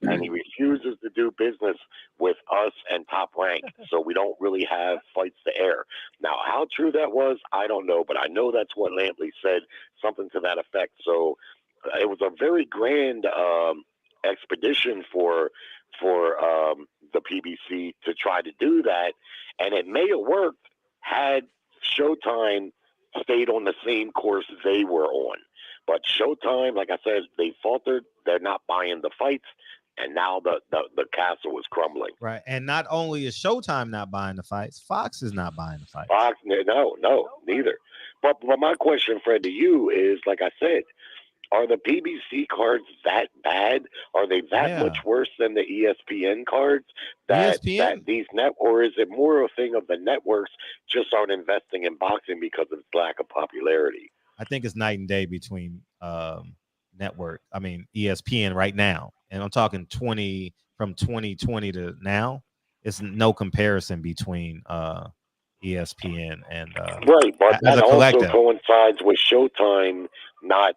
and he refuses to do business with us and Top Rank. So we don't really have fights to air. Now, how true that was, I don't know, but I know that's what Lampley said, something to that effect. So it was a very grand expedition for the PBC to try to do that, and it may have worked had Showtime stayed on the same course they were on. But Showtime, like I said, they faltered. They're not buying the fights, and now the castle is crumbling. Right, and not only is Showtime not buying the fights, Fox is not buying the fights. Fox, no, neither. But my question, Fred, to you is, like I said, are the PBC cards that bad? Are they that much worse than the ESPN cards? That these or is it more a thing of the networks just aren't investing in boxing because of its lack of popularity? I think it's night and day between ESPN right now, and I'm talking from 2020 to now. It's no comparison between ESPN and right, but that also collective coincides with Showtime not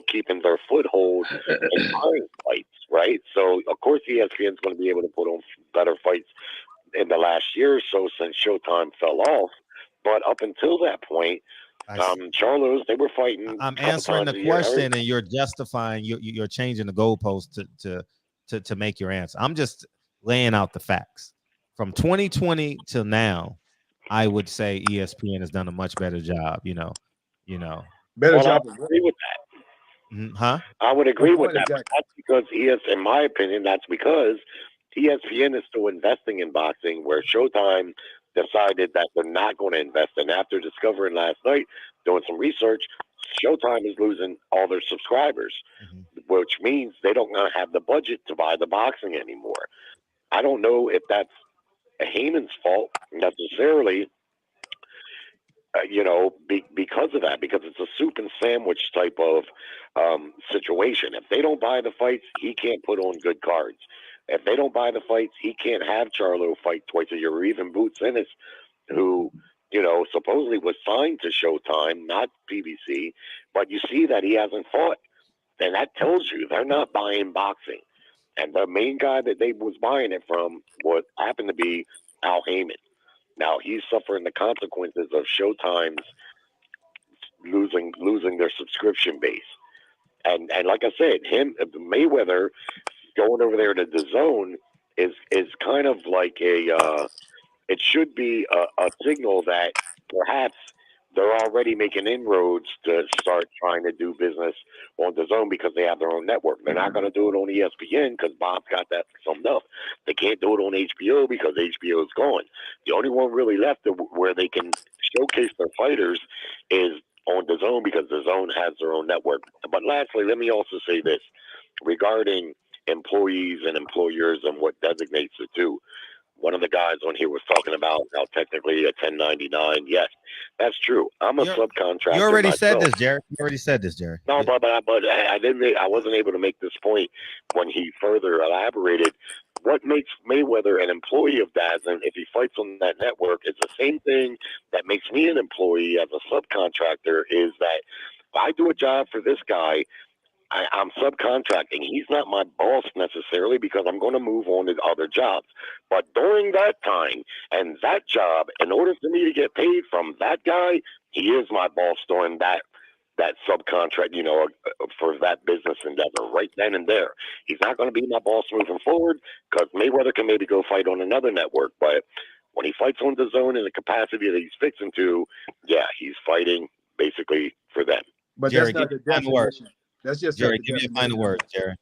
keeping their foothold in buying fights, right? So of course ESPN's going to be able to put on better fights in the last year or so since Showtime fell off, but up until that point, Charlos, they were fighting. I'm answering the question, and you're justifying. You're changing the goalpost to make your answer. I'm just laying out the facts. From 2020 till now, I would say ESPN has done a much better job. Better job. I would agree with that. I would agree with that. Exactly. That's because in my opinion, that's because ESPN is still investing in boxing, where Showtime decided that they're not going to invest. And after discovering last night, doing some research, Showtime is losing all their subscribers, which means they don't have the budget to buy the boxing anymore. I don't know if that's Heyman's fault necessarily, because of that, because it's a soup and sandwich type of situation. If they don't buy the fights, he can't put on good cards. If they don't buy the fights, he can't have Charlo fight twice a year, or even Boots Ennis, who, supposedly was signed to Showtime, not PBC, but you see that he hasn't fought. And that tells you they're not buying boxing. And the main guy that they was buying it from happened to be Al Heyman. Now he's suffering the consequences of Showtime's losing their subscription base. And like I said, Mayweather going over there to DAZN is kind of like it should be a signal that perhaps they're already making inroads to start trying to do business on DAZN because they have their own network. They're not going to do it on ESPN because Bob's got that summed up. They can't do it on HBO because HBO is gone. The only one really left where they can showcase their fighters is on DAZN because DAZN has their own network. But lastly, let me also say this regarding employees and employers and what designates the two. One of the guys on here was talking about how technically a 1099. Yes, that's true. I'm a subcontractor. You already myself. said this, Jerry. You already said this, Jerry. No, but I didn't. I wasn't able to make this point when he further elaborated. What makes Mayweather an employee of DAZN if he fights on that network is the same thing that makes me an employee as a subcontractor. Is that if I do a job for this guy, I'm subcontracting. He's not my boss necessarily because I'm going to move on to other jobs. But during that time and that job, in order for me to get paid from that guy, he is my boss during that subcontract, for that business endeavor right then and there. He's not going to be my boss moving forward because Mayweather can maybe go fight on another network. But when he fights on DAZN in the capacity that he's fixing to, yeah, he's fighting basically for them. But Jerry, that's not the definition. That's just Jerry, give me a final word, Jerry.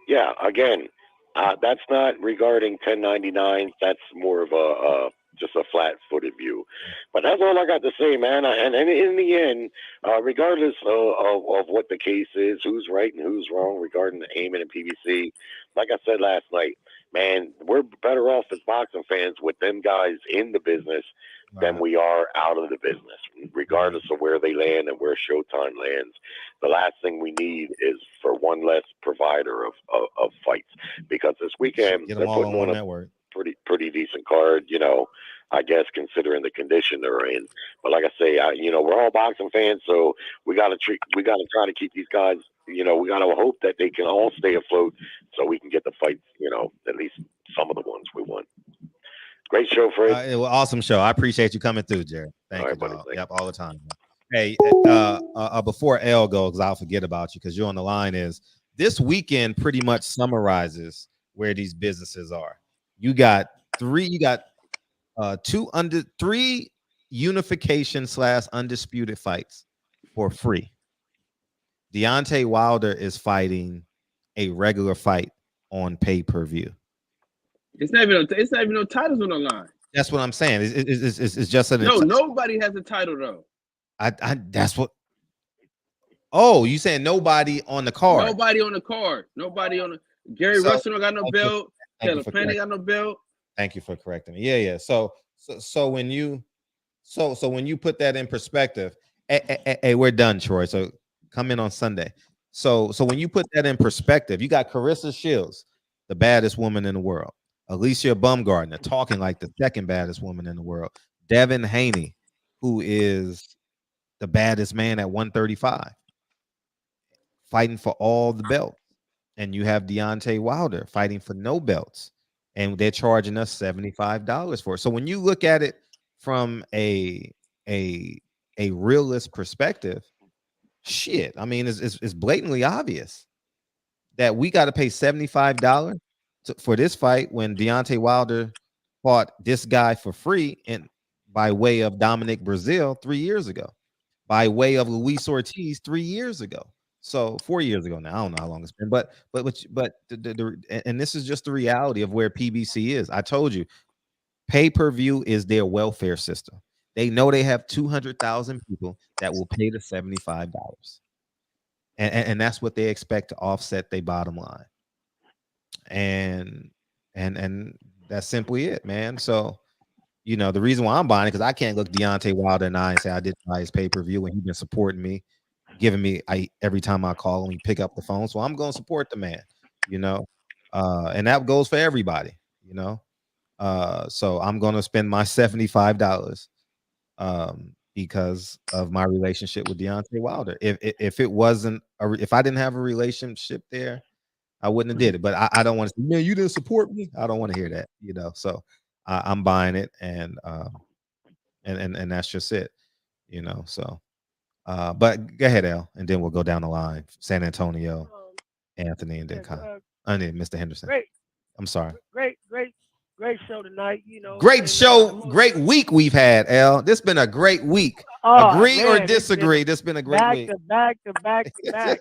Yeah, again, that's not regarding 1099. That's more of a just a flat-footed view. But that's all I got to say, man. And in the end, regardless of what the case is, who's right and who's wrong regarding the Heyman and PBC, like I said last night, man, we're better off as boxing fans with them guys in the business than we are out of the business, regardless of where they land and where Showtime lands. The last thing we need is for one less provider of fights, because this weekend they're putting on a pretty decent card, I guess, considering the condition they're in. But like I say, we're all boxing fans, so we got to try to keep these guys. We got to hope that they can all stay afloat, so we can get the fights. At least some of the ones we want. Great show, Fred. It was an awesome show. I appreciate you coming through, Jerry. Thank you, buddy. Yep, all the time. Hey, before L goes, because I'll forget about you because you're on the line, is this weekend pretty much summarizes where these businesses are. You got three unification / undisputed fights for free. Deontay Wilder is fighting a regular fight on pay-per-view. It's not even no titles on the line. That's what I'm saying. It's just nobody has a title though. That's what. Oh, you saying nobody on the card? Nobody on the card. Nobody on the. Gary Russell don't got no belt. Taylor Planning got no belt. Thank you for correcting me. Yeah. So when you put that in perspective, hey, we're done, Troy. So come in on Sunday. So when you put that in perspective, you got Carissa Shields, the baddest woman in the world. Alicia Baumgardner, talking like the second baddest woman in the world. Devin Haney, who is the baddest man at 135, fighting for all the belts. And you have Deontay Wilder fighting for no belts, and they're charging us $75 for it. So when you look at it from a realist perspective, shit, I mean, it's blatantly obvious that we got to pay $75 for this fight when Deontay Wilder fought this guy for free and by way of Dominic Brazil 3 years ago, by way of Luis Ortiz 3 years ago. So 4 years ago now, I don't know how long it's been, but and this is just the reality of where PBC is. I told you, pay-per-view is their welfare system. They know they have 200,000 people that will pay the $75, and that's what they expect to offset their bottom line. And that's simply it, man. So the reason why I'm buying it, because I can't look Deontay Wilder in the eye and say I didn't buy his pay-per-view when he's been supporting me, giving me every time I call him, he pick up the phone. So I'm going to support the man, and that goes for everybody, so I'm going to spend my $75 because of my relationship with Deontay Wilder. If it wasn't, if I didn't have a relationship there, I wouldn't have did it. But I don't want to say, man, you didn't support me. I don't want to hear that, So I'm buying it, and that's just it, So. But go ahead, Al, and then we'll go down the line. San Antonio, Anthony, and then Mr. Henderson. Great. I'm sorry. Great show tonight. Great show, great week we've had, Al. This has been a great week. Agree or disagree? This has been a great week. Back to back,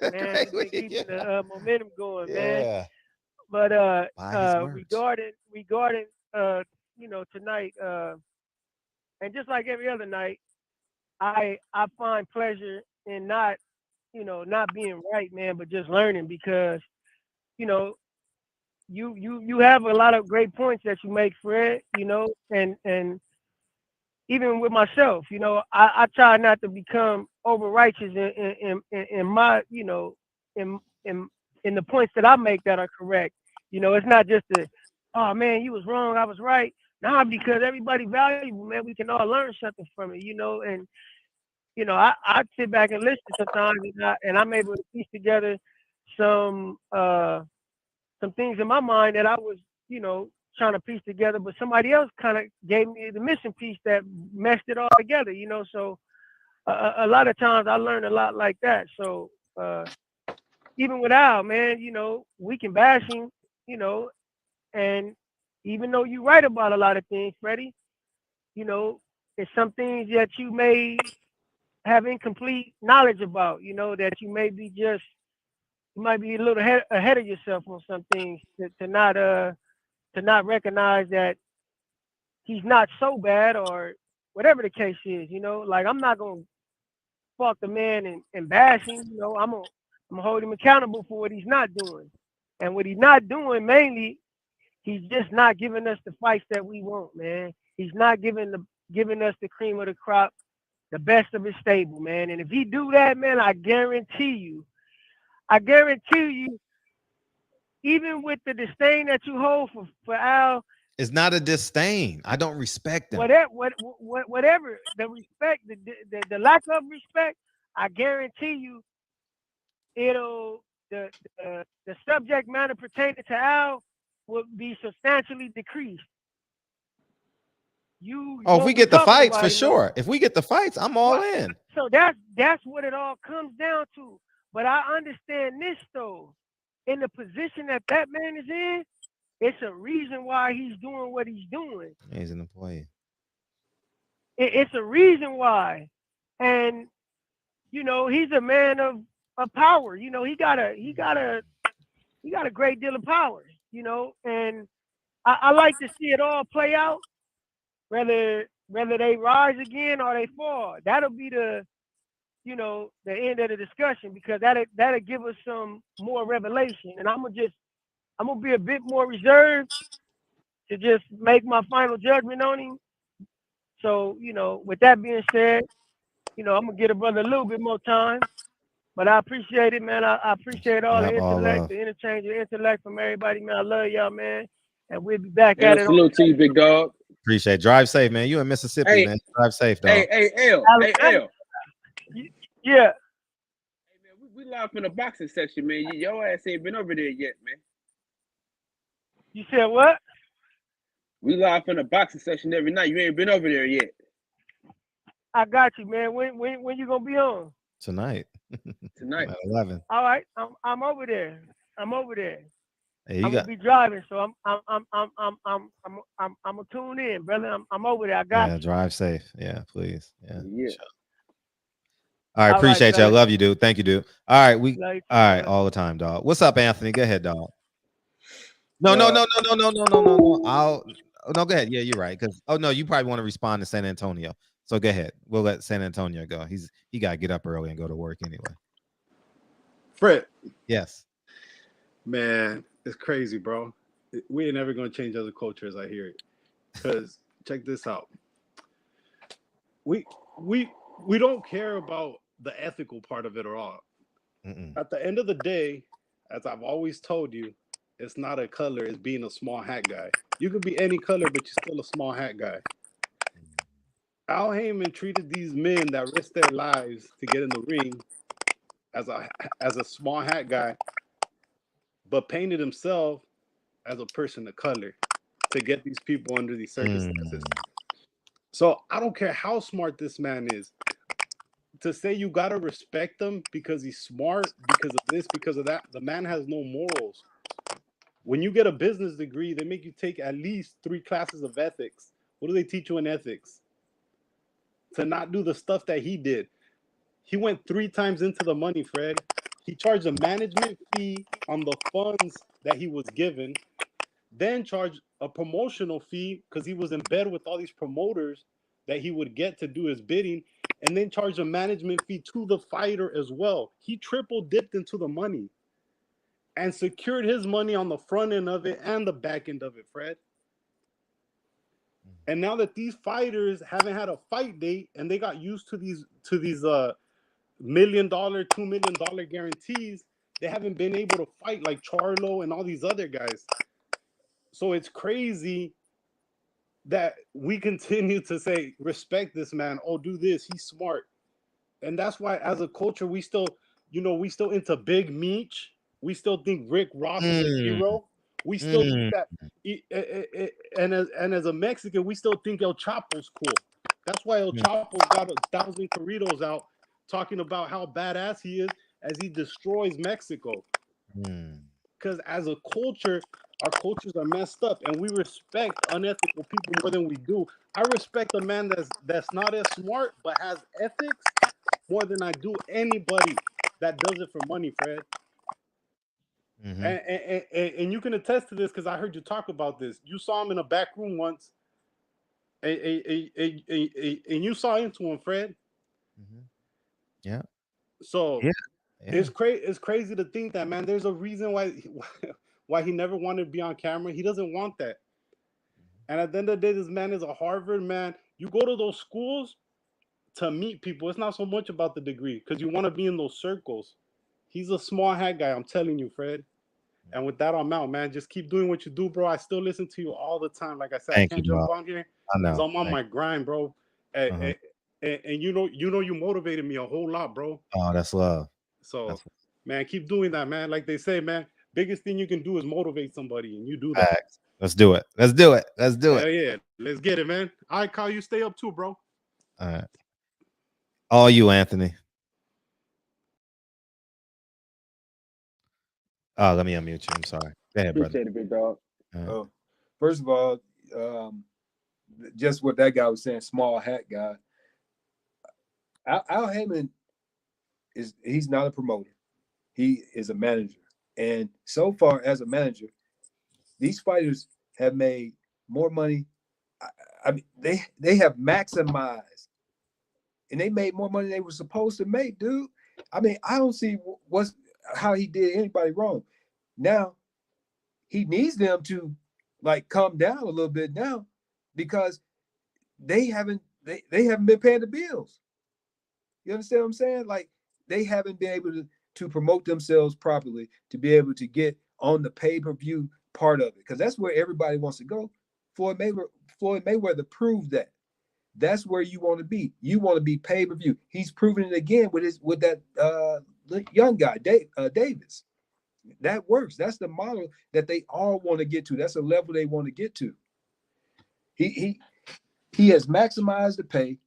man. Keeping the momentum going, man. But regarding tonight, and just like every other night, I find pleasure in not being right, man, but just learning, because, you have a lot of great points that you make, Fred, and even with myself, I try not to become over righteous in my, in the points that I make that are correct. It's not just oh man, you was wrong, I was right. Nah, because everybody valuable, man. We can all learn something from it, and I sit back and listen sometimes, and I'm able to piece together some things in my mind that I was, trying to piece together, but somebody else kind of gave me the missing piece that meshed it all together, So a lot of times I learned a lot like that. So even with Al, man, we can bash him, and even though you write about a lot of things, Freddie, there's some things that you may have incomplete knowledge about, that you may be you might be a little ahead of yourself on some things to not recognize that he's not so bad or whatever the case is, like I'm not gonna fuck the man and bash him, I'm gonna hold him accountable for what he's not doing. And what he's not doing mainly, he's just not giving us the fights that we want, man. He's not giving us the cream of the crop, the best of his stable, man. And if he do that, man, I guarantee you, even with the disdain that you hold for Al, it's not a disdain. I don't respect him. Whatever the respect, the lack of respect, I guarantee you, the subject matter pertaining to Al will be substantially decreased. If we get the fights, for sure. If we get the fights, I'm all in. So that's what it all comes down to. But I understand this though. In the position that man is in, it's a reason why he's doing what he's doing. He's an employee. It's a reason why. And he's a man of power. He got a great deal of power, and I like to see it all play out, whether they rise again or they fall. That'll be the end of the discussion, because that'll give us some more revelation. And I'm gonna be a bit more reserved to just make my final judgment on him. So, with that being said, I'm gonna give a brother a little bit more time. But I appreciate it, man. I appreciate all the intellect, the interchange of intellect from everybody, man. I love y'all, man. And we'll be back at it. Salute to you, big dog. Appreciate it. Drive safe, man. You in Mississippi, man. Drive safe, dog. Hey, L. Yeah. Hey, man, we live in the boxing section, man. Your ass ain't been over there yet, man. You said what? We live in the boxing section every night. You ain't been over there yet. I got you, man. When you gonna be on? Tonight. Tonight. At 11. All right, I'm over there. Hey, I'm gonna be driving, so I'm gonna tune in, brother. I'm over there. I got you. Drive safe. Yeah, please. Yeah. Sure. All right, appreciate you. I love you, dude. Thank you, dude. All right, all right, all the time, dog. What's up, Anthony? Go ahead, dog. No. No, go ahead. Yeah, you're right. Because you probably want to respond to San Antonio. So go ahead. We'll let San Antonio go. He got to get up early and go to work anyway. Fred. Yes. Man, it's crazy, bro. We ain't never going to change other cultures. I hear it. Because check this out. We don't care about the ethical part of it at all. At the end of the day, as I've always told you, it's not a color. It's being a small hat guy. You could be any color, but you're still a small hat guy. Al Heyman treated these men that risked their lives to get in the ring as a small hat guy, but painted himself as a person of color to get these people under these circumstances. So I don't care how smart this man is. To say you gotta respect him because he's smart, because of this, because of that, the man has no morals. When you get a business degree, they make you take at least 3 classes of ethics. What do they teach you in ethics? To not do the stuff that he did. He went 3 times into the money, Fred. He charged a management fee on the funds that he was given, then charged a promotional fee because he was in bed with all these promoters that he would get to do his bidding, and then charged a management fee to the fighter as well. He triple dipped into the money and secured his money on the front end of it and the back end of it, Fred. And now that these fighters haven't had a fight date and they got used to these $1 million, $2 million guarantees, they haven't been able to fight like Charlo and all these other guys. So it's crazy that we continue to say, respect this man. Oh, do this. He's smart. And that's why as a culture, we still into Big Meech We still think Rick Ross is a hero. We still think that, and as a Mexican, we still think El Chapo's cool. That's why El Chapo's got 1,000 corridos out talking about how badass he is as he destroys Mexico. Because as a culture, our cultures are messed up, and we respect unethical people more than we do. I respect a man that's not as smart but has ethics more than I do anybody that does it for money, Fred. And you can attest to this because I heard you talk about this. You saw him in a back room once, and you saw into him, Fred. Yeah. So it's crazy to think that, man. There's a reason why he never wanted to be on camera. He doesn't want that. And at the end of the day, this man is a Harvard man. You go to those schools to meet people. It's not so much about the degree because you want to be in those circles. He's a small hat guy. I'm telling you, Fred. And with that, I'm out, man. Just keep doing what you do, bro. I still listen to you all the time. Like I said, I can't jump on here because I'm on my grind, bro. And you know, you motivated me a whole lot, bro. Oh, that's love. So, man, keep doing that, man. Like they say, man, biggest thing you can do is motivate somebody, and you do that. Let's do it. Let's do it. Let's do it. Yeah, let's get it, man. I call you. Stay up too, bro. All right. All you, Anthony. Oh, let me unmute you. I'm sorry. Go ahead, brother. Appreciate it, big dog. First of all, just what that guy was saying, small hat guy. Al Heyman he's not a promoter. He is a manager. And so far as a manager, these fighters have made more money. I mean, they have maximized, and they made more money than they were supposed to make, dude. I mean, I don't see how he did anybody wrong. Now, he needs them to like calm down a little bit now because they haven't been paying the bills. You understand what I'm saying? Like they haven't been able to promote themselves properly to be able to get on the pay-per-view part of it, because that's where everybody wants to go. Floyd Mayweather proved that. That's where you want to be. You want to be pay-per-view. He's proven it again with that young guy, Davis. That works. That's the model that they all want to get to. That's a level they want to get to. He has maximized the pay.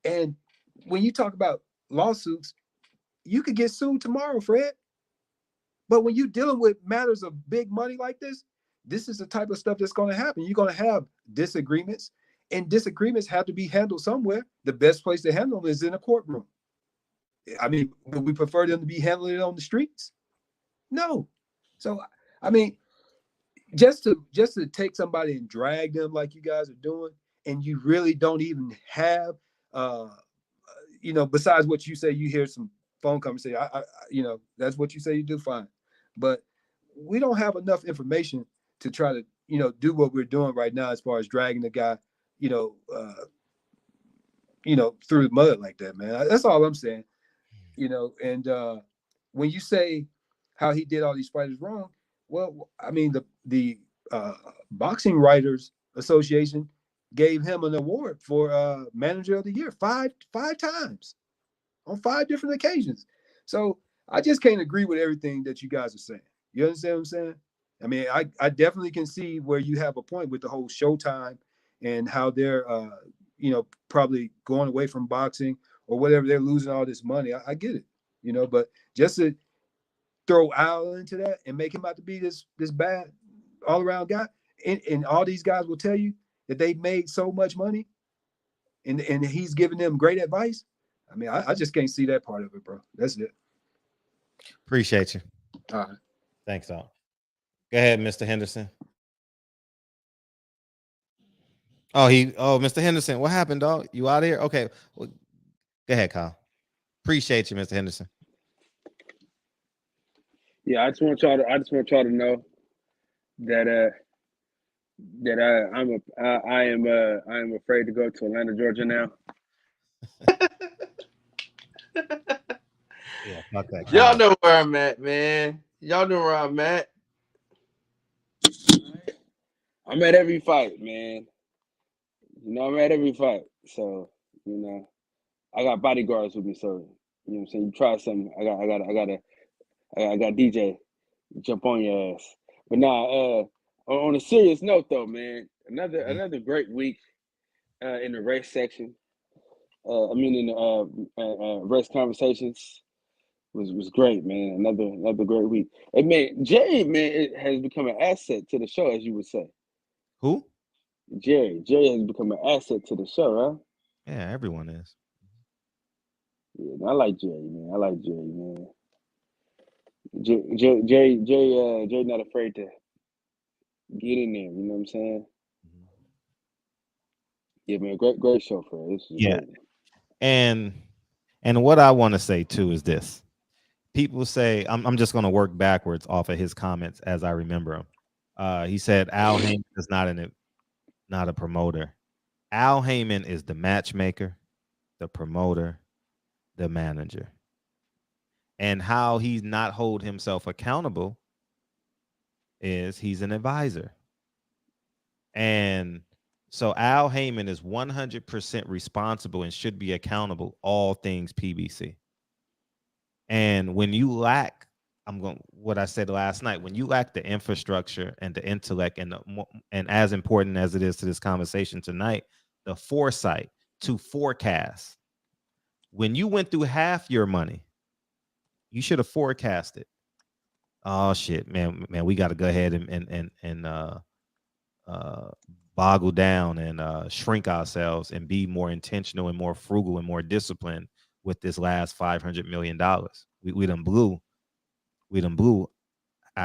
And when you talk about lawsuits, you could get sued tomorrow, Fred. But when you're dealing with matters of big money like this is the type of stuff that's going to happen. You're going to have disagreements, and disagreements have to be handled somewhere. The best place to handle them is in a courtroom. I mean, would we prefer them to be handling it on the streets? No. So, I mean, just to take somebody and drag them like you guys are doing, and you really don't even have, besides what you say, you hear some phone conversation. That's what you say you do, fine. But we don't have enough information to try to, do what we're doing right now as far as dragging the guy, through the mud like that, man. That's all I'm saying. And when you say how he did all these fighters wrong, well, I mean, the Boxing Writers Association gave him an award for Manager of the Year five times on 5 different occasions. So I just can't agree with everything that you guys are saying. You understand what I'm saying? I mean, I definitely can see where you have a point with the whole Showtime and how they're, probably going away from boxing or whatever. They're losing all this money. I get it, but just to throw Al into that and make him out to be this bad all around guy, and all these guys will tell you that they made so much money, and he's giving them great advice. I mean, I just can't see that part of it, bro. That's it. Appreciate you. All right. Thanks, all. Go ahead, Mr. Henderson. Mr. Henderson, what happened, dog? You out of here? Okay. Well, go ahead, Kyle. Appreciate you, Mr. Henderson. Yeah, I just want y'all to know that I am afraid to go to Atlanta, Georgia now. Yeah, fuck that. Y'all know where I'm at, man. Y'all know where I'm at. I'm at every fight, man. I'm at every fight. So, I got bodyguards with me. So, you know what I'm saying? You try something. I got I got DJ jump on your ass. But nah, on a serious note though, man, another great week in the race section. In the race conversations was great, man. Another great week. And man, Jerry, man, it has become an asset to the show, as you would say. Who? Jerry has become an asset to the show, huh? Yeah, everyone is. Yeah, I like Jerry, man. Jerry not afraid to get in there. You know what I'm saying? Yeah, man, great show for her. This is Yeah, great. and what I want to say too is this: people say I'm just going to work backwards off of his comments as I remember him. He said Al Heyman is not a promoter. Al Heyman is the matchmaker, the promoter, the manager. And how he's not hold himself accountable is he's an advisor. And so Al Heyman is 100% responsible and should be accountable all things PBC. And when you lack, what I said last night, when you lack the infrastructure and the intellect and as important as it is to this conversation tonight, the foresight to forecast. When you went through half your money, you should have forecasted. Oh shit, man, we got to go ahead and boggle down and shrink ourselves and be more intentional and more frugal and more disciplined with this last $500 million. We done blew a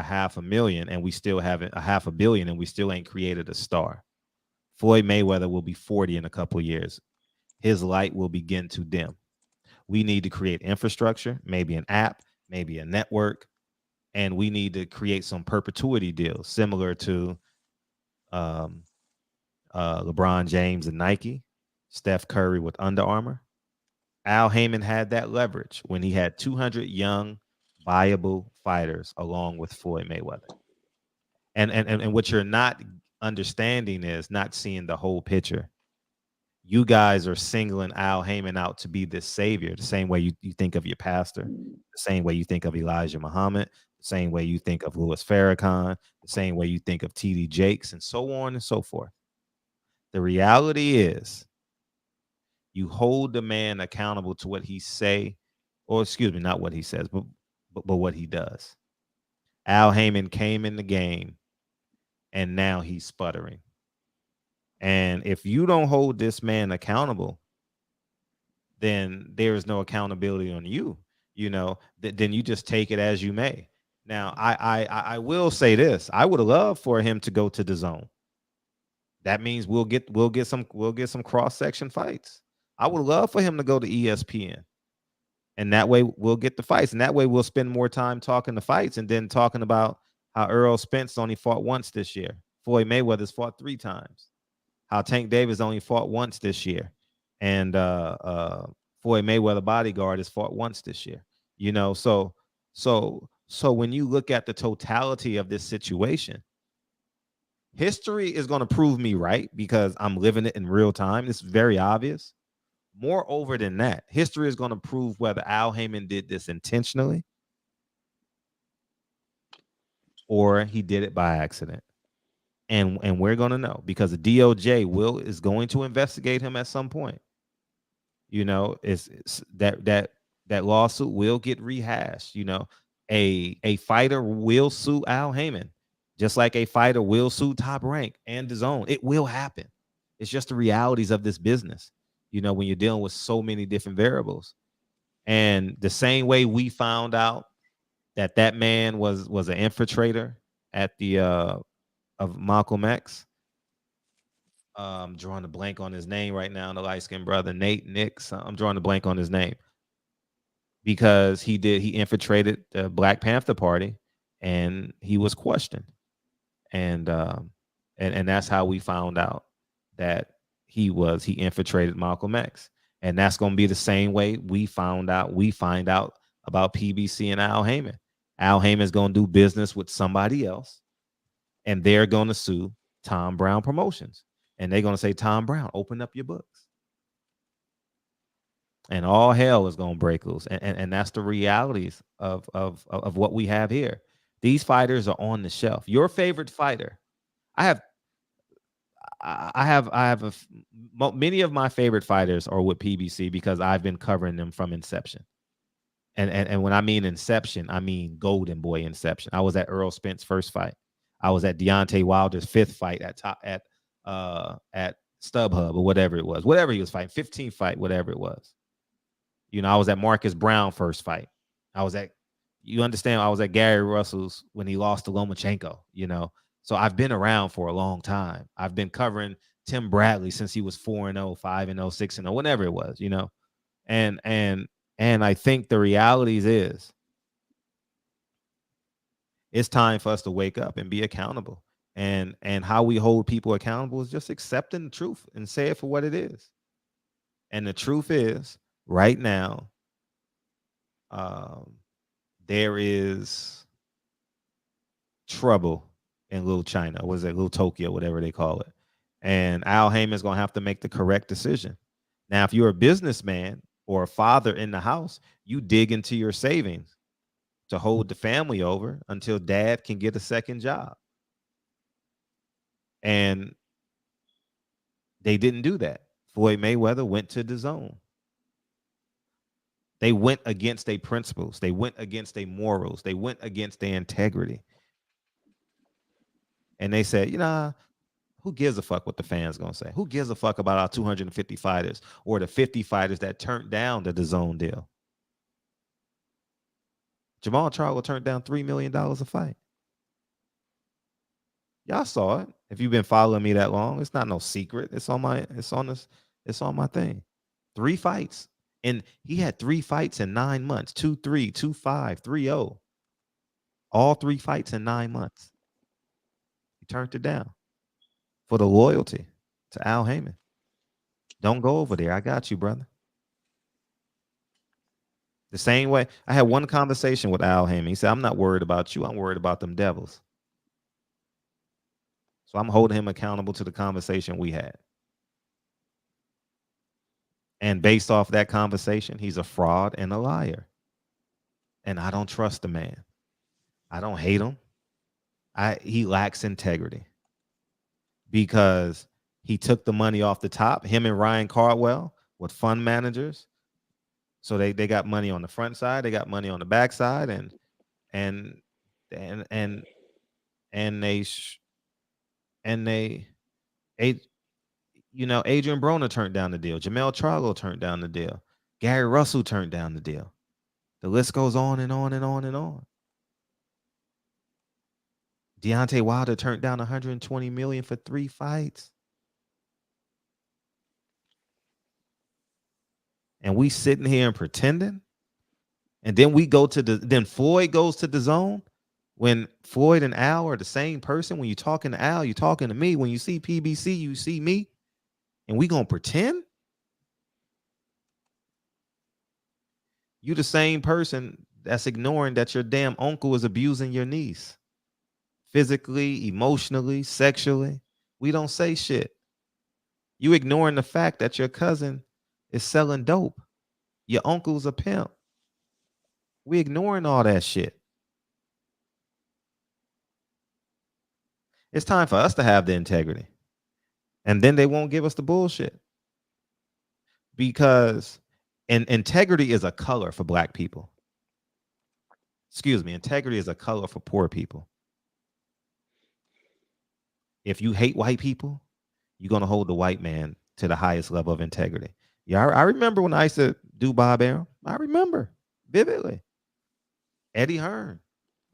$500,000 and we still haven't $500 million and we still ain't created a star. Floyd Mayweather will be 40 in a couple of years. His light will begin to dim. We need to create infrastructure, maybe an app, maybe a network, and we need to create some perpetuity deals similar to LeBron James and Nike, Steph Curry with Under Armour. Al Heyman had that leverage when he had 200 young, viable fighters along with Floyd Mayweather. And what you're not understanding is not seeing the whole picture. You guys are singling Al Heyman out to be this savior, the same way you think of your pastor, the same way you think of Elijah Muhammad, the same way you think of Louis Farrakhan, the same way you think of T.D. Jakes, and so on and so forth. The reality is you hold the man accountable to what he say, or excuse me, not what he says, but what he does. Al Heyman came in the game, and now he's sputtering. And if you don't hold this man accountable, then there is no accountability on you. You know, then you just take it as you may. Now, I will say this: I would love for him to go to the zone. That means we'll get some cross section fights. I would love for him to go to ESPN, and that way we'll get the fights, and that way we'll spend more time talking the fights and then talking about how Errol Spence only fought once this year. Floyd Mayweather's fought 3 times. How Tank Davis only fought once this year, and Floyd Mayweather bodyguard has fought once this year. You know, so when you look at the totality of this situation, history is going to prove me right because I'm living it in real time. It's very obvious. Moreover than that, history is going to prove whether Al Heyman did this intentionally or he did it by accident. And we're going to know because the DOJ is going to investigate him at some point. You know, it's that lawsuit will get rehashed. You know, a fighter will sue Al Heyman, just like a fighter will sue Top Rank and DAZN. It will happen. It's just the realities of this business. You know, when you're dealing with so many different variables, and the same way we found out that man was an infiltrator at the of Malcolm X. I'm drawing a blank on his name right now, the light-skinned brother, Nick. I'm drawing a blank on his name because he infiltrated the Black Panther Party and he was questioned. And that's how we found out that he infiltrated Malcolm X. And that's going to be the same way we find out about PBC and Al Heyman. Al Heyman's going to do business with somebody else, and they're going to sue Tom Brown Promotions. And they're going to say, Tom Brown, open up your books. and all hell is gonna break loose. And that's the realities of what we have here. These fighters are on the shelf. Your favorite fighter, many of my favorite fighters are with PBC because I've been covering them from inception. And when I mean inception, I mean golden boy inception. I was at Earl Spence's first fight. I was at Deontay Wilder's fifth fight at StubHub or whatever it was, whatever he was fighting, 15th fight, whatever it was. You know, I was at Marcus Brown first fight. You understand, I was at Gary Russell's when he lost to Lomachenko, you know. So I've been around for a long time. I've been covering Tim Bradley since he was 4-0, 5-0, 6-0, whatever it was, you know. And I think the realities is it's time for us to wake up and be accountable. And how we hold people accountable is just accepting the truth and say it for what it is. And the truth is, right now, there is trouble in Little China. What is it? Little Tokyo, whatever they call it. And Al Heyman's going to have to make the correct decision. Now, if you're a businessman or a father in the house, you dig into your savings to hold the family over until dad can get a second job. And they didn't do that. Floyd Mayweather went to the zone. They went against their principles. They went against their morals. They went against their integrity. And they said, you know, who gives a fuck what the fans gonna say? Who gives a fuck about our 250 fighters or the 50 fighters that turned down the DAZN deal? Jamal Charlo turned down $3 million a fight. Y'all saw it. If you've been following me that long, it's not no secret. It's on my thing. 3 fights. And he had 3 fights in 9 months. 2-3, 2-5, 3-0. All 3 fights in 9 months. He turned it down for the loyalty to Al Heyman. Don't go over there. I got you, brother. The same way, I had one conversation with Al Heyman. He said, I'm not worried about you. I'm worried about them devils. So I'm holding him accountable to the conversation we had. And based off that conversation, he's a fraud and a liar. And I don't trust the man. I don't hate him. He lacks integrity because he took the money off the top, him and Ryan Cardwell with fund managers. So they got money on the front side, they got money on the back side, and Adrian Broner turned down the deal. Jamel Charlo turned down the deal. Gary Russell turned down the deal. The list goes on and on and on and on. Deontay Wilder turned down $120 million for 3 fights. And we sitting here and pretending. And then then Floyd goes to the zone. When Floyd and Al are the same person, when you're talking to Al, you're talking to me. When you see PBC, you see me. And we gonna pretend? You the same person that's ignoring that your damn uncle is abusing your niece. Physically, emotionally, sexually. We don't say shit. You ignoring the fact that your cousin is selling dope. Your uncle's a pimp. We ignoring all that shit. It's time for us to have the integrity. And then they won't give us the bullshit. Because integrity is a color for black people. Excuse me, integrity is a color for poor people. If you hate white people, you're going to hold the white man to the highest level of integrity. Yeah, I remember when I used to do Bob Arum. I remember vividly. Eddie Hearn.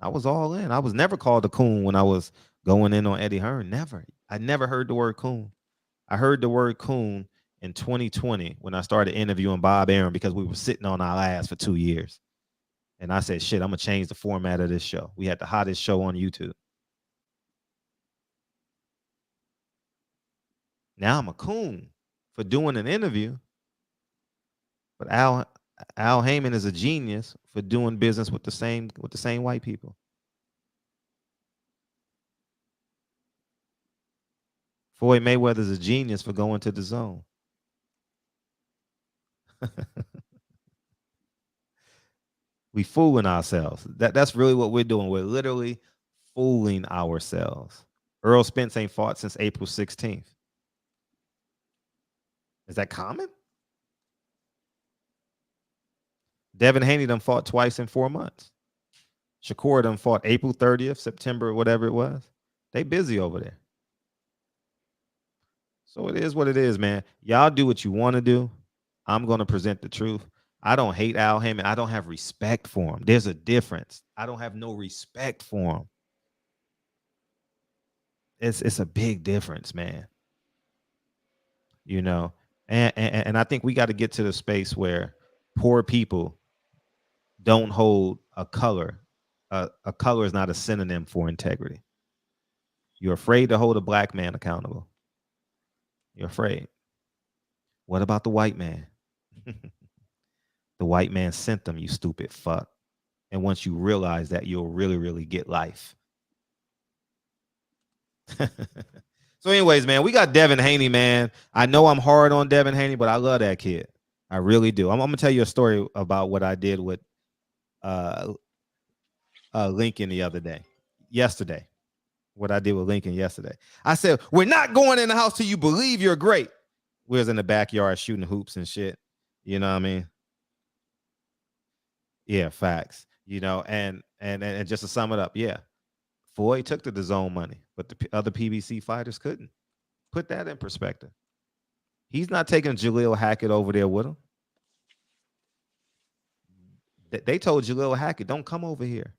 I was all in. I was never called a coon when I was going in on Eddie Hearn. Never. I never heard the word coon. I heard the word coon in 2020 when I started interviewing Bob Arum because we were sitting on our ass for 2 years. And I said, shit, I'm going to change the format of this show. We had the hottest show on YouTube. Now I'm a coon for doing an interview. But Al Heyman is a genius for doing business with the same white people. Floyd Mayweather is a genius for going to the zone. We fooling ourselves. That's really what we're doing. We're literally fooling ourselves. Earl Spence ain't fought since April 16th. Is that common? Devin Haney done fought twice in 4 months. Shakur done fought April 30th, September, whatever it was. They busy over there. So it is what it is, man. Y'all do what you want to do. I'm going to present the truth. I don't hate Al Haymon. I don't have respect for him. There's a difference. I don't have no respect for him. It's a big difference, man. You know, and I think we got to get to the space where poor people don't hold a color. A color is not a synonym for integrity. You're afraid to hold a black man accountable. You're afraid. What about the white man? The white man sent them, you stupid fuck. And once you realize that, you'll really, really get life. So anyways, man, we got Devin Haney, man. I know I'm hard on Devin Haney, but I love that kid. I really do. I'm going to tell you a story about what I did with Lincoln yesterday. What I did with Lincoln yesterday. I said, we're not going in the house till you believe you're great. We was in the backyard shooting hoops and shit. You know what I mean? Yeah, facts. You know, and just to sum it up, yeah, Floyd took the DAZN money, but the other PBC fighters couldn't. Put that in perspective. He's not taking Jaleel Hackett over there with him. They told Jaleel Hackett, don't come over here.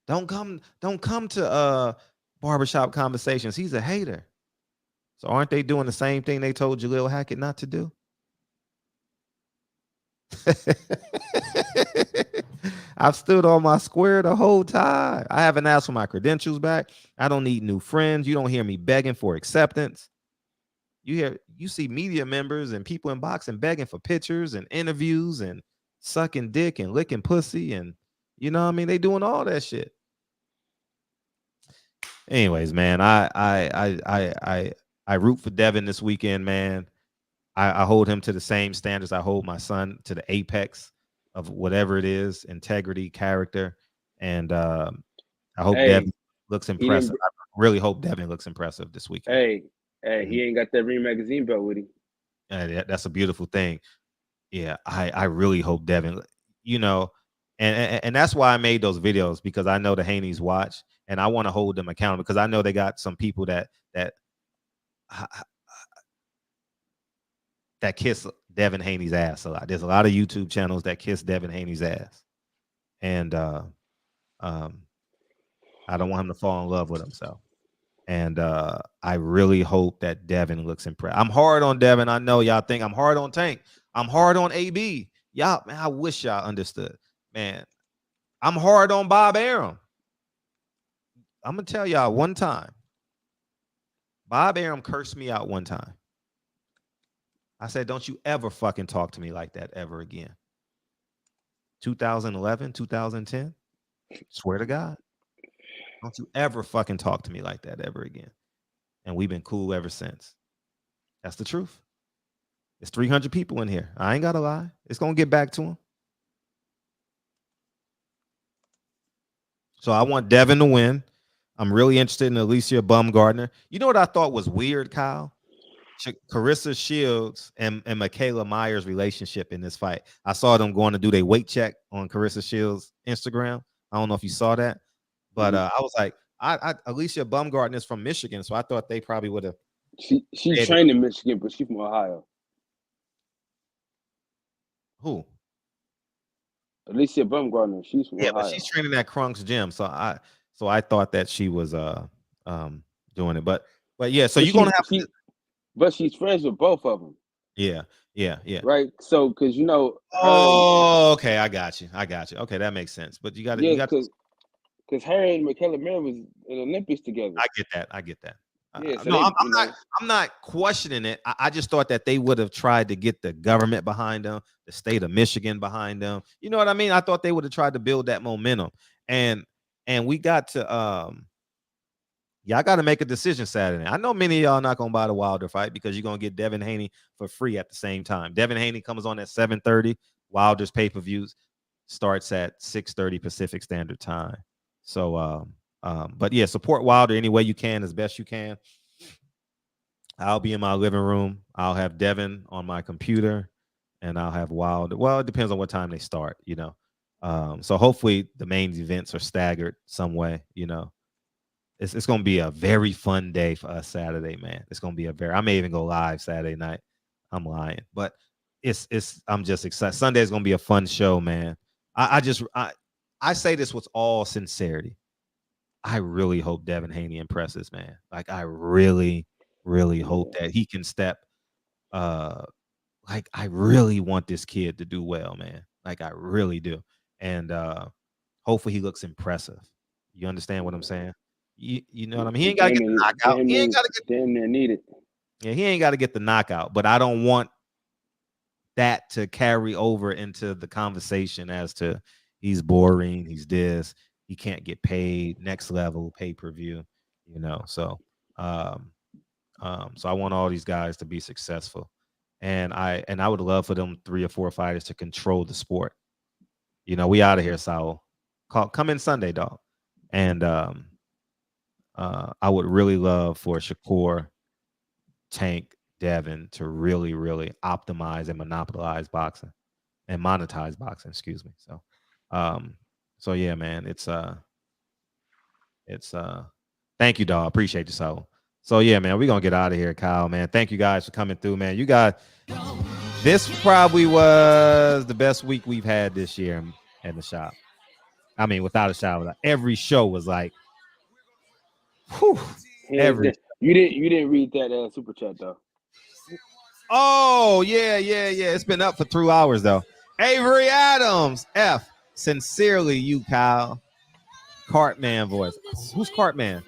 Don't come to barbershop conversations. He's a hater. So aren't they doing the same thing they told Jaleel Hackett not to do? I've stood on my square the whole time. I haven't asked for my credentials back. I don't need new friends. You don't hear me begging for acceptance. You see media members and people in boxing begging for pictures and interviews and sucking dick and licking pussy, and you know what I mean? They doing all that shit. Anyways, man, I root for Devin this weekend, man. I hold him to the same standards I hold my son to the apex of whatever it is, integrity, character, and I hope Devin looks impressive. I really hope Devin looks impressive this weekend. He ain't got that Ring magazine belt with him. That's a beautiful thing. Yeah, I really hope Devin, you know, and that's why I made those videos, because I know the Haneys watch, and I want to hold them accountable, because I know they got some people that kiss Devin Haney's ass a lot. There's a lot of YouTube channels that kiss Devin Haney's ass, and I don't want him to fall in love with himself. And I really hope that Devin looks impressed. I'm hard on Devin. I know y'all think I'm hard on Tank. I'm hard on AB. Y'all, man, I wish y'all understood. Man, I'm hard on Bob Arum. I'm gonna tell y'all one time. Bob Arum cursed me out one time. I said, don't you ever fucking talk to me like that ever again. 2011, 2010. Swear to God. Don't you ever fucking talk to me like that ever again. And we've been cool ever since. That's the truth. There's 300 people in here. I ain't got to lie. It's going to get back to him. So I want Devin to win. I'm really interested in Alicia Baumgardner. You know what I thought was weird, Kyle? Carissa Shields and Michaela Myers' relationship in this fight. I saw them going to do their weight check on Carissa Shields' Instagram. I don't know if you saw that, but I was like, Alicia Baumgardner is from Michigan, so I thought they probably would have. She trained in Michigan, but she's from Ohio. Who? Alicia Baumgardner. She's from Ohio. But she's training at Crunk's gym, so I thought that she was doing it, but yeah. So you're gonna have. But she's friends with both of them. Yeah. Right. So, because you know. Okay, I got you. Okay, that makes sense. But you got to. Because her and Michaela Mary was in the Olympics together. I get that. Yeah. So no, I'm not questioning it. I just thought that they would have tried to get the government behind them, the state of Michigan behind them. You know what I mean? I thought they would have tried to build that momentum, and we got to y'all got to make a decision Saturday. I know many of y'all not going to buy the Wilder fight because you're going to get Devin Haney for free at the same time. Devin Haney comes on at 7:30, Wilder's pay-per-views. starts at 6:30 Pacific Standard Time. So, but yeah, support Wilder any way you can, as best you can. I'll be in my living room. I'll have Devin on my computer, and I'll have Wilder. Well, it depends on what time they start, you know. So hopefully the main events are staggered some way, you know. It's going to be a very fun day for us Saturday, man. It's going to be I may even go live Saturday night. I'm lying, but I'm just excited. Sunday is going to be a fun show, man. I say this with all sincerity. I really hope Devin Haney impresses, man. Like, I really, really hope that he can step. Like, I really want this kid to do well, man. Like, I really do. And hopefully he looks impressive. You understand what I'm saying? You know what I mean? He ain't got to get the knockout. He ain't got to get damn near needed. Yeah, he ain't got to get the knockout, but I don't want that to carry over into the conversation as to he's boring, he's this, he can't get paid, next level pay-per-view, you know. So so I want all these guys to be successful. And I would love for them 3 or 4 fighters to control the sport. You know, we out of here, Saul. Come in Sunday, dog. And I would really love for Shakur, Tank, Devin to really, really optimize and monopolize boxing and monetize boxing, excuse me. So yeah, man, it's thank you, dog. Appreciate you, Saul. So yeah, man, we're gonna get out of here, Kyle, man. Thank you guys for coming through, man. You guys, this probably was the best week we've had this year in the shop. I mean, without a shadow, every show was like, whew, You didn't read that super chat though. Oh, yeah. It's been up for 3 hours, though. Avery Adams, F. Sincerely, you, Kyle. Cartman voice. Who's Cartman?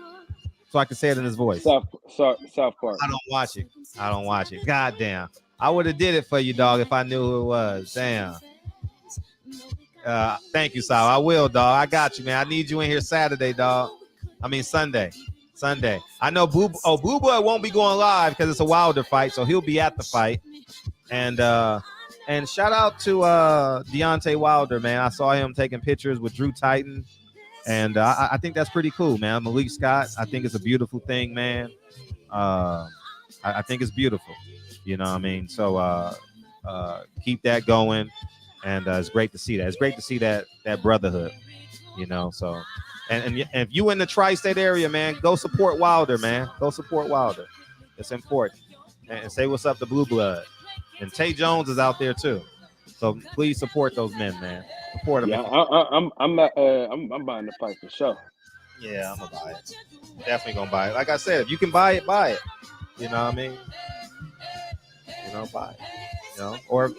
So I can say it in his voice. South Park. I don't watch it. God damn. I would have did it for you, dog, if I knew who it was. Damn. Thank you, Sal. I will, dog. I got you, man. I need you in here Saturday, dog. I mean, Sunday. I know Blue Boy won't be going live because it's a Wilder fight, so he'll be at the fight. And shout out to Deontay Wilder, man. I saw him taking pictures with Drew Titan, and I think that's pretty cool, man. Malik Scott, I think it's a beautiful thing, man. I think it's beautiful. You know what I mean? So keep that going, and it's great to see that. It's great to see that brotherhood, you know. So. And if you in the tri-state area, man, go support Wilder, man. Go support Wilder. It's important. And say what's up to Blue Blood. And Tay Jones is out there too. So please support those men, man. Support them. Yeah, I'm buying the fight for sure. Yeah, I'm gonna buy it. Definitely gonna buy it. Like I said, if you can buy it, buy it. You know what I mean? You know, buy it. You know, or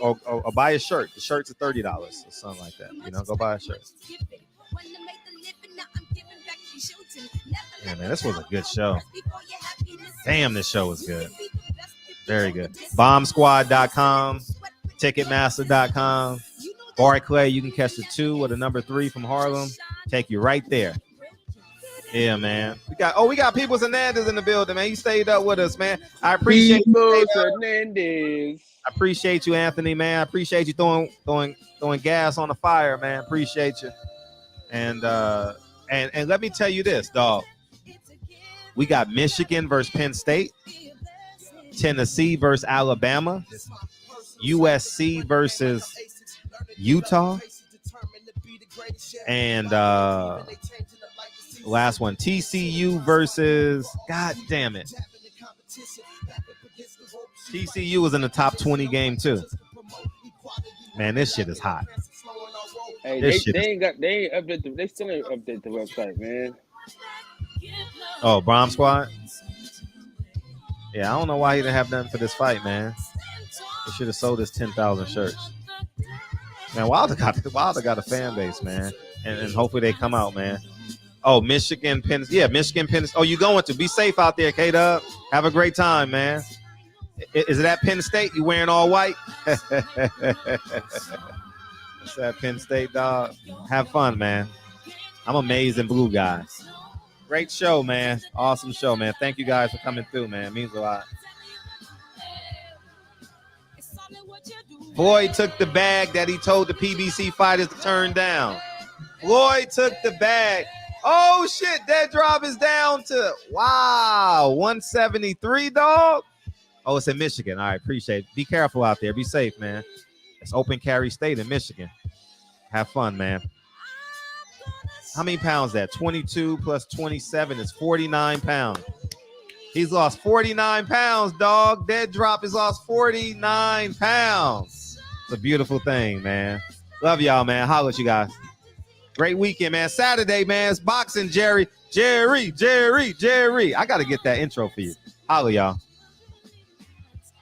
buy a shirt. The shirts are $30 or something like that. You know, go buy a shirt. Yeah, man, this was a good show. Damn, this show was good. Very good. Bombsquad.com, Ticketmaster.com, Barclay. You can catch the 2 or the number 3 from Harlem. Take you right there. Yeah, man. We got Peoples Hernandez in the building, man. You stayed up with us, man. I appreciate Peoples Hernandez. I appreciate you, Anthony, man. I appreciate you throwing gas on the fire, man. Appreciate you. And let me tell you this, dog. We got Michigan versus Penn State, Tennessee versus Alabama, USC versus Utah, and last one, TCU versus, God damn it. TCU was in the top 20 game too. Man, this shit is hot. Hey, they still ain't update the website, man. Oh, Brom Squad? Yeah, I don't know why he didn't have nothing for this fight, man. He should have sold his 10,000 shirts. Man, Wilder got a fan base, man. And hopefully they come out, man. Oh, Michigan, Penn. Yeah, Michigan, Penn. Oh, you going to? Be safe out there, K-Dub. Have a great time, man. Is it at Penn State? You wearing all white? It's at Penn State, dog. Have fun, man. I'm amazed in blue guy. Great show, man. Awesome show, man. Thank you guys for coming through, man. It means a lot. Floyd took the bag that he told the PBC fighters to turn down. Floyd took the bag. Oh, shit. Dead drop is down to, wow, 173, dog. Oh, it's in Michigan. All right, appreciate it. Be careful out there. Be safe, man. It's open carry state in Michigan. Have fun, man. How many pounds that? 22 plus 27 is 49 pounds. He's lost 49 pounds, dog. Dead drop has lost 49 pounds. It's a beautiful thing, man. Love y'all, man. Holla at you guys. Great weekend, man. Saturday, man. It's boxing, Jerry. I got to get that intro for you. Holla, y'all.